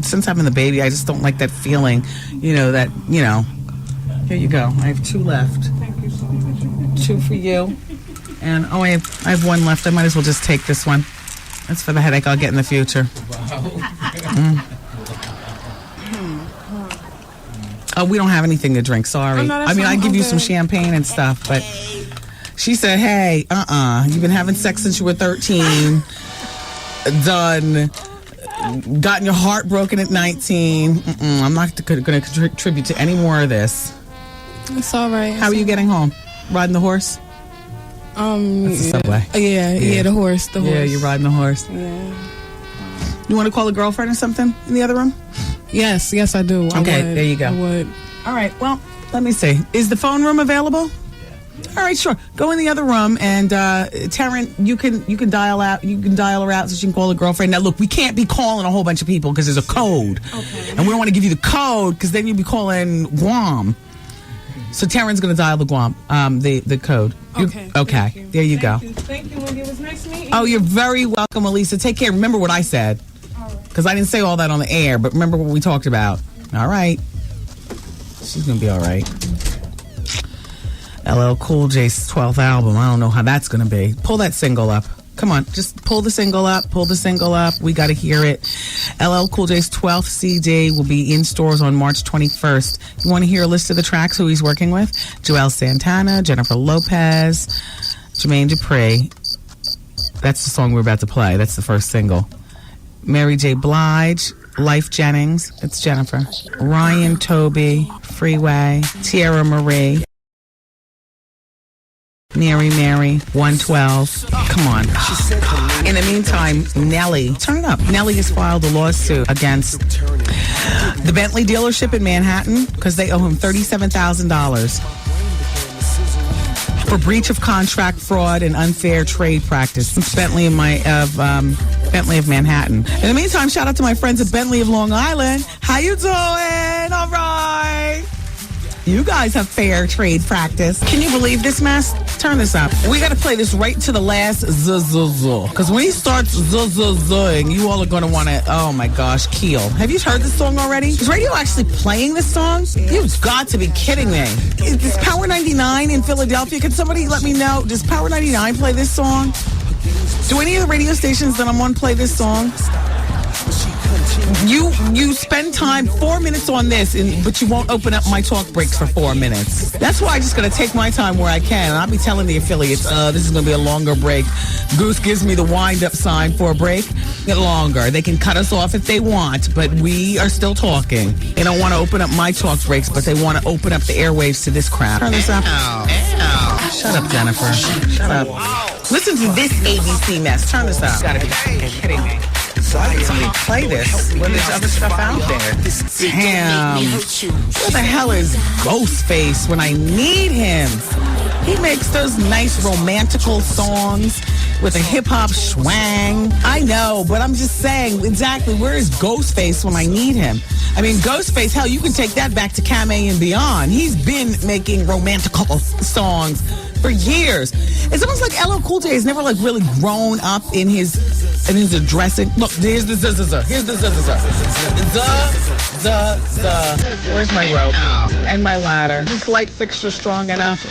Since having the baby, I just don't like that feeling, Here you go. I have 2 left. Thank you so much. 2 for you. And, I have 1 left. I might as well just take this one. That's for the headache I'll get in the future. Oh, we don't have anything to drink. Sorry. I give you some champagne and stuff, but she said, hey, you've been having sex since you were 13. Done. Gotten your heart broken at 19. I'm not going to contribute to any more of this. It's all right. How are you getting home? Riding the horse? That's the subway. Yeah, the horse. Yeah, you're riding the horse. Yeah. You want to call a girlfriend or something in the other room? Yes, I do. Okay, there you go. I would. All right, well, let me see. Is the phone room available? All right, sure. Go in the other room, and Taryn, you can dial out. You can dial her out so she can call a girlfriend. Now, look, we can't be calling a whole bunch of people because there's a code, and we don't want to give you the code because then you'll be calling Guam. So Taryn's going to dial the Guam, the code. Okay. There you go. Thank you, Wendy. It was nice meeting you. Oh, you're very welcome, Elisa. Take care. Remember what I said, because I didn't say all that on the air, but remember what we talked about. All right. She's going to be all right. LL Cool J's 12th album. I don't know how that's going to be. Pull that single up. Come on, just pull the single up. We got to hear it. LL Cool J's 12th CD will be in stores on March 21st. You want to hear a list of the tracks who he's working with? Joel Santana, Jennifer Lopez, Jermaine Dupri. That's the song we're about to play. That's the first single. Mary J. Blige, Life Jennings. It's Jennifer. Ryan Toby, Freeway, Tierra Marie. Mary, 112. Come on. In the meantime, Nelly. Turn it up. Nelly has filed a lawsuit against the Bentley dealership in Manhattan because they owe him $37,000 for breach of contract, fraud, and unfair trade practice. It's Bentley of Manhattan. In the meantime, shout out to my friends at Bentley of Long Island. How you doing? All right. You guys have fair trade practice. Can you believe this mess? Turn this up. We got to play this right to the last z-z-z. Because when he starts z-z-zing, you all are going to want to, oh my gosh, keel. Have you heard this song already? Is radio actually playing this song? You've got to be kidding me. Is Power 99 in Philadelphia? Can somebody let me know? Does Power 99 play this song? Do any of the radio stations that I'm on play this song? You spend time 4 minutes on this, but you won't open up my talk breaks for 4 minutes. That's why I just got to take my time where I can. And I'll be telling the affiliates, this is going to be a longer break. Goose gives me the wind-up sign for a break. Get longer. They can cut us off if they want, but we are still talking. They don't want to open up my talk breaks, but they want to open up the airwaves to this crap. Turn this up. Shut up, Jennifer. Shut up. Listen to this ABC mess. Turn this up. You gotta be kidding me. Why did somebody play this when there's other stuff out there? Damn. Where the hell is Ghostface when I need him? He makes those nice romantical songs with a hip-hop swang. I know, but I'm just saying, exactly, where is Ghostface when I need him? I mean, Ghostface, hell, you can take that back to Camé and beyond. He's been making romantical songs for years. It's almost like LL Cool J has never like really grown up in his addressing. Look, here's the z-z-z. Here's the z-z-z. Z-z-z. Where's my rope? And my ladder. Is this light fixture strong enough?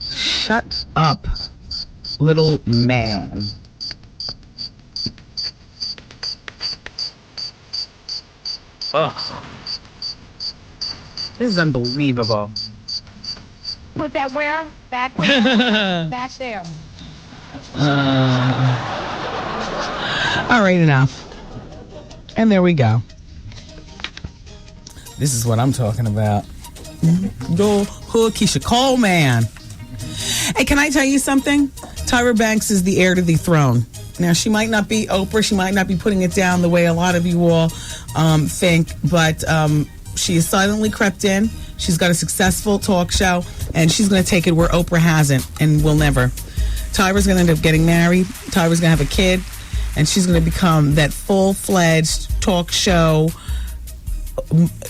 Shut up, little man. Ugh. This is unbelievable. Put that where? Back where? Back there. All right, enough. And there we go. This is what I'm talking about. Go hood Keisha Cole, man. Hey, can I tell you something? Tyra Banks is the heir to the throne. Now, she might not be Oprah. She might not be putting it down the way a lot of you all think, but she has silently crept in. She's got a successful talk show, and she's going to take it where Oprah hasn't and will never. Tyra's going to end up getting married. Tyra's going to have a kid, and she's going to become that full-fledged talk show.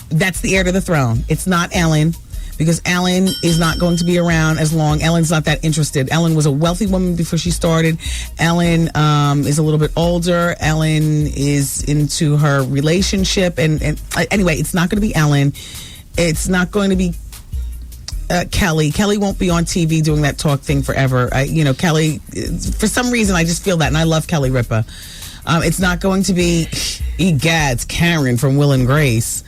That's the heir to the throne. It's not Ellen, because Ellen is not going to be around as long. Ellen's not that interested. Ellen was a wealthy woman before she started. Ellen is a little bit older. Ellen is into her relationship. And anyway, it's not going to be Ellen. It's not going to be Kelly. Kelly won't be on TV doing that talk thing forever. Kelly, for some reason, I just feel that. And I love Kelly Ripa. It's not going to be, egads, Karen from Will and Grace.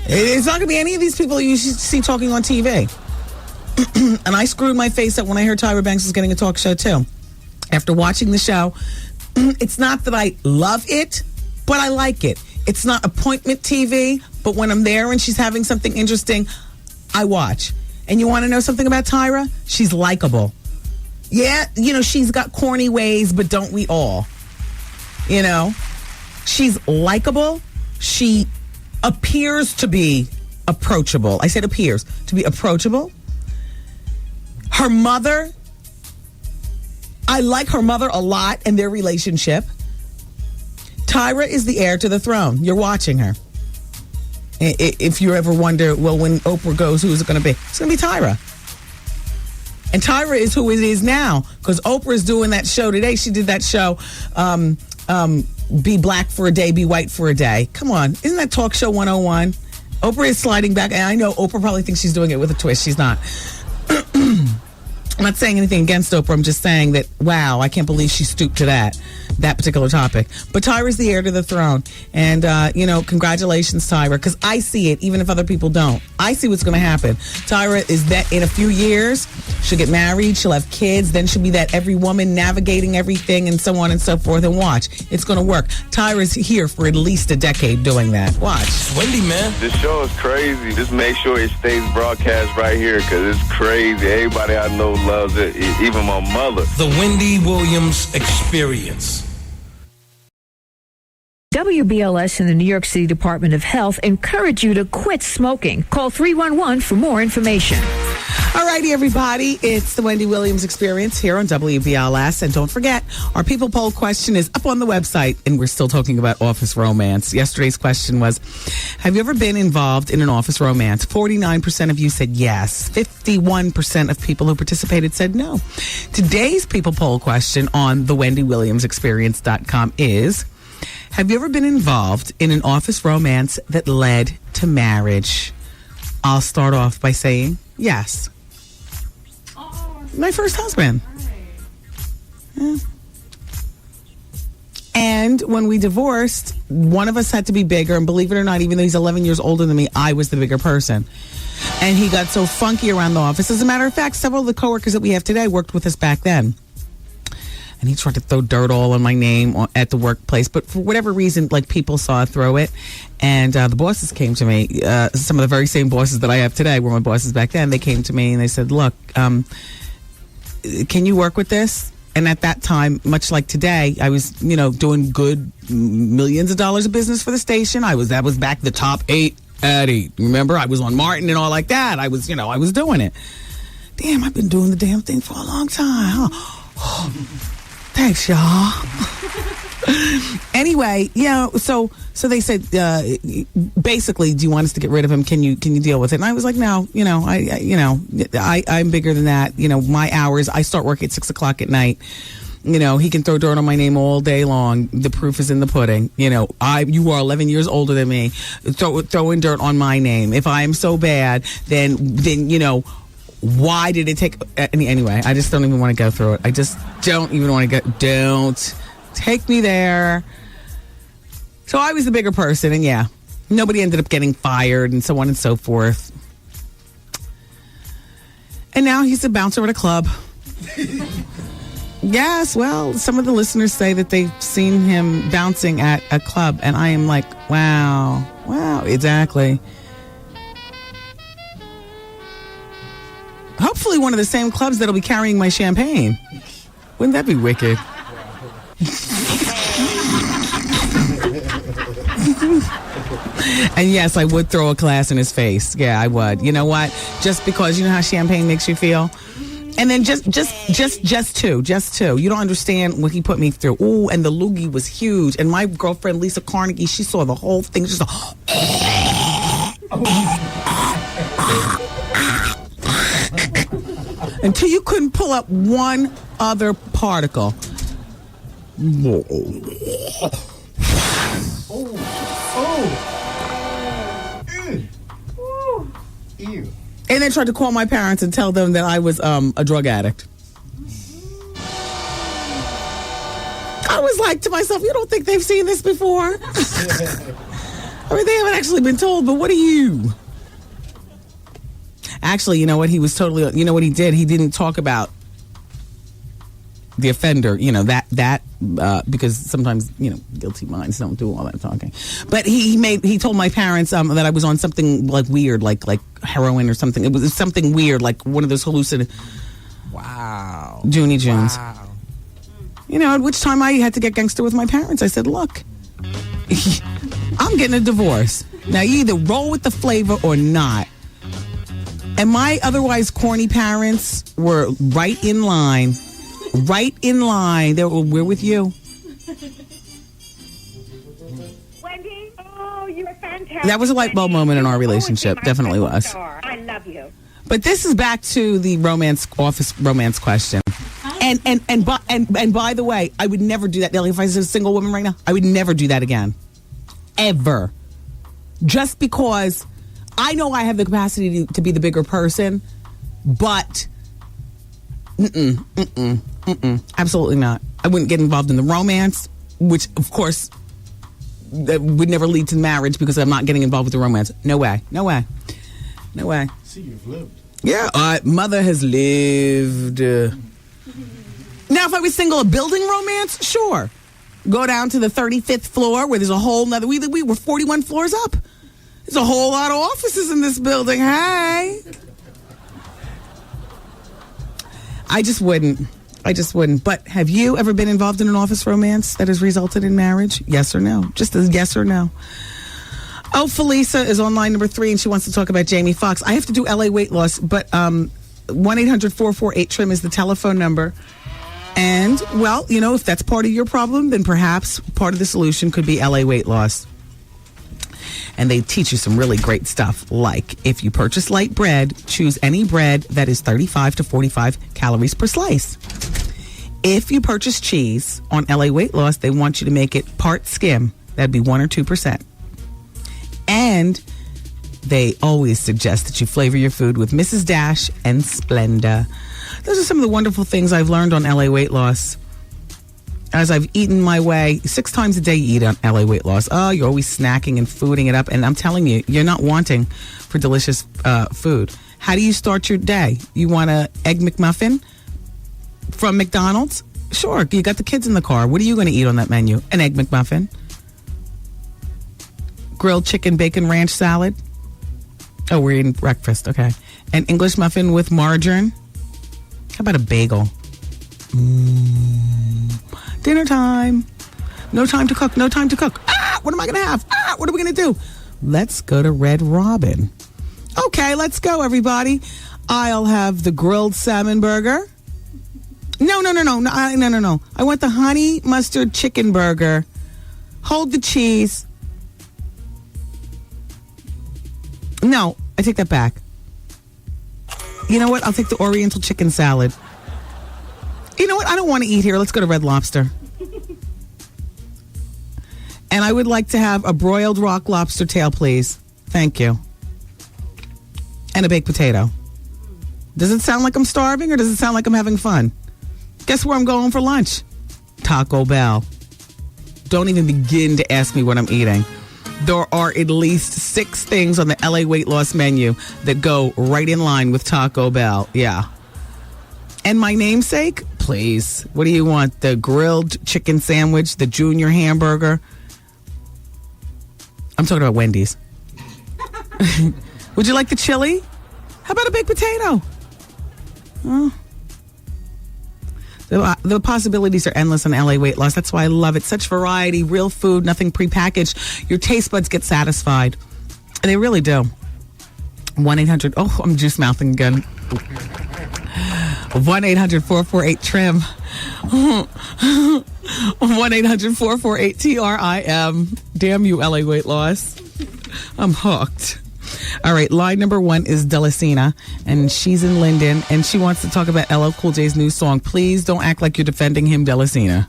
It's not going to be any of these people you see talking on TV. And I screwed my face up when I heard Tyra Banks was getting a talk show, too. After watching the show, it's not that I love it, but I like it. It's not appointment TV, but when I'm there and she's having something interesting, I watch. And you want to know something about Tyra? She's likable. Yeah, she's got corny ways, but don't we all? She's likable. She appears to be approachable. I said appears to be approachable. Her mother, I like her mother a lot and their relationship. Tyra is the heir to the throne. You're watching her. If you ever wonder, well, when Oprah goes, who is it going to be? It's going to be Tyra. And Tyra is who it is now, because Oprah is doing that show today. She did that show, Be Black for a Day, Be White for a Day. Come on. Isn't that Talk Show 101? Oprah is sliding back. And I know Oprah probably thinks she's doing it with a twist. She's not. I'm not saying anything against Oprah. I'm just saying that, wow, I can't believe she stooped to that particular topic. But Tyra's the heir to the throne. And, congratulations, Tyra, because I see it, even if other people don't. I see what's going to happen. Tyra is that in a few years, she'll get married, she'll have kids, then she'll be that every woman navigating everything and so on and so forth. And watch, it's going to work. Tyra's here for at least a decade doing that. Watch. Wendy, man. This show is crazy. Just make sure it stays broadcast right here, because it's crazy. Everybody I know loves it, even my mother. The Wendy Williams Experience. WBLS and the New York City Department of Health encourage you to quit smoking. Call 311 for more information. All righty, everybody. It's the Wendy Williams Experience here on WBLS. And don't forget, our People Poll question is up on the website, and we're still talking about office romance. Yesterday's question was, have you ever been involved in an office romance? 49% of you said yes. 51% of people who participated said no. Today's People Poll question on the WendyWilliamsExperience.com is, have you ever been involved in an office romance that led to marriage? I'll start off by saying yes. My first husband. Yeah. And when we divorced, one of us had to be bigger. And believe it or not, even though he's 11 years older than me, I was the bigger person. And he got so funky around the office. As a matter of fact, several of the coworkers that we have today worked with us back then. And he tried to throw dirt all on my name at the workplace. But for whatever reason, people saw it throw it. And the bosses came to me. Some of the very same bosses that I have today were my bosses back then. They came to me and they said, look, can you work with this? And at that time, much like today, I was, doing good millions of dollars of business for the station. That was back the top 8 at 8. Remember, I was on Martin and all like that. I was doing it. Damn, I've been doing the damn thing for a long time, huh? Thanks, y'all. Anyway, so they said, basically, do you want us to get rid of him? Can you deal with it? And I was like, no, I'm bigger than that. My hours, I start work at 6:00 at night. He can throw dirt on my name all day long. The proof is in the pudding. You are 11 years older than me. Throwing dirt on my name. If I am so bad, then why did it take... Anyway, I just don't even want to go through it. I just don't even want to go... Don't take me there. So I was the bigger person, and yeah, nobody ended up getting fired and so on and so forth. And now he's a bouncer at a club. Yes, well, some of the listeners say that they've seen him bouncing at a club, and I am like, wow, exactly. Hopefully one of the same clubs that'll be carrying my champagne. Wouldn't that be wicked? And yes, I would throw a glass in his face. Yeah, I would. You know what? Just because, you know how champagne makes you feel? And then just two. You don't understand what he put me through. Ooh, and the loogie was huge. And my girlfriend, Lisa Carnegie, she saw the whole thing. Just until you couldn't pull up one other particle. Ew. And then tried to call my parents and tell them that I was a drug addict. I was like to myself, you don't think they've seen this before? I mean, they haven't actually been told, but what are you? Actually, you know what? He was totally, you know what he did? He didn't talk about the offender, that because sometimes, guilty minds don't do all that talking. But he told my parents that I was on something like weird, like heroin or something. It was something weird, like one of those hallucinations. Wow. Junie Junes. Wow. At which time I had to get gangster with my parents. I said, look, I'm getting a divorce. Now, you either roll with the flavor or not. And my otherwise corny parents were right in line. Right in line. We're with you. Wendy, oh, you were fantastic. That was a light bulb moment in our relationship. Definitely was. I love you. But this is back to the office romance question. And by the way, I would never do that. Like, if I was a single woman right now, I would never do that again. Ever. Just because I know I have the capacity to be the bigger person, but absolutely not. I wouldn't get involved in the romance, which of course that would never lead to marriage because I'm not getting involved with the romance. No way. No way. No way. See, you've lived. Yeah, mother has lived. Now, if I was single, a building romance, sure. Go down to the 35th floor where there's a whole nother. We were 41 floors up. There's a whole lot of offices in this building. Hey. I just wouldn't. But have you ever been involved in an office romance that has resulted in marriage? Yes or no? Just a yes or no. Oh, Felisa is on line number 3, and she wants to talk about Jamie Foxx. I have to do LA weight loss, but 1-800-448-TRIM is the telephone number. And, well, if that's part of your problem, then perhaps part of the solution could be LA weight loss. And they teach you some really great stuff, like if you purchase light bread, choose any bread that is 35 to 45 calories per slice. If you purchase cheese on LA weight loss, they want you to make it part skim. That'd be 1 or 2%. And they always suggest that you flavor your food with Mrs. Dash and Splenda. Those are some of the wonderful things I've learned on LA weight loss. As I've eaten my way 6 times a day, you eat on LA weight loss. Oh, you're always snacking and fooding it up. And I'm telling you, you're not wanting for delicious food. How do you start your day? You want an Egg McMuffin from McDonald's? Sure, you got the kids in the car. What are you going to eat on that menu? An Egg McMuffin. Grilled chicken bacon ranch salad. Oh, we're eating breakfast. Okay. An English muffin with margarine. How about a bagel? Dinner time. No time to cook. No time to cook. What am I going to have? What are we going to do? Let's go to Red Robin. Okay, let's go, everybody. I'll have the grilled salmon burger. No. I want the honey mustard chicken burger. Hold the cheese. No, I take that back. You know what? I'll take the Oriental chicken salad. You know what? I don't want to eat here. Let's go to Red Lobster. And I would like to have a broiled rock lobster tail, please. Thank you. And a baked potato. Does it sound like I'm starving or does it sound like I'm having fun? Guess where I'm going for lunch? Taco Bell. Don't even begin to ask me what I'm eating. There are at least 6 things on the LA weight loss menu that go right in line with Taco Bell. Yeah. And my namesake, please. What do you want? The grilled chicken sandwich, the junior hamburger? I'm talking about Wendy's. Would you like the chili? How about a baked potato? Oh. The possibilities are endless on LA weight loss. That's why I love it. Such variety, real food, nothing prepackaged. Your taste buds get satisfied. They really do. 1-800. Oh, I'm juice mouthing again. 1-800-448-TRIM. 1-800-448-TRIM. Damn you, LA weight loss. I'm hooked. All right, line number 1 is Delicina, and she's in Linden, and she wants to talk about LL Cool J's new song. Please don't act like you're defending him, Delicina.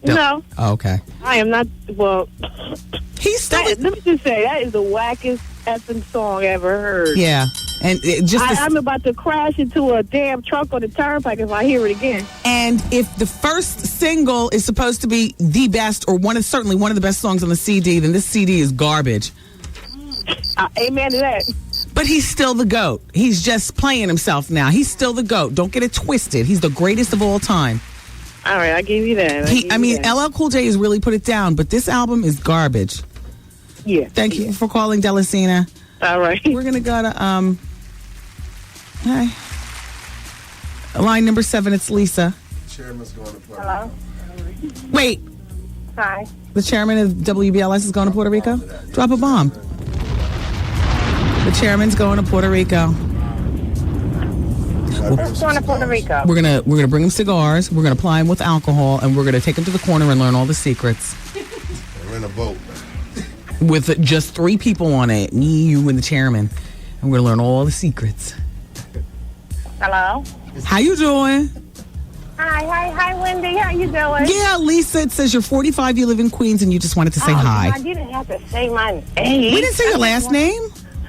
No. Oh, okay. I am not, well, he's still... let me just say, that is the wackest effing song I ever heard. Yeah. And I'm about to crash into a damn truck on the turnpike if I hear it again. And if the first single is supposed to be the best, or certainly one of the best songs on the CD, then this CD is garbage. Amen to that. But he's still the GOAT. He's just playing himself now. He's still the GOAT. Don't get it twisted. He's the greatest of all time. All right, I give you that. LL Cool J has really put it down, but this album is garbage. Yeah. Thank you for calling, Delicina. All right. We're going to go to, hi. Line number 7, it's Lisa. Chairman's going to Puerto Hello? Wait. Hi. The chairman of WBLS is going to Puerto Rico? Drop a bomb. The chairman's going to Puerto Rico. Who's going to Puerto Rico? We're gonna bring him cigars. We're gonna ply him with alcohol, and we're gonna take him to the corner and learn all the secrets. We're in a boat. With just 3 people on it, me, you, and the chairman, and we're gonna learn all the secrets. Hello? How you doing? Hi, Wendy. How you doing? Yeah, Lisa, it says you're 45, you live in Queens, and you just wanted to say hi. God, you didn't have to say my age. We didn't say your last name.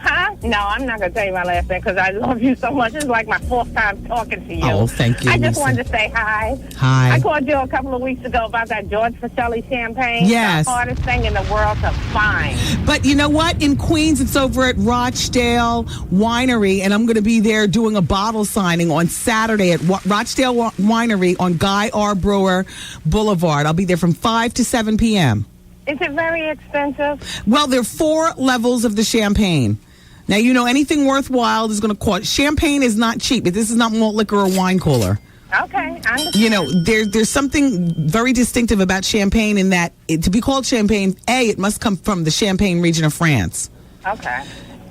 Huh? No, I'm not going to tell you my last name because I love you so much. It's like my 4th time talking to you. Oh, thank you, I just Lisa. wanted to say hi. Hi. I called you a couple of weeks ago about that George Vasselli champagne. Yes. The hardest thing in the world to find. But you know what? In Queens, it's over at Rochdale Winery, and I'm going to be there doing a bottle signing on Saturday at Rochdale Winery on Guy R. Brewer Boulevard. I'll be there from 5 to 7 p.m. Is it very expensive? Well, there are 4 levels of the champagne. Now, you know, anything worthwhile is going to cost. Champagne is not cheap. This is not malt liquor or wine cooler. Okay, I understand. You know, there's something very distinctive about champagne in that to be called champagne, it must come from the Champagne region of France. Okay.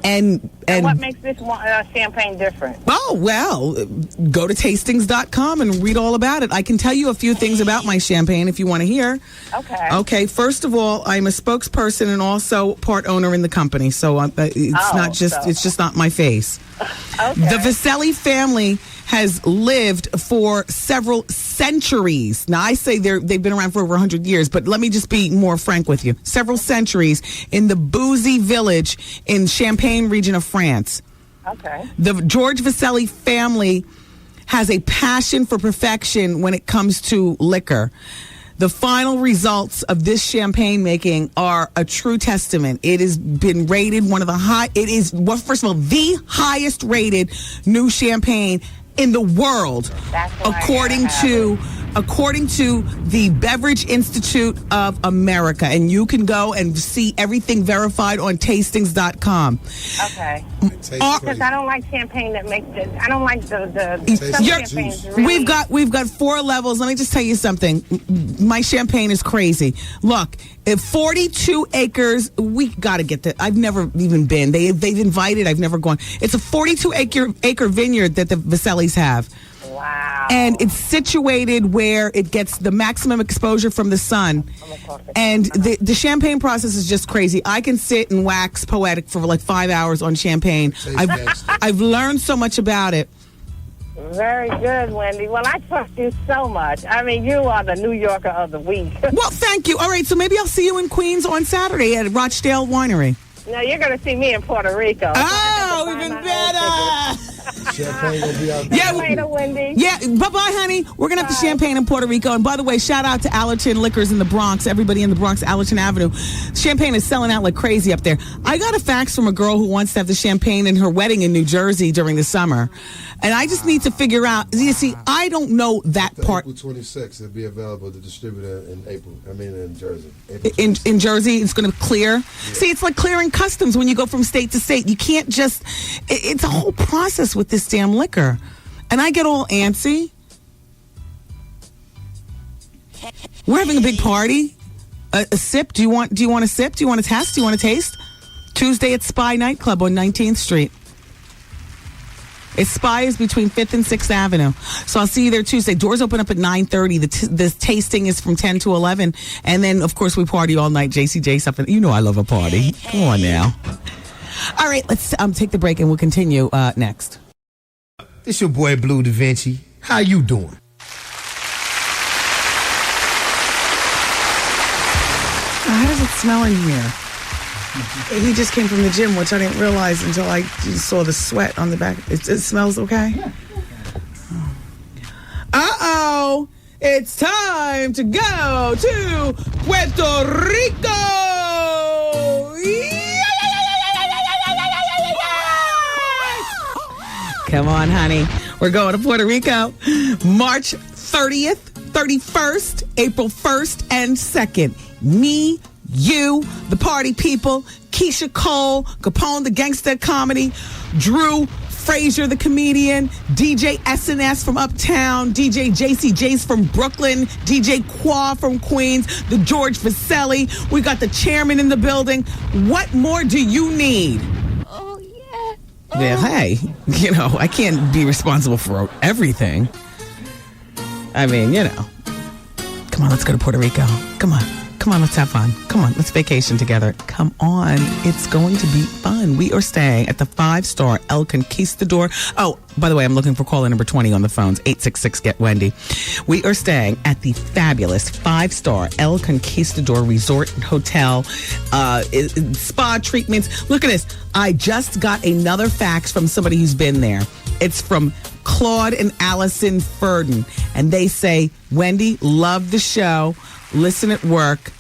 And what makes this champagne different? Oh, well, go to tastings.com and read all about it. I can tell you a few things about my champagne if you want to hear. Okay. Okay, first of all, I'm a spokesperson and also part owner in the company, so it's just not my face. Okay. The Vasselli family has lived for several centuries. Now, I say they've been around for over 100 years, but let me just be more frank with you. Several centuries in the boozy village in Champagne region of France. Okay. The George Vasselli family has a passion for perfection when it comes to liquor. The final results of this champagne making are a true testament. It has been rated one of the first of all, the highest rated new champagne in the world, according to the Beverage Institute of America. And you can go and see everything verified on tastings.com. Okay. Because I don't like champagne that makes it. I don't like the champagnes. Really. We've got 4 levels. Let me just tell you something. My champagne is crazy. Look, 42 acres. We got to get that. I've never even been. They've invited. I've never gone. It's a 42 acre vineyard that the Vassellis have. Wow. And it's situated where it gets the maximum exposure from the sun. And the champagne process is just crazy. I can sit and wax poetic for like 5 hours on champagne. I've learned so much about it. Very good, Wendy. Well, I trust you so much. I mean, you are the New Yorker of the week. Well, thank you. All right, so maybe I'll see you in Queens on Saturday at Rochdale Winery. No, you're going to see me in Puerto Rico. Oh, even better. Champagne gonna be out there. Yeah, later, Wendy. Yeah, bye-bye, honey. We're going to have the champagne in Puerto Rico. And by the way, shout out to Allerton Liquors in the Bronx. Everybody in the Bronx, Allerton Avenue. Champagne is selling out like crazy up there. I got a fax from a girl who wants to have the champagne in her wedding in New Jersey during the summer. And I just need to figure out, you see, I don't know that part. April 26th, it'll be available to distributor in Jersey. In Jersey, it's going to clear. Yeah. See, it's like clearing customs when you go from state to state. You can't just, it's a whole process with this damn liquor. And I get all antsy. We're having a big party. A sip. Do you want a sip? Do you want a test? Do you want a taste? Tuesday at Spy Nightclub on 19th Street. It's Spy is between 5th and 6th Avenue. So I'll see you there Tuesday. Doors open up at 9:30. The tasting is from 10 to 11. And then, of course, we party all night. JCJ stuff. You know I love a party. Come on now. All right, let's take the break and we'll continue next. This your boy Blue Da Vinci. How you doing? How does it smell in here? He just came from the gym, which I didn't realize until I just saw the sweat on the back. It smells okay? Yeah. Uh-oh! It's time to go to Puerto Rico! Come on, honey. We're going to Puerto Rico March 30th 31st, April 1st and 2nd. Me, you, the party people, Keisha Cole, Capone the Gangsta Comedy, Drew Frazier the comedian, DJ SNS from Uptown, DJ JC Jace from Brooklyn, DJ Qua from Queens, the George Vaselli. We got the chairman in the building. What more do you need? Oh, yeah. Yeah, hey, I can't be responsible for everything. I mean, Come on, let's go to Puerto Rico. Come on, let's have fun. Come on, let's vacation together. Come on, it's going to be fun. We are staying at the 5-star El Conquistador. Oh, by the way, I'm looking for caller number 20 on the phones, 866-GET-WENDY. We are staying at the fabulous 5-star El Conquistador Resort and Hotel. Spa treatments. Look at this. I just got another fax from somebody who's been there. It's from Claude and Allison Furden. And they say, Wendy, love the show. Listen at work.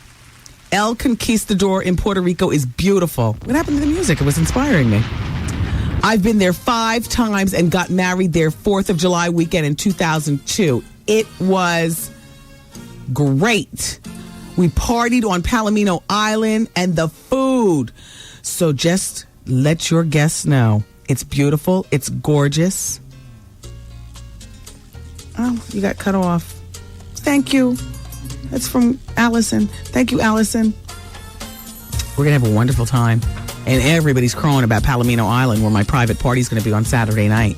El Conquistador in Puerto Rico is beautiful. What happened to the music? It was inspiring me. I've been there 5 times and got married there 4th of July weekend in 2002. It was great. We partied on Palomino Island and the food. So just let your guests know. It's beautiful. It's gorgeous. Oh, you got cut off. Thank you. That's from Allison. Thank you, Allison. We're going to have a wonderful time. And everybody's crowing about Palomino Island, where my private party is going to be on Saturday night.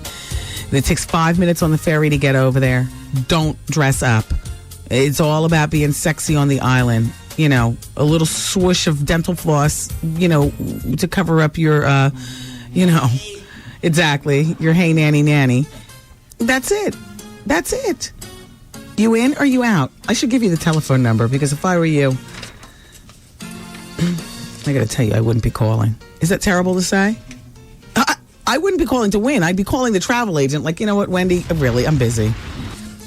It takes 5 minutes on the ferry to get over there. Don't dress up. It's all about being sexy on the island. A little swoosh of dental floss, to cover up your, exactly, your hey nanny. That's it. You in or you out? I should give you the telephone number because if I were you, I got to tell you, I wouldn't be calling. Is that terrible to say? I wouldn't be calling to win. I'd be calling the travel agent. Like, you know what, Wendy? Really, I'm busy.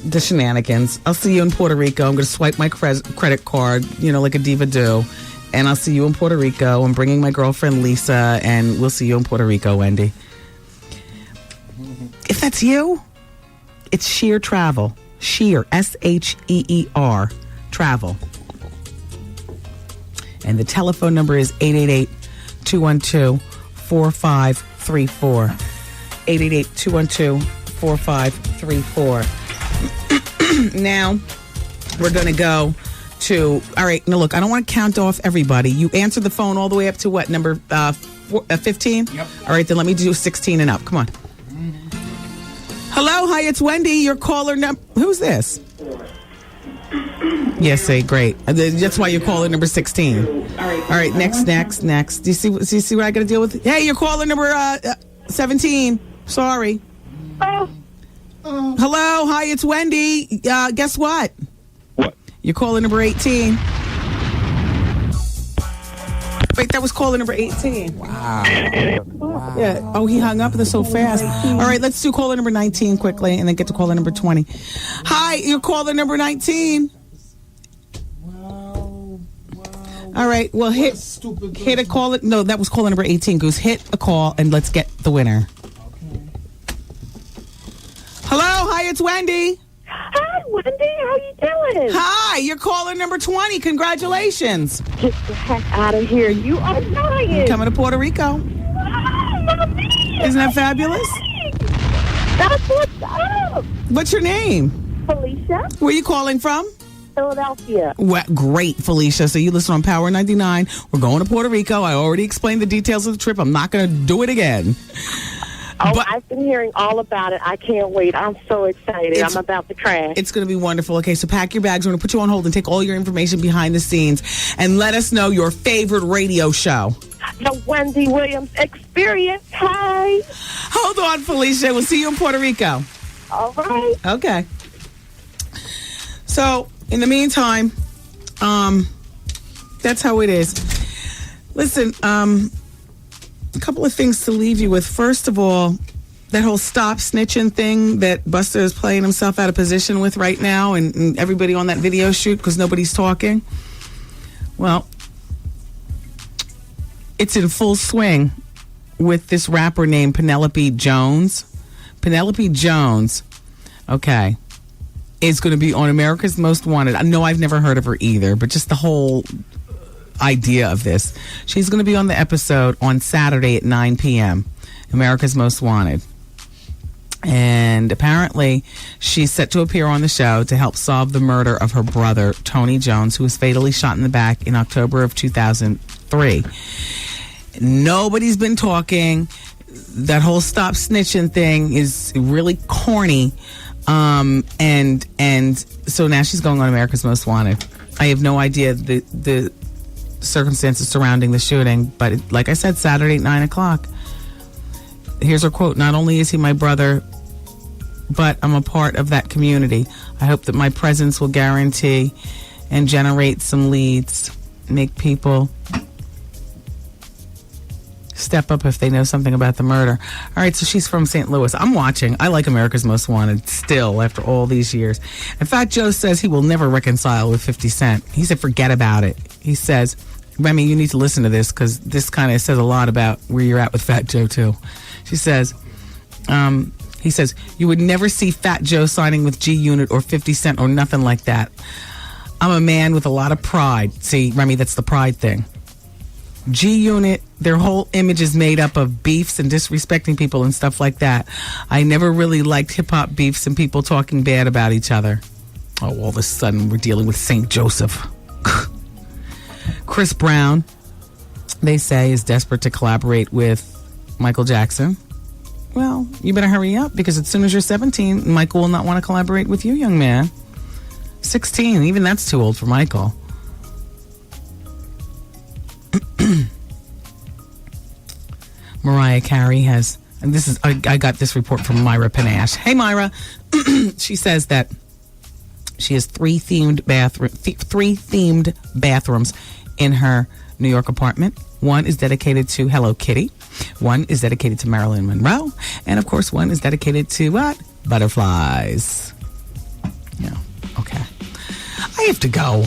The shenanigans. I'll see you in Puerto Rico. I'm going to swipe my credit card, like a diva do. And I'll see you in Puerto Rico. I'm bringing my girlfriend Lisa, and we'll see you in Puerto Rico, Wendy. If that's you, it's sheer travel. Sheer, SHEER, travel. And the telephone number is 888-212-4534. 888-212-4534. Now, we're going to go to, all right, now look, I don't want to count off everybody. You answered the phone all the way up to what, number 15? Yep. All right, then let me do 16 and up. Come on. Hello, hi, it's Wendy. Your caller number. Who's this? Yes, say great. That's why you're caller number 16. All right, next. Do you see what I got to deal with? Hey, you're caller number 17. Sorry. Hello, hi, it's Wendy. Guess what? What? You're caller number 18. Wait, that was caller number 18. Wow. Yeah. Oh, he hung up with us so fast. All right, let's do caller number 19 quickly and then get to caller number 20. Hi, you're caller number 19. Wow. All right, well, hit a call. No, that was caller number 18, Goose. Hit a call and let's get the winner. Okay. Hello, hi, it's Wendy. Hi, Wendy. How you doing? Hi, you're caller number 20. Congratulations. Get the heck out of here. You are lying. Coming to Puerto Rico. Isn't that fabulous? That's what's up. What's your name? Felicia. Where are you calling from? Philadelphia. Well, great, Felicia. So you listen on Power 99. We're going to Puerto Rico. I already explained the details of the trip. I'm not going to do it again. Oh, but I've been hearing all about it. I can't wait. I'm so excited. I'm about to crash. It's going to be wonderful. Okay, so pack your bags. We're going to put you on hold and take all your information behind the scenes and let us know your favorite radio show. The Wendy Williams Experience. Hi. Hold on, Felicia. We'll see you in Puerto Rico. All right. Okay. So, in the meantime, that's how it is. Listen, a couple of things to leave you with. First of all, that whole stop snitching thing that Busta is playing himself out of position with right now, and everybody on that video shoot because nobody's talking. Well, it's in full swing with this rapper named Penelope Jones. Penelope Jones, okay. is going to be on America's Most Wanted. I know I've never heard of her either, but just the whole idea of this. She's going to be on the episode on Saturday at 9 p.m. America's Most Wanted. And apparently she's set to appear on the show to help solve the murder of her brother, Tony Jones, who was fatally shot in the back in October of 2003. Nobody's been talking. That whole stop snitching thing is really corny. And so now she's going on America's Most Wanted. I have no idea the circumstances surrounding the shooting, but like I said, Saturday at 9 o'clock. Here's her quote: "Not only is he my brother, but I'm a part of that community. I hope that my presence will guarantee and generate some leads, make people step up if they know something about the murder." All right, so she's from St. Louis. I'm watching. I like America's Most Wanted still after all these years. And Fat Joe says he will never reconcile with 50 Cent. He said, forget about it. He says, Remy, you need to listen to this because this kind of says a lot about where you're at with Fat Joe, too. She says, he says, you would never see Fat Joe signing with G Unit or 50 Cent or nothing like that. I'm a man with a lot of pride. See, Remy, that's the pride thing. G Unit, their whole image is made up of beefs and disrespecting people and stuff like that. I never really liked hip-hop beefs and people talking bad about each other. Oh, all of a sudden we're dealing with St. Joseph. Chris Brown, they say, is desperate to collaborate with Michael Jackson. Well, you better hurry up because as soon as you're 17, Michael will not want to collaborate with you, young man. 16, even that's too old for Michael. Mariah Carey has, and this is, I got this report from Myra Panache. Hey, Myra. She says that she has three themed bathrooms in her New York apartment. One is dedicated to Hello Kitty. One is dedicated to Marilyn Monroe. And, of course, one is dedicated to what? Butterflies. Yeah, okay. I have to go.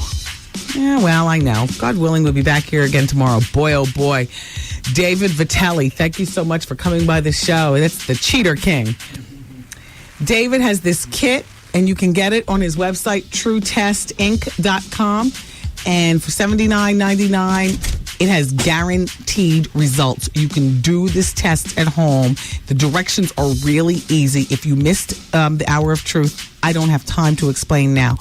Yeah, well, I know. God willing, we'll be back here again tomorrow. Boy, oh boy. David Vitelli, thank you so much for coming by the show. That's the Cheater King. David has this kit, and you can get it on his website, TrueTestInc.com. And for $79.99, it has guaranteed results. You can do this test at home. The directions are really easy. If you missed the Hour of Truth, I don't have time to explain now.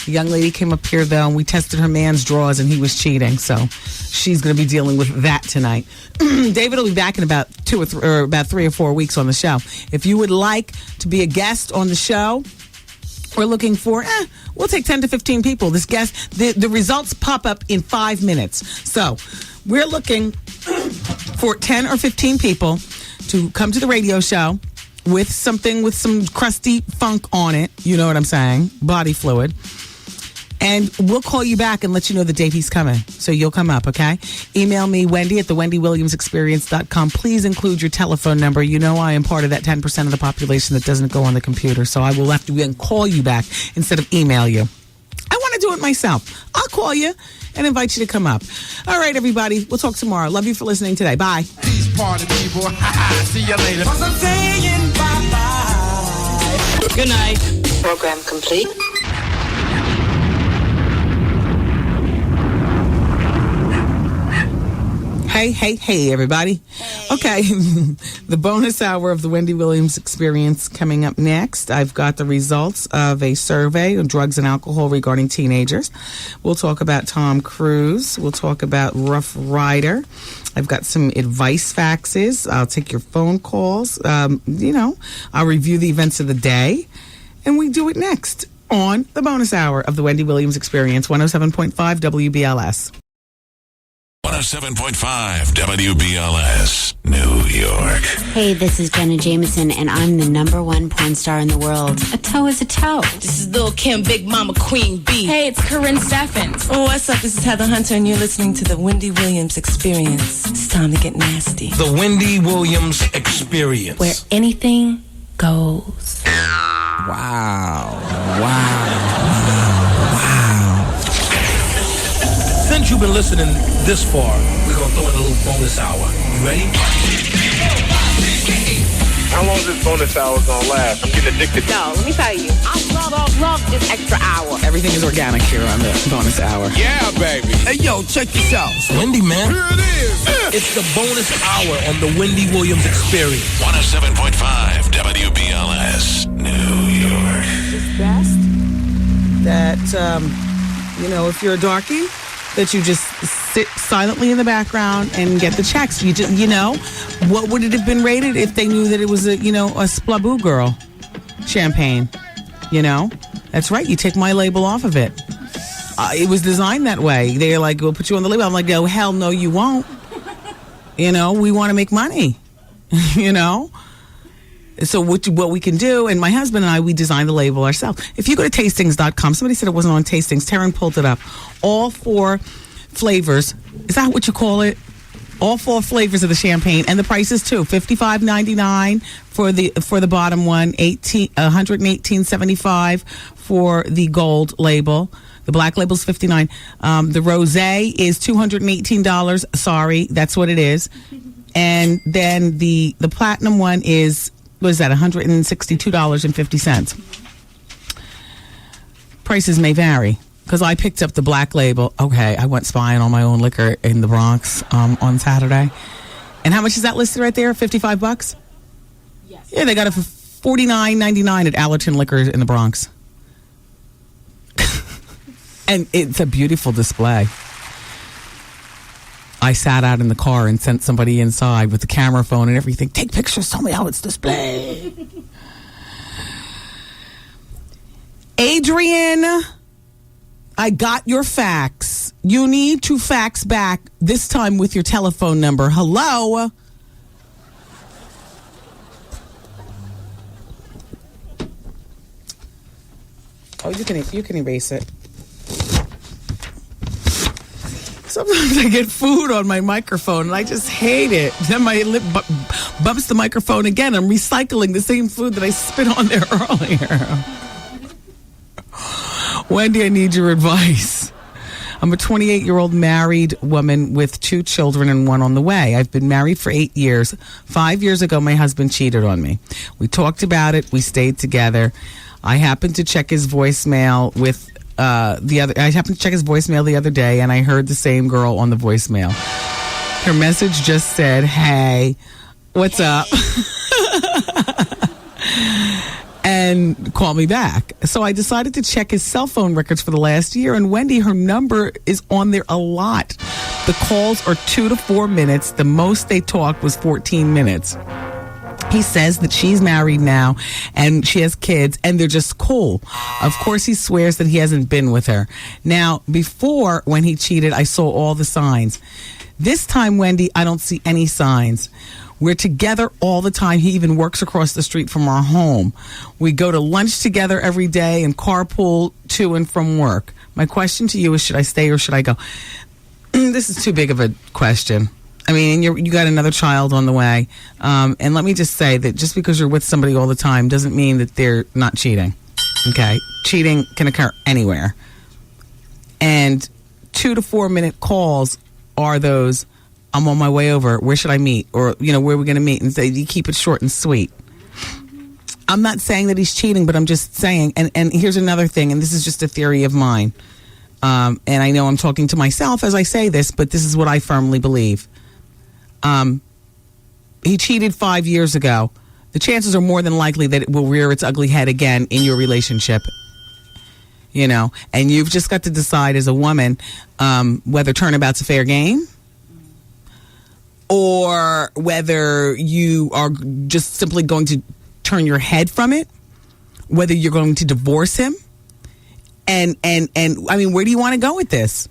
A young lady came up here, though, and we tested her man's drawers, and he was cheating. So she's going to be dealing with that tonight. David will be back in about 3 or 4 weeks on the show. If you would like to be a guest on the show, we're looking for, we'll take 10 to 15 people. This guest, the results pop up in 5 minutes. So we're looking for 10 or 15 people to come to the radio show with something with some crusty funk on it. You know what I'm saying? Body fluid. And we'll call you back and let you know the date he's coming. So you'll come up, okay? Email me, Wendy at thewendywilliamsexperience.com. Please include your telephone number. You know I am part of that 10% of the population that doesn't go on the computer. So I will have to then call you back instead of email you. I want to do it myself. I'll call you and invite you to come up. All right, everybody. We'll talk tomorrow. Love you for listening today. Bye. Peace, party people. See you later. I'm saying bye-bye. Good night. Program complete. Hey, everybody. Hey. Okay, the bonus hour of the Wendy Williams Experience coming up next. I've got the results of a survey on drugs and alcohol regarding teenagers. We'll talk about Tom Cruise. We'll talk about Rough Rider. I've got some advice faxes. I'll take your phone calls. I'll review the events of the day. And we do it next on the bonus hour of the Wendy Williams Experience, 107.5 WBLS. 107.5 WBLS, New York. Hey, this is Jenna Jameson, and I'm the #1 porn star in the world. A toe is a toe. This is Lil' Kim, Big Mama Queen B. Hey, it's Corinne Steffens. Oh, what's up? This is Heather Hunter, and you're listening to the Wendy Williams Experience. It's time to get nasty. The Wendy Williams Experience. Where anything goes. Wow. Since you've been listening this far, we're going to throw in a little bonus hour. You ready? How long is this bonus hour gonna last? I'm getting addicted. No, let me tell you, I love this extra hour. Everything is organic here on the bonus hour. Yeah, baby. Hey, yo, check this out. It's Wendy, man. Here it is. It's the bonus hour on the Wendy Williams Experience. 107.5 WBLS, New York. It's best that, if you're a darkie, that you just sit silently in the background and get the checks. You just, what would it have been rated if they knew that it was a Splaboo girl champagne? That's right. You take my label off of it. It was designed that way. They're like, we'll put you on the label. I'm like, oh, hell no, you won't. We want to make money, So what we can do, and my husband and I, we designed the label ourselves. If you go to tastings.com, somebody said it wasn't on Tastings. Taryn pulled it up. All 4 flavors. Is that what you call it? All 4 flavors of the champagne, and the prices too. $55.99 for the bottom one, $118.75 for the gold label. The black label's $59. The rosé is $218. Sorry, that's what it is. And then the platinum one is, what is that, $162.50. Prices may vary, because I picked up the black label. Okay, I went spying on my own liquor in the Bronx on Saturday. And how much is that listed right there? $55? Yes. Yeah, they got it for $49.99 at Allerton Liquors in the Bronx. And it's a beautiful display. I sat out in the car and sent somebody inside with the camera phone and everything. Take pictures, tell me how it's displayed. Adrian, I got your fax. You need to fax back, this time with your telephone number. Hello? Oh, you can erase it. Sometimes I get food on my microphone and I just hate it. Then my lip bumps the microphone again. I'm recycling the same food that I spit on there earlier. Wendy, I need your advice. I'm a 28-year-old married woman with 2 children and 1 on the way. I've been married for 8 years. 5 years ago, my husband cheated on me. We talked about it. We stayed together. I happened to check his voicemail the other day, and I heard the same girl on the voicemail. Her message just said, "Hey, what's up?" And call me back. So I decided to check his cell phone records for the last year, and Wendy, her number is on there a lot. The calls are 2 to 4 minutes. The most they talked was 14 minutes. He says that she's married now and she has kids and they're just cool. Of course, he swears that he hasn't been with her. Now, before, when he cheated, I saw all the signs. This time, Wendy, I don't see any signs. We're together all the time. He even works across the street from our home. We go to lunch together every day and carpool to and from work. My question to you is, should I stay or should I go? This is too big of a question. I mean, you got another child on the way. And let me just say that just because you're with somebody all the time doesn't mean that they're not cheating. Okay? Cheating can occur anywhere. And 2 to 4 minute calls are those, I'm on my way over, where should I meet? Or, where are we going to meet? And say, you keep it short and sweet. I'm not saying that he's cheating, but I'm just saying, and here's another thing, and this is just a theory of mine. And I know I'm talking to myself as I say this, but this is what I firmly believe. He cheated 5 years ago. The chances are more than likely that it will rear its ugly head again in your relationship. And you've just got to decide as a woman whether turnabout's a fair game or whether you are just simply going to turn your head from it, whether you're going to divorce him. And I mean, where do you want to go with this?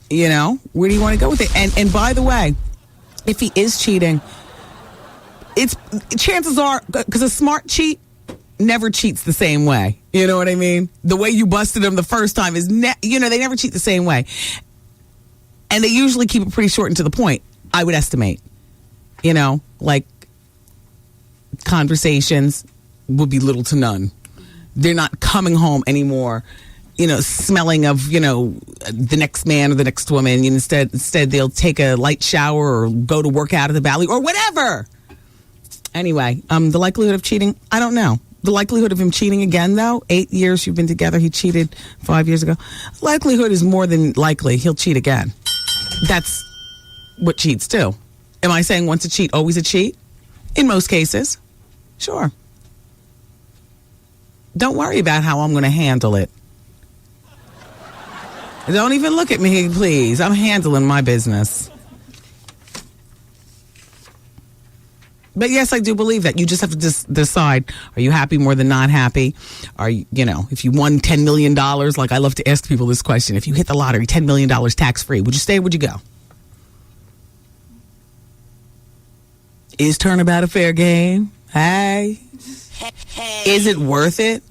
Where do you want to go with it? And by the way, if he is cheating, chances are, because a smart cheat never cheats the same way. You know what I mean? The way you busted him the first time is, they never cheat the same way. And they usually keep it pretty short and to the point, I would estimate. Like conversations would be little to none. They're not coming home anymore, smelling of, the next man or the next woman. Instead they'll take a light shower or go to work out at the valley or whatever. Anyway, the likelihood of cheating, I don't know. The likelihood of him cheating again, though, 8 years you've been together, he cheated 5 years ago. Likelihood is more than likely he'll cheat again. That's what cheats do. Am I saying once a cheat, always a cheat? In most cases, sure. Don't worry about how I'm going to handle it. Don't even look at me, please. I'm handling my business. But yes, I do believe that. You just have to decide, are you happy more than not happy? Are you, if you won $10 million, like I love to ask people this question, if you hit the lottery, $10 million tax-free, would you stay or would you go? Is turnabout a fair game? Hey. Is it worth it?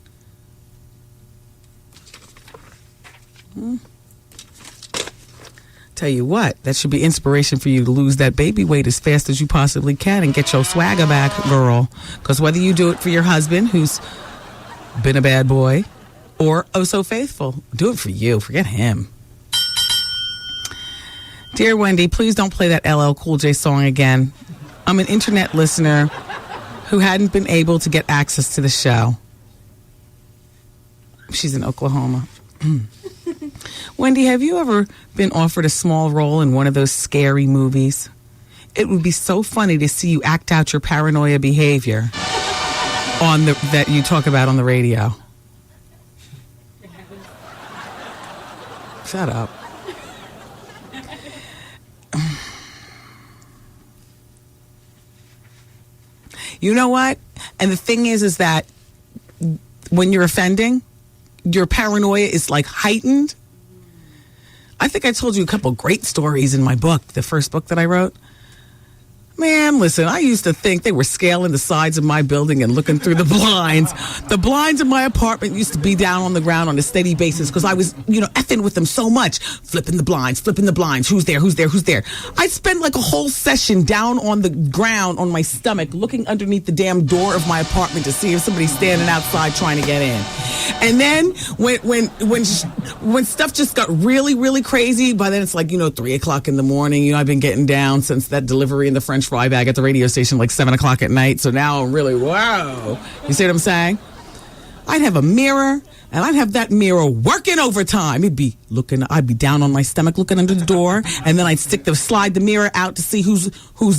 Tell you what, that should be inspiration for you to lose that baby weight as fast as you possibly can and get your swagger back, girl. Because whether you do it for your husband, who's been a bad boy, or oh so faithful, do it for you. Forget him. Dear Wendy, please don't play that LL Cool J song again. I'm an internet listener who hadn't been able to get access to the show. She's in Oklahoma. Wendy, have you ever been offered a small role in one of those scary movies? It would be so funny to see you act out your paranoia behavior that you talk about on the radio. Shut up. You know what? And the thing is that when you're offending, your paranoia is like heightened. I think I told you a couple great stories in my book, the first book that I wrote. Man, listen, I used to think they were scaling the sides of my building and looking through the blinds. The blinds in my apartment used to be down on the ground on a steady basis because I was, effing with them so much. Flipping the blinds. Who's there? I'd spend like a whole session down on the ground on my stomach looking underneath the damn door of my apartment to see if somebody's standing outside trying to get in. And then when stuff just got really, really crazy, by then it's like, 3 o'clock in the morning. I've been getting down since that delivery in the French fry bag at the radio station like 7 o'clock at night. So now I'm really, wow. You see what I'm saying? I'd have a mirror and I'd have that mirror working overtime. I'd be down on my stomach looking under the door, and then I'd slide the mirror out to see who's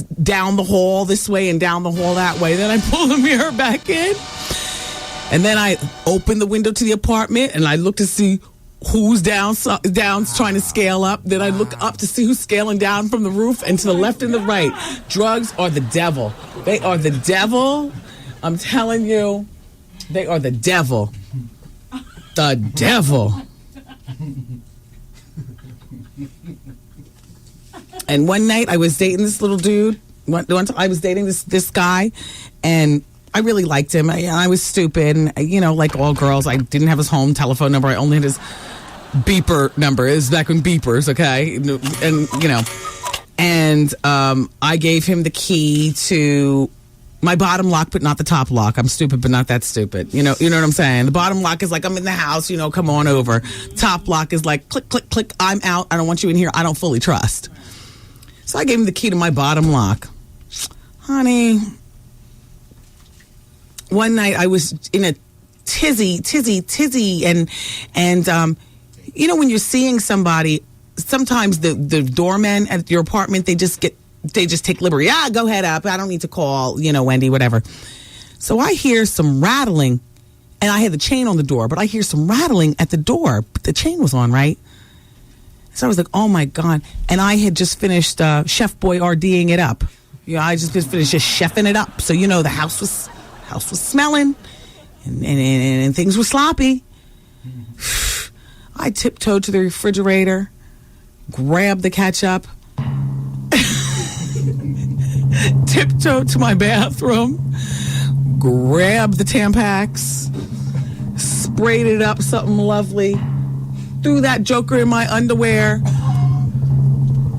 down the hall this way and down the hall that way. Then I'd pull the mirror back in. And then I open the window to the apartment and I look to see who's down trying to scale up. Then I look up to see who's scaling down from the roof, and to the left and the right. Drugs are the devil. They are the devil. I'm telling you, they are the devil. The devil. And one night I was dating this little dude. I was dating this guy, and I really liked him. I was stupid, and like all girls, I didn't have his home telephone number. I only had his beeper number. It was back when beepers, okay? And I gave him the key to my bottom lock, but not the top lock. I'm stupid, but not that stupid. You know what I'm saying? The bottom lock is like, I'm in the house, come on over. Top lock is like, click, click, click, I'm out. I don't want you in here. I don't fully trust. So I gave him the key to my bottom lock. Honey, one night I was in a tizzy, and when you're seeing somebody, sometimes the doorman at your apartment, they just take liberty. Go head up. I don't need to call, Wendy, whatever. So I hear some rattling, and I had the chain on the door, but I hear some rattling at the door, but the chain was on, right? So I was like, oh my God. And I had just finished Chef Boyardeeing it up. I just finished just chefing it up. So, the house was smelling and things were sloppy. I tiptoed to the refrigerator, grabbed the ketchup, tiptoed to my bathroom, grabbed the Tampax, sprayed it up something lovely, threw that joker in my underwear,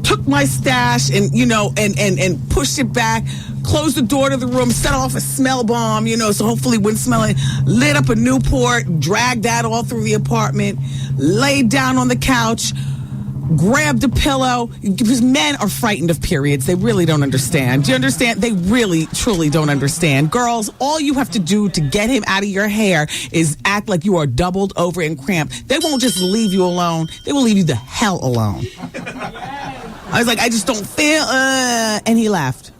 took my stash and pushed it back, closed the door to the room, set off a smell bomb, so hopefully it wouldn't smell it, lit up a Newport, dragged that all through the apartment, laid down on the couch, grabbed a pillow, because men are frightened of periods. They really don't understand. Do you understand? They really, truly don't understand. Girls, all you have to do to get him out of your hair is act like you are doubled over and cramped. They won't just leave you alone. They will leave you the hell alone. I was like, I just don't feel, and he laughed.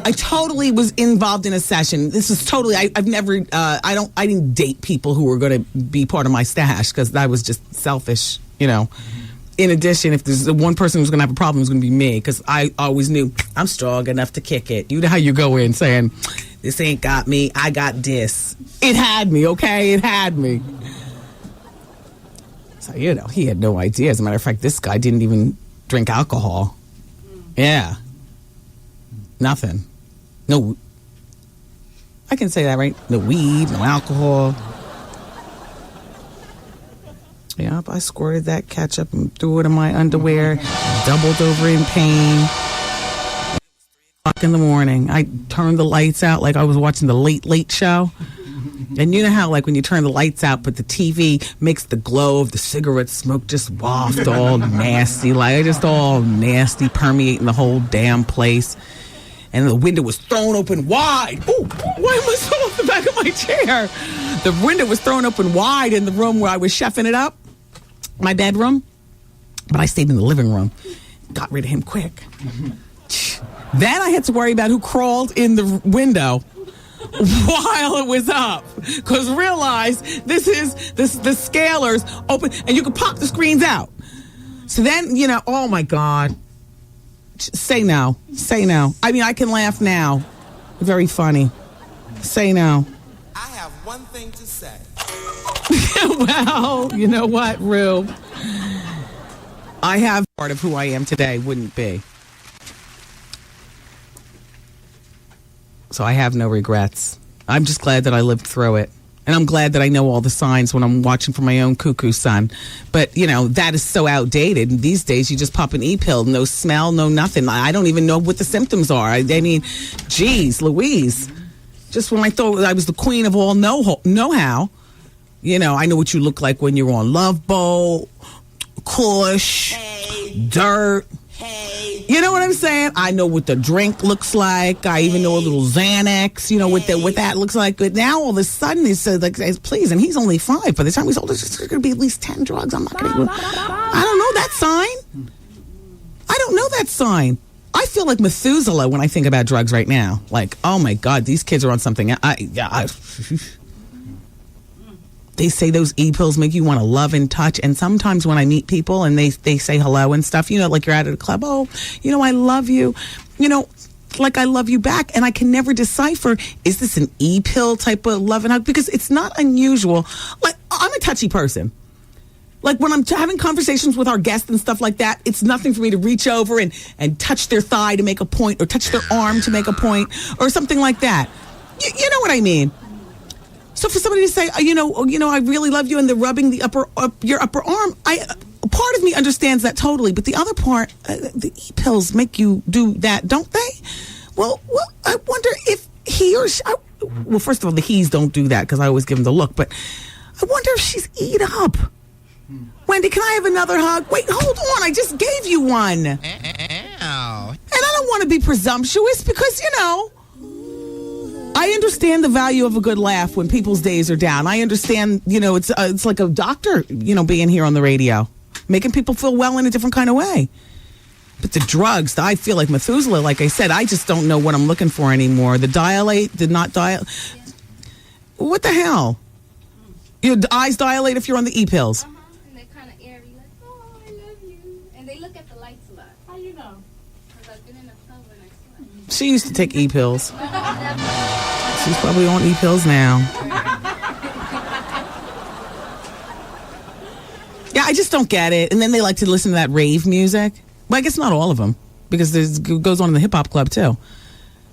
I totally was involved in a session. This is totally, I've never, I didn't date people who were going to be part of my stash because I was just selfish, you know. In addition, if there's one person who's going to have a problem, it's going to be me, because I always knew I'm strong enough to kick it. You know how you go in saying, this ain't got me, I got this. It had me, okay? It had me. So, you know, he had no idea. As a matter of fact, this guy didn't even drink alcohol. Yeah. Nothing. No. I can say that, right? No weed, no alcohol. Yep, I squirted that ketchup and threw it in my underwear, doubled over in pain. 3 o'clock in the morning. I turned the lights out like I was watching the Late Show. And you know how, like, when you turn the lights out, but the TV makes the glow of the cigarette smoke just waft all nasty, like just all nasty, permeating the whole damn place. And the window was thrown open wide. Ooh, why am I so off the back of my chair? The window was thrown open wide in the room where I was chefing it up. My bedroom, but I stayed in the living room. Got rid of him quick. Then I had to worry about who crawled in the window while it was up, because realize the scalers open and you can pop the screens out. So then, you know, oh my God. Say no. I mean, I can laugh now. Very funny. Say no. I have one thing to say. Well, you know what, Rue? I have part of who I am today, wouldn't be. So I have no regrets. I'm just glad that I lived through it. And I'm glad that I know all the signs when I'm watching for my own cuckoo son. But, you know, that is so outdated. These days, you just pop an E-pill, no smell, no nothing. I don't even know what the symptoms are. I mean, geez, Louise. Just when I thought I was the queen of all know-how. You know, I know what you look like when you're on Love Boat, Kush, Dirt. You know what I'm saying? I know what the drink looks like. I even know a little Xanax, you know, what that looks like. But now all of a sudden, he said, like, please, and he's only 5. By the time he's older, there's going to be at least 10 drugs. I'm not going to. I don't know that sign. I don't know that sign. I feel like Methuselah when I think about drugs right now. Like, oh my God, these kids are on something. They say those E-pills make you want to love and touch. And sometimes when I meet people and they say hello and stuff, you know, like you're out at a club, oh, you know, I love you. You know, like I love you back. And I can never decipher, is this an E-pill type of love and hug? Because it's not unusual. Like, I'm a touchy person. Like when I'm having conversations with our guests and stuff like that, it's nothing for me to reach over and touch their thigh to make a point, or touch their arm to make a point, or something like that. You know what I mean? So for somebody to say, you know, I really love you, and they're rubbing your upper arm, part of me understands that totally, but the other part, the E-pills make you do that, don't they? Well, I wonder if he or she, well, first of all, the he's don't do that because I always give them the look, but I wonder if she's eat up. Wendy, can I have another hug? Wait, hold on, I just gave you one. Ow. And I don't want to be presumptuous because, you know, I understand the value of a good laugh when people's days are down. I understand, you know, it's like a doctor, you know, being here on the radio, making people feel well in a different kind of way. But the drugs, I feel like Methuselah, like I said, I just don't know what I'm looking for anymore. The dilate did not dilate. What the hell? Your eyes dilate if you're on the E-pills. And they're kind of airy, like, oh, I love you. And they look at the lights a lot. How you know? Because I've been in the club when I saw it. She used to take E-pills. She's probably on E-pills now. Yeah, I just don't get it. And then they like to listen to that rave music. Well, I guess not all of them, because it goes on in the hip-hop club, too.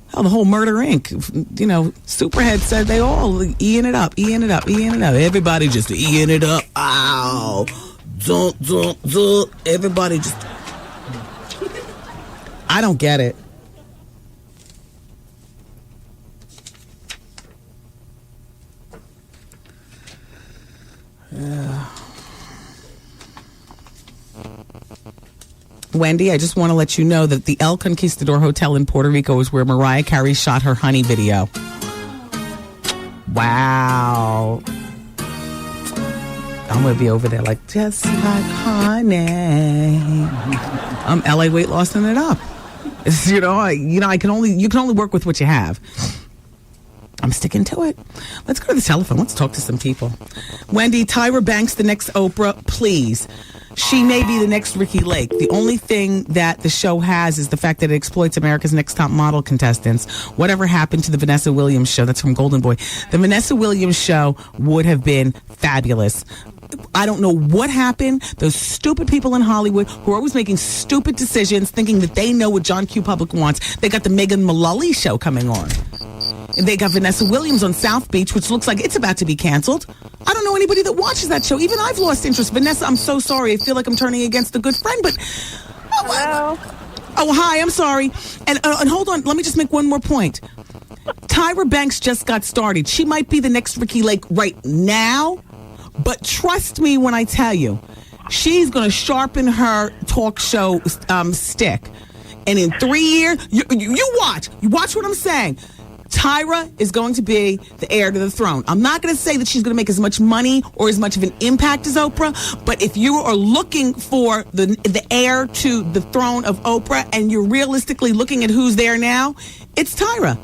Hell, the whole Murder, Inc., you know, Superhead said they all E-ing it up. Everybody just E-ing it up. Ow. Everybody just... I don't get it. Yeah. Wendy, I just want to let you know that the El Conquistador Hotel in Puerto Rico is where Mariah Carey shot her Honey video. Wow. I'm going to be over there like, just like honey. LA weight lossing it up. You can only work with what you have. I'm sticking to it. Let's go to the telephone. Let's talk to some people. Wendy, Tyra Banks, the next Oprah, please. She may be the next Ricky Lake. The only thing that the show has is the fact that it exploits America's Next Top Model contestants. Whatever happened to the Vanessa Williams show? That's from Golden Boy. The Vanessa Williams show would have been fabulous. I don't know what happened. Those stupid people in Hollywood who are always making stupid decisions, thinking that they know what John Q. Public wants. They got the Megan Mullally show coming on. And they got Vanessa Williams on South Beach, which looks like it's about to be canceled. I don't know anybody that watches that show. Even I've lost interest. Vanessa, I'm so sorry. I feel like I'm turning against a good friend, but... Hello? Oh, hi. I'm sorry. And hold on. Let me just make one more point. Tyra Banks just got started. She might be the next Ricky Lake right now, but trust me when I tell you, she's going to sharpen her talk show stick. And in 3 years, you watch. You watch what I'm saying. Tyra is going to be the heir to the throne. I'm not going to say that she's going to make as much money or as much of an impact as Oprah, but if you are looking for the heir to the throne of Oprah and you're realistically looking at who's there now, it's Tyra.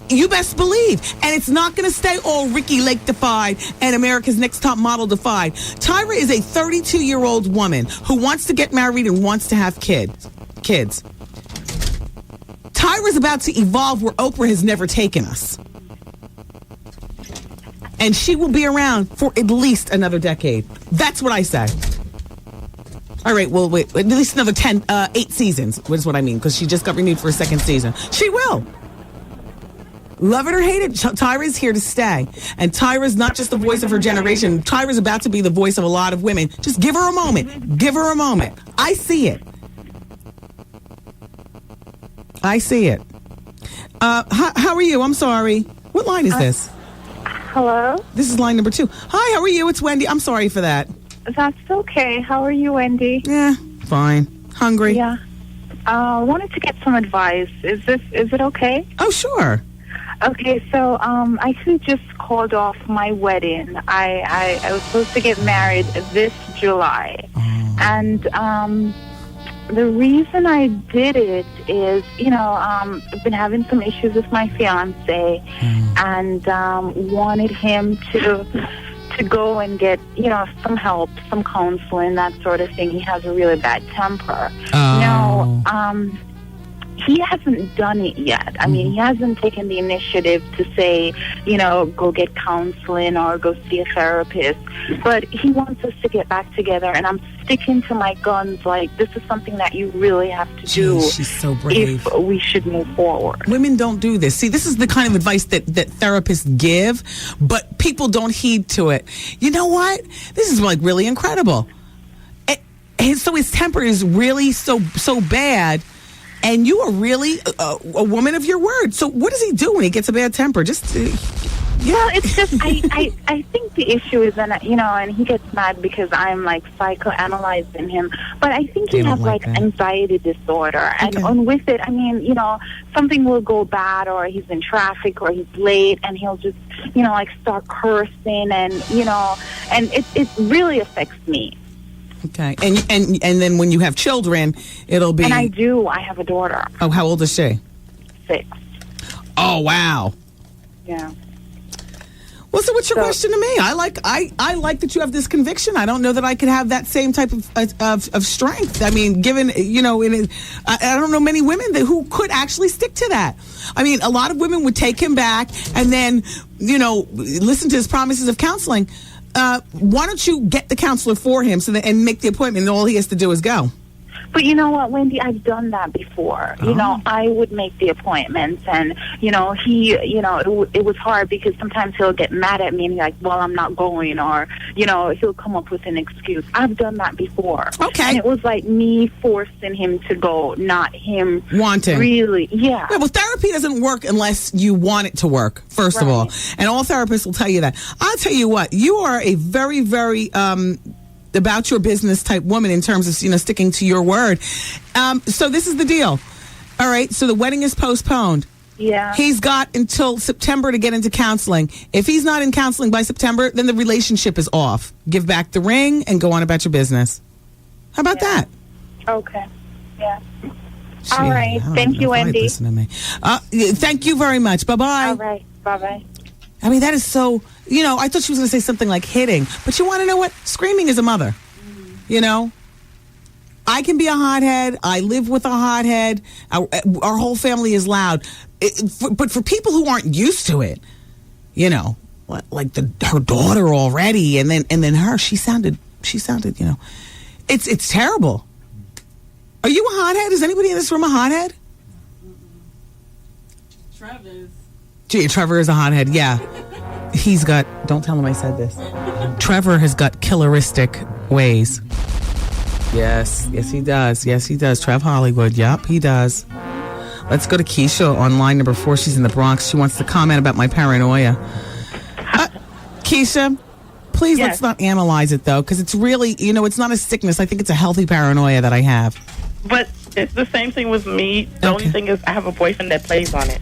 You best believe. And it's not going to stay all Ricky Lake defied and America's Next Top Model defied. Tyra is a 32-year-old woman who wants to get married and wants to have kids. Tyra's about to evolve where Oprah has never taken us. And she will be around for at least another decade. That's what I say. All right, well, wait, at least another 8 seasons, is what I mean, because she just got renewed for a second season. She will. Love it or hate it, Tyra's here to stay. And Tyra's not just the voice of her generation. Tyra's about to be the voice of a lot of women. Just give her a moment. Give her a moment. I see it. I see it. How are you? I'm sorry. What line is this? Hello? This is line number 2. Hi, how are you? It's Wendy. I'm sorry for that. That's okay. How are you, Wendy? Yeah, fine. Hungry. Yeah. Wanted to get some advice. Is it okay? Oh, sure. Okay, so I actually just called off my wedding. I was supposed to get married this July. And the reason I did it is, I've been having some issues with my fiance and wanted him to go and get, some help, some counseling, that sort of thing. He has a really bad temper. Now, he hasn't done it yet. I mean, he hasn't taken the initiative to say, go get counseling or go see a therapist. But he wants us to get back together, and I'm sticking to my guns. Like, this is something that you really have to do. She's so brave. If we should move forward. Women don't do this. See, this is the kind of advice that therapists give, but people don't heed to it. You know what? This is like really incredible. So his temper is really so bad. And you are really a woman of your word. So what does he do when he gets a bad temper? Just, Well, it's just, I think the issue is that, and he gets mad because I'm, like, psychoanalyzing him. But I think he has, like anxiety disorder. And with it, I mean, something will go bad, or he's in traffic, or he's late, and he'll just, start cursing, and, and it really affects me. Okay, and then when you have children, it'll be... And I do. I have a daughter. Oh, how old is she? 6. Oh, wow. Yeah. Well, so what's your question to me? I like that you have this conviction. I don't know that I could have that same type of strength. I mean, given, I don't know many women who could actually stick to that. I mean, a lot of women would take him back and then, listen to his promises of counseling. Why don't you get the counselor for him and make the appointment, and all he has to do is go? But you know what, Wendy, I've done that before. I would make the appointments, and, it was hard because sometimes he'll get mad at me and he's like, well, I'm not going, or, he'll come up with an excuse. I've done that before. Okay. And it was like me forcing him to go, not him wanting. Really, yeah. Well, therapy doesn't work unless you want it to work, first of all. And all therapists will tell you that. I'll tell you what, you are a very, very about your business type woman in terms of, sticking to your word. So this is the deal. All right. So the wedding is postponed. Yeah. He's got until September to get into counseling. If he's not in counseling by September, then the relationship is off. Give back the ring and go on about your business. How about that? Okay. Yeah. All right. Thank you, Wendy. Listen to me. Thank you very much. Bye-bye. All right. Bye-bye. I mean, that is so, I thought she was going to say something like hitting. But you want to know what? Screaming is a mother. I can be a hothead. I live with a hothead. Our whole family is loud. But for people who aren't used to it, like her daughter already, and then her, she sounded, it's terrible. Are you a hothead? Is anybody in this room a hothead? Trevor is a hothead. Yeah, he's got. Don't tell him I said this. Trevor has got killeristic ways. Yes, he does. Trev Hollywood. Yep, he does. Let's go to Keisha on line number 4. She's in the Bronx. She wants to comment about my paranoia. Keisha, please let's not analyze it, though, because it's really, it's not a sickness. I think it's a healthy paranoia that I have. But it's the same thing with me. The only thing is I have a boyfriend that plays on it.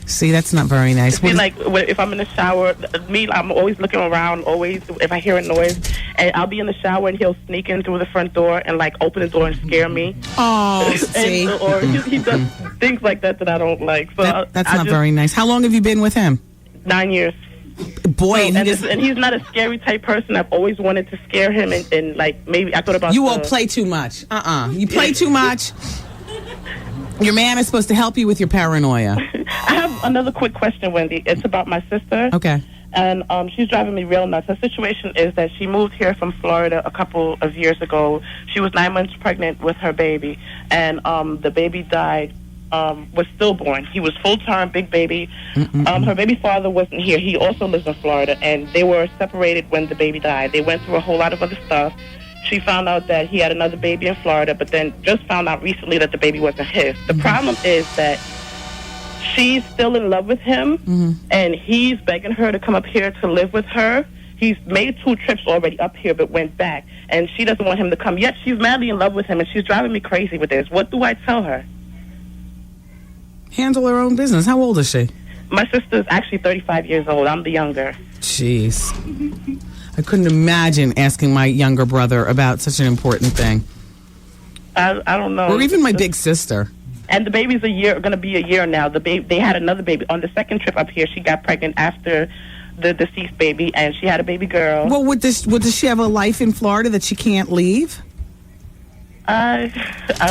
See, that's not very nice. If I'm in the shower, I'm always looking around, always, if I hear a noise, and I'll be in the shower and he'll sneak in through the front door and, open the door and scare me. Oh, see. Or he does things like that I don't like. So that's not very nice. How long have you been with him? 9 years. Boy, and he's not a scary type person. I've always wanted to scare him, and maybe I thought about you all play too much. You play too much. Your man is supposed to help you with your paranoia. I have another quick question, Wendy. It's about my sister. Okay. And she's driving me real nuts. Her situation is that she moved here from Florida a couple of years ago. She was 9 months pregnant with her baby, and the baby died. Was stillborn. He was full-term, big baby. Her baby father wasn't here. He also lives in Florida, and they were separated when the baby died. They went through a whole lot of other stuff. She found out that he had another baby in Florida, but then just found out recently that the baby wasn't his. The problem is that she's still in love with him, and he's begging her to come up here to live with her. He's made 2 trips already up here, but went back, and she doesn't want him to come. Yet she's madly in love with him, and she's driving me crazy with this. What do I tell her? Handle her own business. How old is she? My sister's actually 35 years old. I'm the younger. Jeez. I couldn't imagine asking my younger brother about such an important thing. I don't know. Or even my big sister. And the baby's going to be a year now. They had another baby. On the second trip up here, she got pregnant after the deceased baby, and she had a baby girl. Well, does she have a life in Florida that she can't leave? I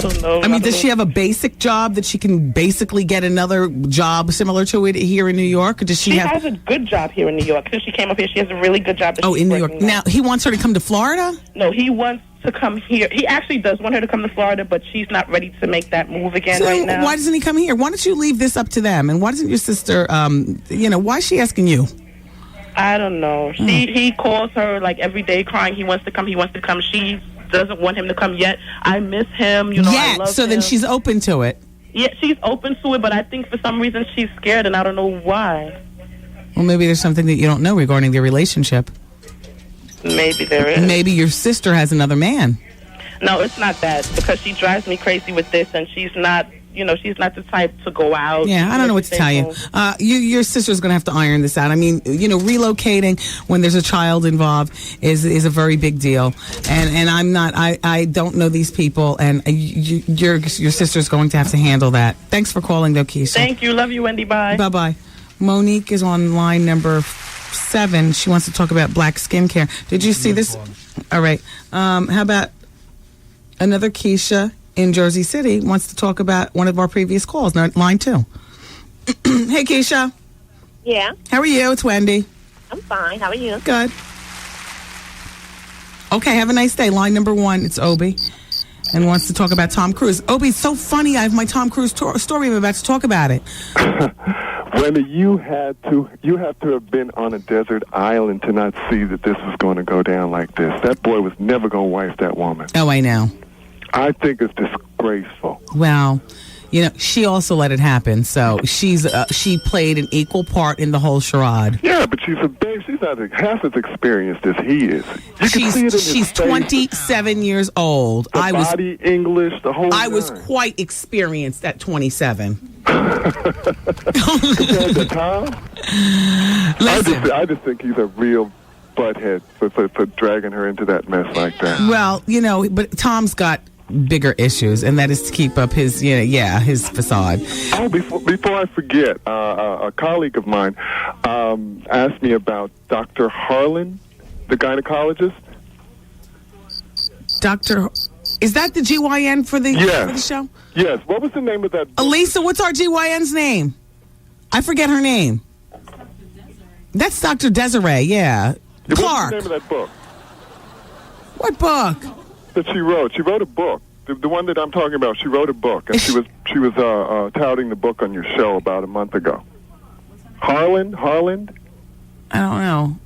don't know. I mean, does she have a basic job that she can basically get another job similar to it here in New York? Or does she has a good job here in New York. Since she came up here, she has a really good job. In New York. Now, he wants her to come to Florida? No, he wants to come here. He actually does want her to come to Florida, but she's not ready to make that move again right now. Why doesn't he come here? Why don't you leave this up to them? And why doesn't your sister, why is she asking you? I don't know. He calls her every day crying. He wants to come. She doesn't want him to come yet. I miss him. I love him. Then she's open to it. Yeah, she's open to it, but I think for some reason she's scared, and I don't know why. Well, maybe there's something that you don't know regarding their relationship. Maybe there is. Maybe your sister has another man. No, it's not that, because she drives me crazy with this, and she's not the type to go out. Yeah, I don't know what to tell you. Your sister's going to have to iron this out. I mean, relocating when there's a child involved is a very big deal. And I don't know these people, and your sister's going to have to handle that. Thanks for calling, though, Keisha. Thank you. Love you, Wendy. Bye. Bye-bye. Monique is on line number 7. She wants to talk about black skincare. Did you see this? All right. How about another Keisha in Jersey City wants to talk about one of our previous calls, line 2. Hey, Keisha. Yeah. How are you? It's Wendy. I'm fine. How are you? Good. Okay, have a nice day. Line number 1, it's Obi, and wants to talk about Tom Cruise. Obi, it's so funny. I have my Tom Cruise story. I'm about to talk about it. Wendy, you have to have been on a desert island to not see that this was going to go down like this. That boy was never going to wife that woman. Oh, I know. I think it's disgraceful. Well, You know, she also let it happen. So she played an equal part in the whole charade. Yeah, but she's not half as experienced as he is. You can see it in his She's face. 27 years old. The body, English, the whole I was nine. quite experienced at 27. Compared to Tom? I just think he's a real butthead for dragging her into that mess like that. Well, you know, but Tom's got bigger issues, and that is to keep up his, his facade. Oh, before I forget, a colleague of mine asked me about Dr. Harlan, the gynecologist. Is that the GYN for the show? Yes. What was the name of that? Elisa, what's our GYN's name? I forget her name. That's Dr. Desiree, yeah. Clark. What's the name of that book? What book? That she wrote. She wrote a book. The one that I'm talking about. She wrote a book, and she was touting the book on your show about a month ago. Harland? I don't know.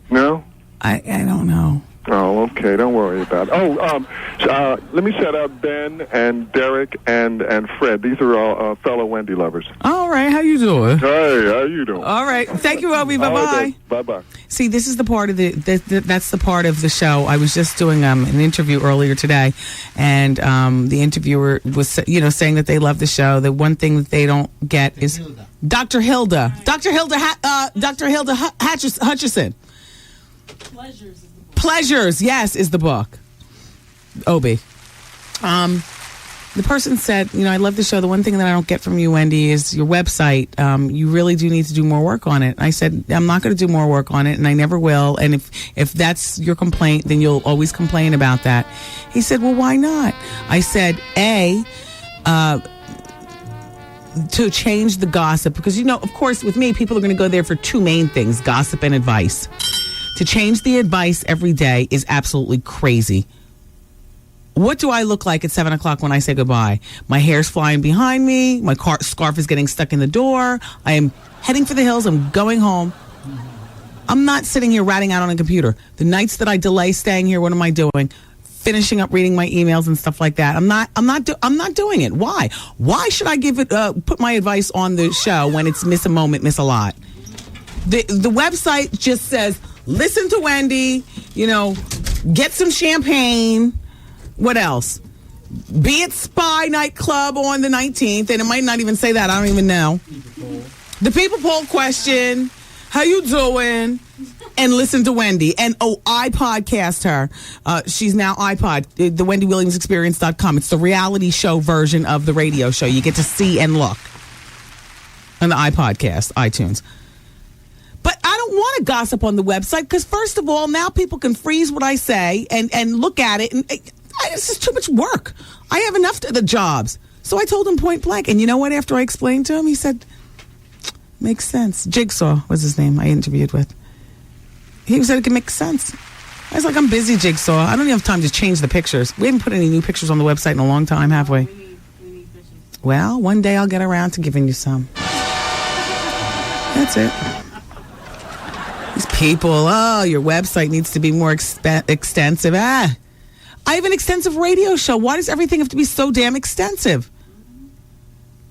No? I don't know. Oh, okay. Don't worry about it. Oh, let me shout out Ben and Derek and Fred. These are all fellow Wendy lovers. All right. How you doing? Hey, how you doing? All right. Thank you, Obi. Bye-bye. Bye-bye. See, this is the part of that's the part of the show. I was just doing an interview earlier today, and the interviewer was, saying that they love the show. The one thing that they don't get is Dr. Hilda Hutchison. Pleasures, yes, is the book. Obi. The person said, I love the show. The one thing that I don't get from you, Wendy, is your website. You really do need to do more work on it. I said, I'm not going to do more work on it, and I never will. And if that's your complaint, then you'll always complain about that. He said, well, why not? I said, to change the gossip, because, of course, with me, people are going to go there for two main things, gossip and advice. To change the advice every day is absolutely crazy. What do I look like at 7 o'clock when I say goodbye? My hair's flying behind me. My scarf is getting stuck in the door. I am heading for the hills. I'm going home. I'm not sitting here ratting out on a computer. The nights that I delay staying here, what am I doing? Finishing up reading my emails and stuff like that. I'm not doing it. Why? Why should I put my advice on the show when it's miss a moment, miss a lot? The website just says, listen to Wendy, get some champagne. What else? Be at Spy Nightclub on the 19th, and it might not even say that. I don't even know. The people poll question, how you doing? And listen to Wendy. And, I podcast her. She's now iPod, the WendyWilliamsExperience.com. It's the reality show version of the radio show. You get to see and look on the iPodcast, iTunes. But I don't want to gossip on the website because, first of all, now people can freeze what I say and look at it. And it's just too much work. I have enough of the jobs. So I told him point blank. And you know what? After I explained to him, he said, makes sense. Jigsaw was his name I interviewed with. He said it can make sense. I was like, I'm busy, Jigsaw. I don't even have time to change the pictures. We haven't put any new pictures on the website in a long time, have we? We need pictures. Well, one day I'll get around to giving you some. That's it. These people, your website needs to be more extensive. I have an extensive radio show. Why does everything have to be so damn extensive?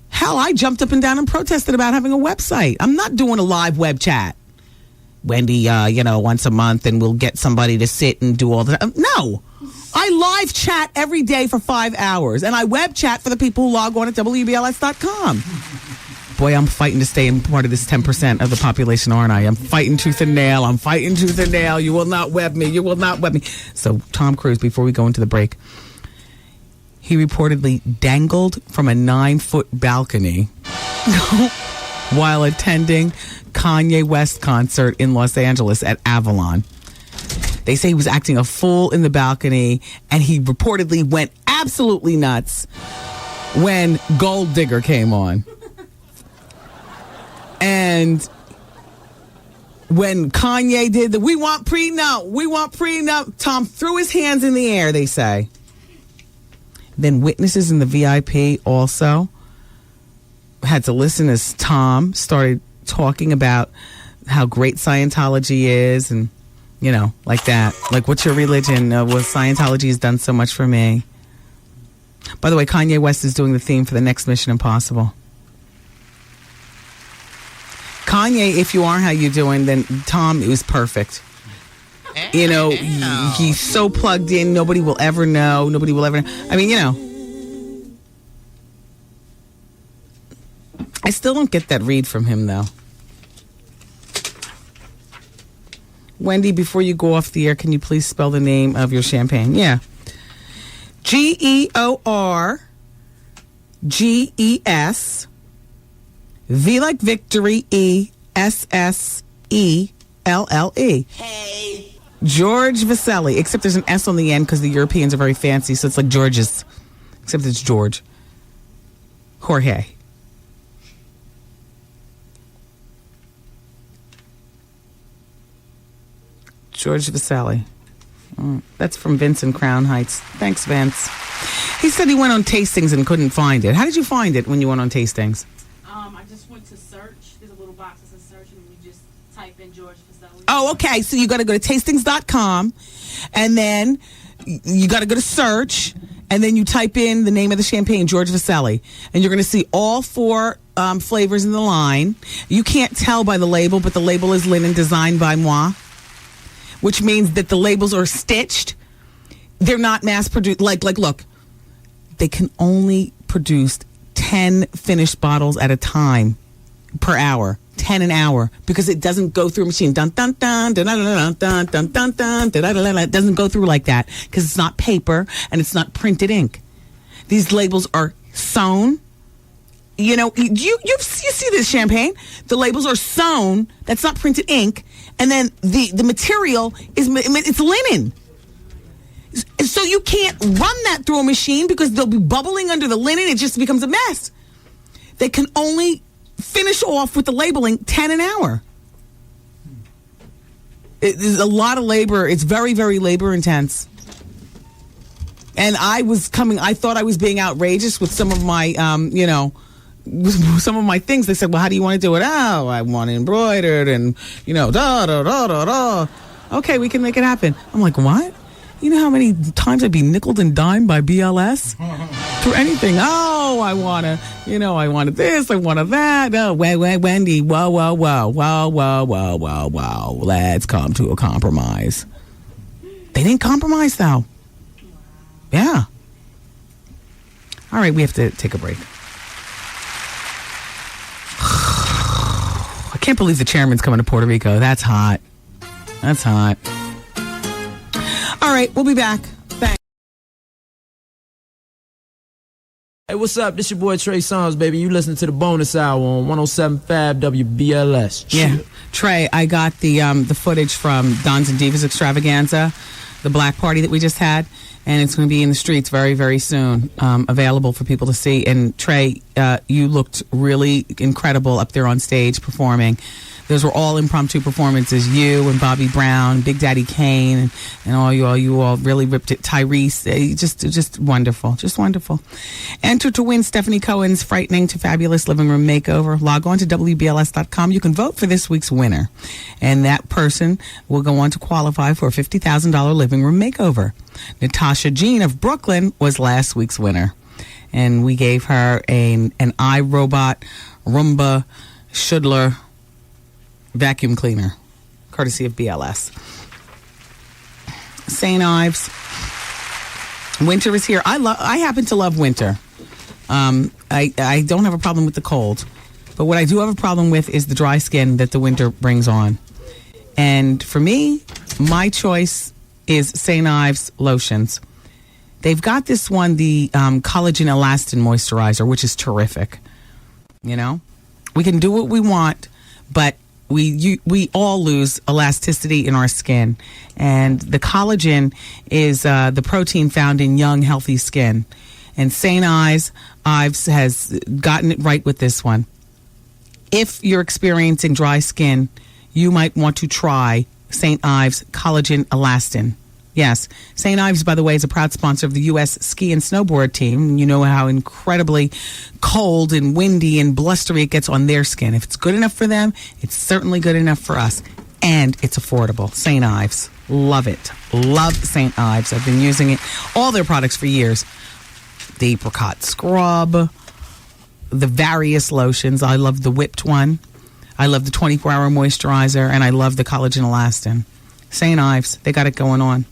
Hell, I jumped up and down and protested about having a website. I'm not doing a live web chat. Wendy, once a month, and we'll get somebody to sit and do all that. No. I live chat every day for 5 hours, and I web chat for the people who log on at WBLS.com. Boy, I'm fighting to stay in part of this 10% of the population, aren't I? I'm fighting tooth and nail. You will not web me. So Tom Cruise, before we go into the break, he reportedly dangled from a 9-foot balcony while attending Kanye West concert in Los Angeles at Avalon. They say he was acting a fool in the balcony, and he reportedly went absolutely nuts when Gold Digger came on. And when Kanye did we want prenup, Tom threw his hands in the air, they say. Then witnesses in the VIP also had to listen as Tom started talking about how great Scientology is and, like that. Like, what's your religion? Well, Scientology has done so much for me. By the way, Kanye West is doing the theme for the next Mission Impossible. Kanye, if you are how you doing, then Tom, it was perfect. You know, he's so plugged in. Nobody will ever know. I mean, you know. I still don't get that read from him, though. Wendy, before you go off the air, can you please spell the name of your champagne? Yeah. Georges. V like victory, ESSELLE. Hey. George Vasselli, except there's an S on the end because the Europeans are very fancy, so it's like George's, except it's George. Jorge. George Vasselli. That's from Vince in Crown Heights. Thanks, Vince. He said he went on tastings and couldn't find it. How did you find it when you went on tastings? I just went to search. There's a little box that says search, and you just type in George Vasselli. Oh, okay. So you got to go to tastings.com, and then you got to go to search, and then you type in the name of the champagne, George Vasselli, and you're going to see all 4 flavors in the line. You can't tell by the label, but the label is linen designed by moi, which means that the labels are stitched. They're not mass produced. Like, look, they can only produce 10 finished bottles at a time per hour. 10 an hour, because it doesn't go through a machine. Dun dun dun dun dun dun dun dun dun dun dun. It doesn't go through like that because it's not paper and it's not printed ink. These labels are sewn. You know, you see this champagne. The labels are sewn. That's not printed ink, and then the material it's linen. So you can't run that through a machine because they'll be bubbling under the linen. It just becomes a mess. They can only finish off with the labeling 10 an hour. It is a lot of labor. It's very, very labor intense. And I thought I was being outrageous with some of my, some of my things. They said, well, how do you want to do it? Oh, I want it embroidered and, da, da, da, da, da. Okay, we can make it happen. I'm like, what? You know how many times I'd be nickeled and dimed by BLS? For anything. Oh, I wanted this, I wanted that. Oh, Wendy, whoa. Let's come to a compromise. They didn't compromise, though. Yeah. All right, we have to take a break. I can't believe the chairman's coming to Puerto Rico. That's hot. All right, we'll be back. Thanks. Hey, what's up? This your boy Trey Songz, baby. You listen to the bonus hour on 107 Fab WBLS. Yeah, Trey, I got the footage from Dons and Divas Extravaganza, the black party that we just had, and it's going to be in the streets very, very soon, available for people to see. And Trey, you looked really incredible up there on stage performing. Those were all impromptu performances. You and Bobby Brown, Big Daddy Kane, and all you all really ripped it. Tyrese, just wonderful, just wonderful. Enter to win Stephanie Cohen's Frightening to Fabulous Living Room Makeover. Log on to WBLS.com. You can vote for this week's winner, and that person will go on to qualify for a $50,000 living room makeover. Natasha Jean of Brooklyn was last week's winner, and we gave her an iRobot Roomba Schudler vacuum cleaner, courtesy of BLS. St. Ives. Winter is here. I happen to love winter. I don't have a problem with the cold, but what I do have a problem with is the dry skin that the winter brings on. And for me, my choice is St. Ives lotions. They've got this one, the collagen elastin moisturizer, which is terrific. You know, we can do what we want, but we all lose elasticity in our skin, and the collagen is the protein found in young, healthy skin. And St. Ives has gotten it right with this one. If you're experiencing dry skin, you might want to try St. Ives Collagen Elastin. Yes, St. Ives, by the way, is a proud sponsor of the U.S. ski and snowboard team. You know how incredibly cold and windy and blustery it gets on their skin. If it's good enough for them, it's certainly good enough for us. And it's affordable. St. Ives. Love it. Love St. Ives. I've been using it, all their products for years. the apricot scrub, the various lotions. I love the whipped one. I love the 24-hour moisturizer, and I love the collagen elastin. St. Ives, they got it going on.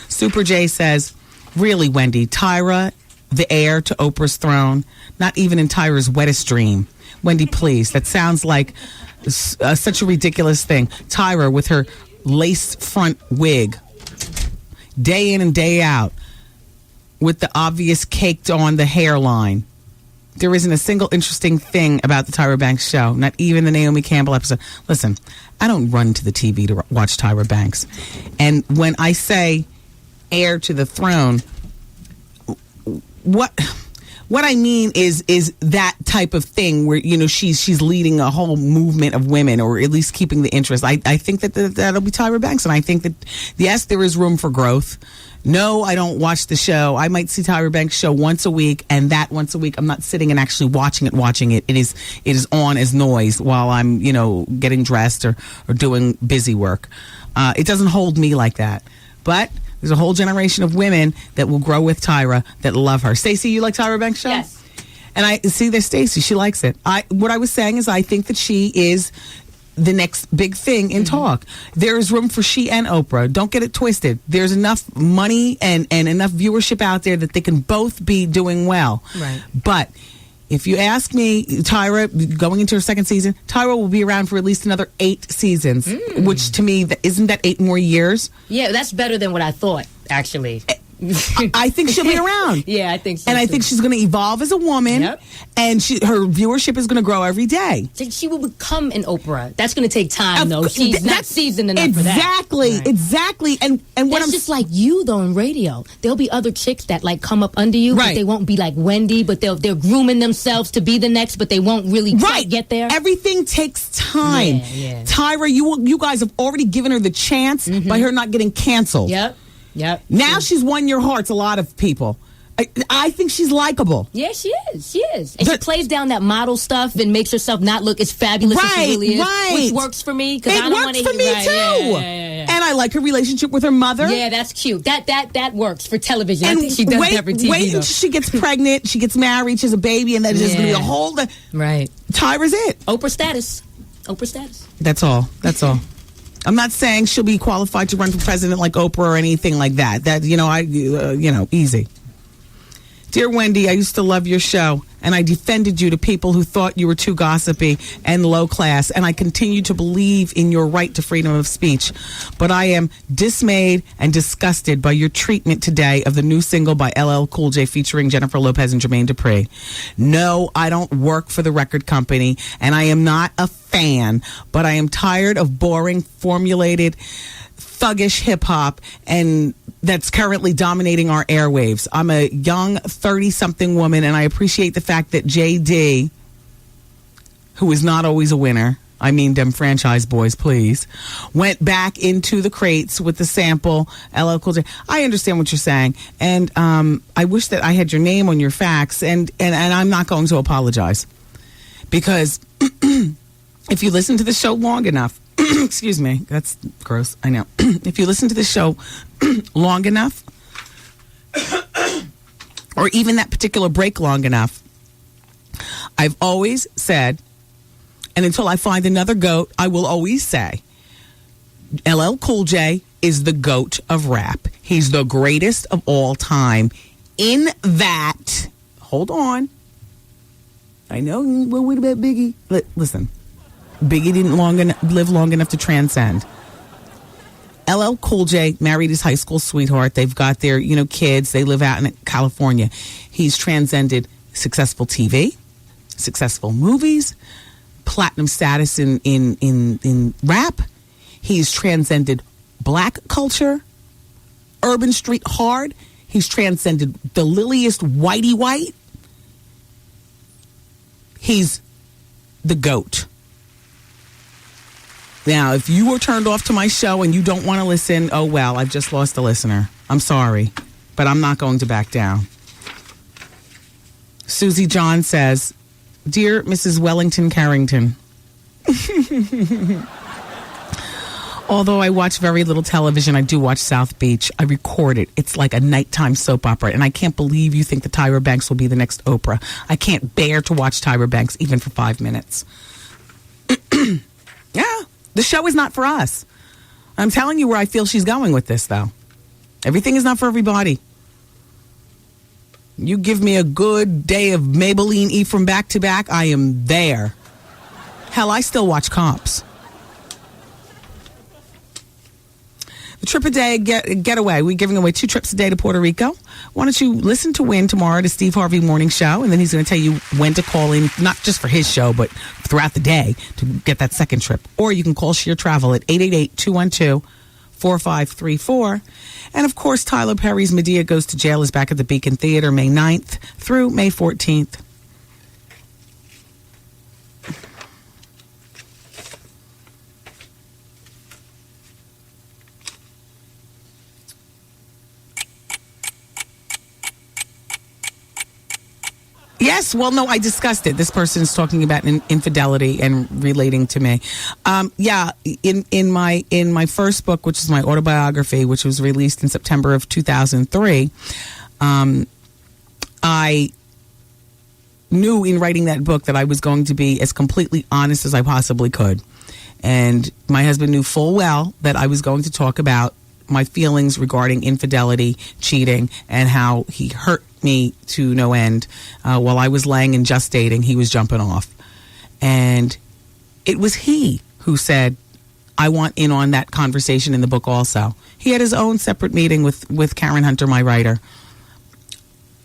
Super J says, really, Wendy, Tyra, the heir to Oprah's throne, not even in Tyra's wettest dream. Wendy, please, that sounds like such a ridiculous thing. Tyra with her lace front wig, day in and day out, with the obvious caked on the hairline. There isn't a single interesting thing about the Tyra Banks show, not even the Naomi Campbell episode. Listen, I don't run to the TV to watch Tyra Banks. And when I say heir to the throne, what I mean is that type of thing where, you know, she's leading a whole movement of women, or at least keeping the interest. I think that'll be Tyra Banks, and I think that, yes, there is room for growth. No, I don't watch the show. I might see Tyra Banks' show once a week, and that once a week, I'm not sitting and actually watching it. It is on as noise while I'm, you know, getting dressed or doing busy work. It doesn't hold me like that. But there's a whole generation of women that will grow with Tyra that love her. Stacey, you like Tyra Banks' show? Yes. And I see there's Stacey. She likes it. What I was saying is I think that she is the next big thing in talk. There is room for she and Oprah. Don't get it twisted. There's enough money and enough viewership out there that they can both be doing well. Right. But if you ask me, Tyra, going into her second season, Tyra will be around for at least another 8 seasons, which to me, isn't that 8 more years? Yeah, that's better than what I thought, actually. I think she'll be around. Yeah, I think so. And I think she's going to evolve as a woman. Yep. And her viewership is going to grow every day. She will become an Oprah. That's going to take time, though. She's not seasoned enough for that. Exactly. And what that's just like you, though, in radio. There'll be other chicks that, like, come up under you, but they won't be like Wendy, but they're grooming themselves to be the next, but they won't really quite get there. Everything takes time. Yeah. Tyra, you guys have already given her the chance by her not getting canceled. Yep. Now she's won your hearts, a lot of people. I think she's likable. Yeah, she is. And she plays down that model stuff and makes herself not look as fabulous as she really is. Which works for me. It works for me, too. Yeah. And I like her relationship with her mother. Yeah, that's cute. That works for television. And I think she does that for TV. Wait until she gets pregnant, she gets married, she has a baby, and then there's going to be a whole... Right. Tyra's it. Oprah status. That's all. I'm not saying she'll be qualified to run for president like Oprah or anything like that. That, easy. Dear Wendy, I used to love your show, and I defended you to people who thought you were too gossipy and low class, and I continue to believe in your right to freedom of speech. But I am dismayed and disgusted by your treatment today of the new single by LL Cool J featuring Jennifer Lopez and Jermaine Dupri. No, I don't work for the record company, and I am not a fan, but I am tired of boring, formulated, thuggish hip-hop and that's currently dominating our airwaves. I'm a young 30-something woman, and I appreciate the fact that JD, who is not always a winner, I mean them franchise boys, please, went back into the crates with the sample LL Cool J. I understand what you're saying, and I wish that I had your name on your fax, and I'm not going to apologize. Because if you listen to the show long enough, excuse me, that's gross, I know. If you listen to the show long enough, or even that particular break long enough, I've always said, and until I find another GOAT, I will always say, LL Cool J is the GOAT of rap. He's the greatest of all time. In that, hold on. I know, well, what about Biggie? Listen. Biggie didn't live long enough to transcend. LL Cool J married his high school sweetheart. They've got their, kids. They live out in California. He's transcended successful TV, successful movies, platinum status in rap. He's transcended black culture, urban street hard. He's transcended the liliest whitey white. He's the GOAT. Now, if you were turned off to my show and you don't want to listen, oh well, I've just lost a listener. I'm sorry, but I'm not going to back down. Susie John says, Dear Mrs. Wellington Carrington, Although I watch very little television, I do watch South Beach. I record it. It's like a nighttime soap opera. And I can't believe you think that Tyra Banks will be the next Oprah. I can't bear to watch Tyra Banks even for 5 minutes. Yeah, the show is not for us. I'm telling you where I feel she's going with this, though. Everything is not for everybody. You give me a good day of Maybelline E from back to back, I am there. Hell, I still watch Cops. The trip a day getaway. We're giving away 2 trips a day to Puerto Rico. Why don't you listen to Win tomorrow to Steve Harvey Morning Show, and then he's going to tell you when to call in, not just for his show, but throughout the day to get that second trip. Or you can call Sheer Travel at 888-212-4534. And, of course, Tyler Perry's Medea Goes to Jail is back at the Beacon Theater May 9th through May 14th. Yes, well, no, I discussed it. This person is talking about infidelity and relating to me. In my first book, which is my autobiography, which was released in September of 2003, I knew in writing that book that I was going to be as completely honest as I possibly could. And my husband knew full well that I was going to talk about my feelings regarding infidelity, cheating, and how he hurt me to no end. While I was laying and just dating, he was jumping off. And it was he who said, I want in on that conversation in the book also. He had his own separate meeting with Karen Hunter, my writer.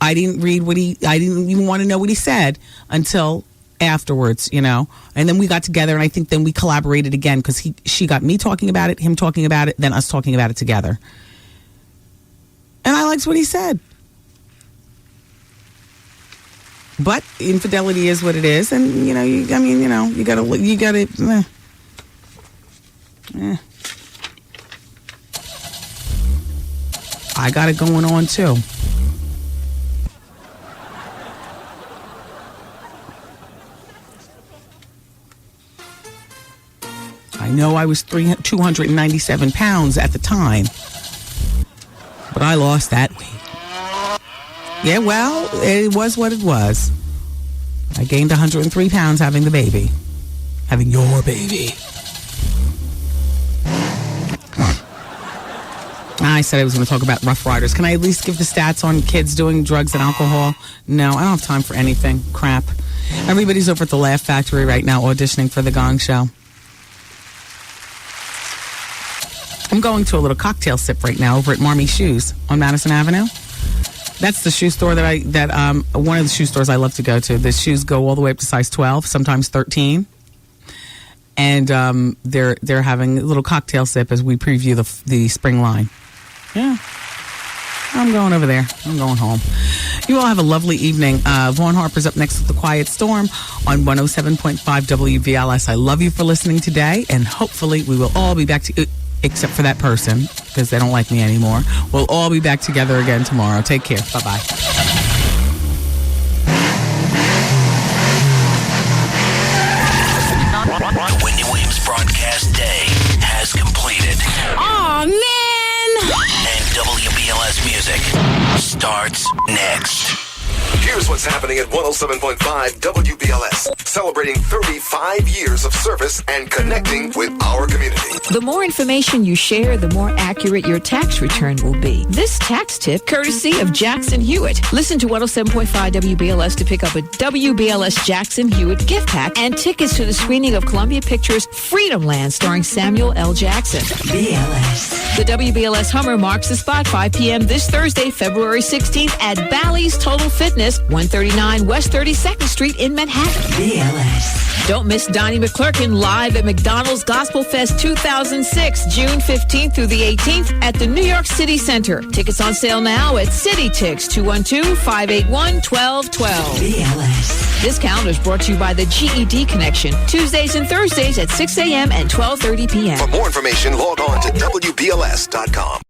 I didn't even want to know what he said until afterwards, and then we got together, and I think then we collaborated again because she got me talking about it, him talking about it, then us talking about it together. And I liked what he said. But infidelity is what it is, and you gotta. I got it going on too. I know I was 297 pounds at the time, but I lost that weight. Yeah, well, it was what it was. I gained 103 pounds having the baby. Having your baby. I said I was going to talk about Rough Riders. Can I at least give the stats on kids doing drugs and alcohol? No, I don't have time for anything. Crap. Everybody's over at the Laugh Factory right now auditioning for the Gong Show. I'm going to a little cocktail sip right now over at Marmy Shoes on Madison Avenue. That's the shoe store that one of the shoe stores I love to go to. The shoes go all the way up to size 12, sometimes 13. And they're having a little cocktail sip as we preview the spring line. Yeah. I'm going over there. I'm going home. You all have a lovely evening. Vaughn Harper's up next with The Quiet Storm on 107.5 WVLS. I love you for listening today, and hopefully we will all be back to... except for that person, because they don't like me anymore. We'll all be back together again tomorrow. Take care. Bye-bye. The Wendy Williams broadcast day has completed. Aw, man! And WBLS music starts next. Here's what's happening at 107.5 WBLS, celebrating 35 years of service and connecting with our community. The more information you share, the more accurate your tax return will be. This tax tip, courtesy of Jackson Hewitt. Listen to 107.5 WBLS to pick up a WBLS Jackson Hewitt gift pack and tickets to the screening of Columbia Pictures' Freedom Land starring Samuel L. Jackson. BLS. The WBLS Hummer marks the spot 5 p.m. this Thursday, February 16th at Bally's Total Fitness, 139 West 32nd Street in Manhattan. BLS. Don't miss Donnie McClurkin live at McDonald's Gospel Fest 2006, June 15th through the 18th at the New York City Center. Tickets on sale now at CityTix 212-581-1212. BLS. This calendar is brought to you by the GED Connection, Tuesdays and Thursdays at 6 a.m. and 12:30 p.m. For more information, log on to WBLS.com.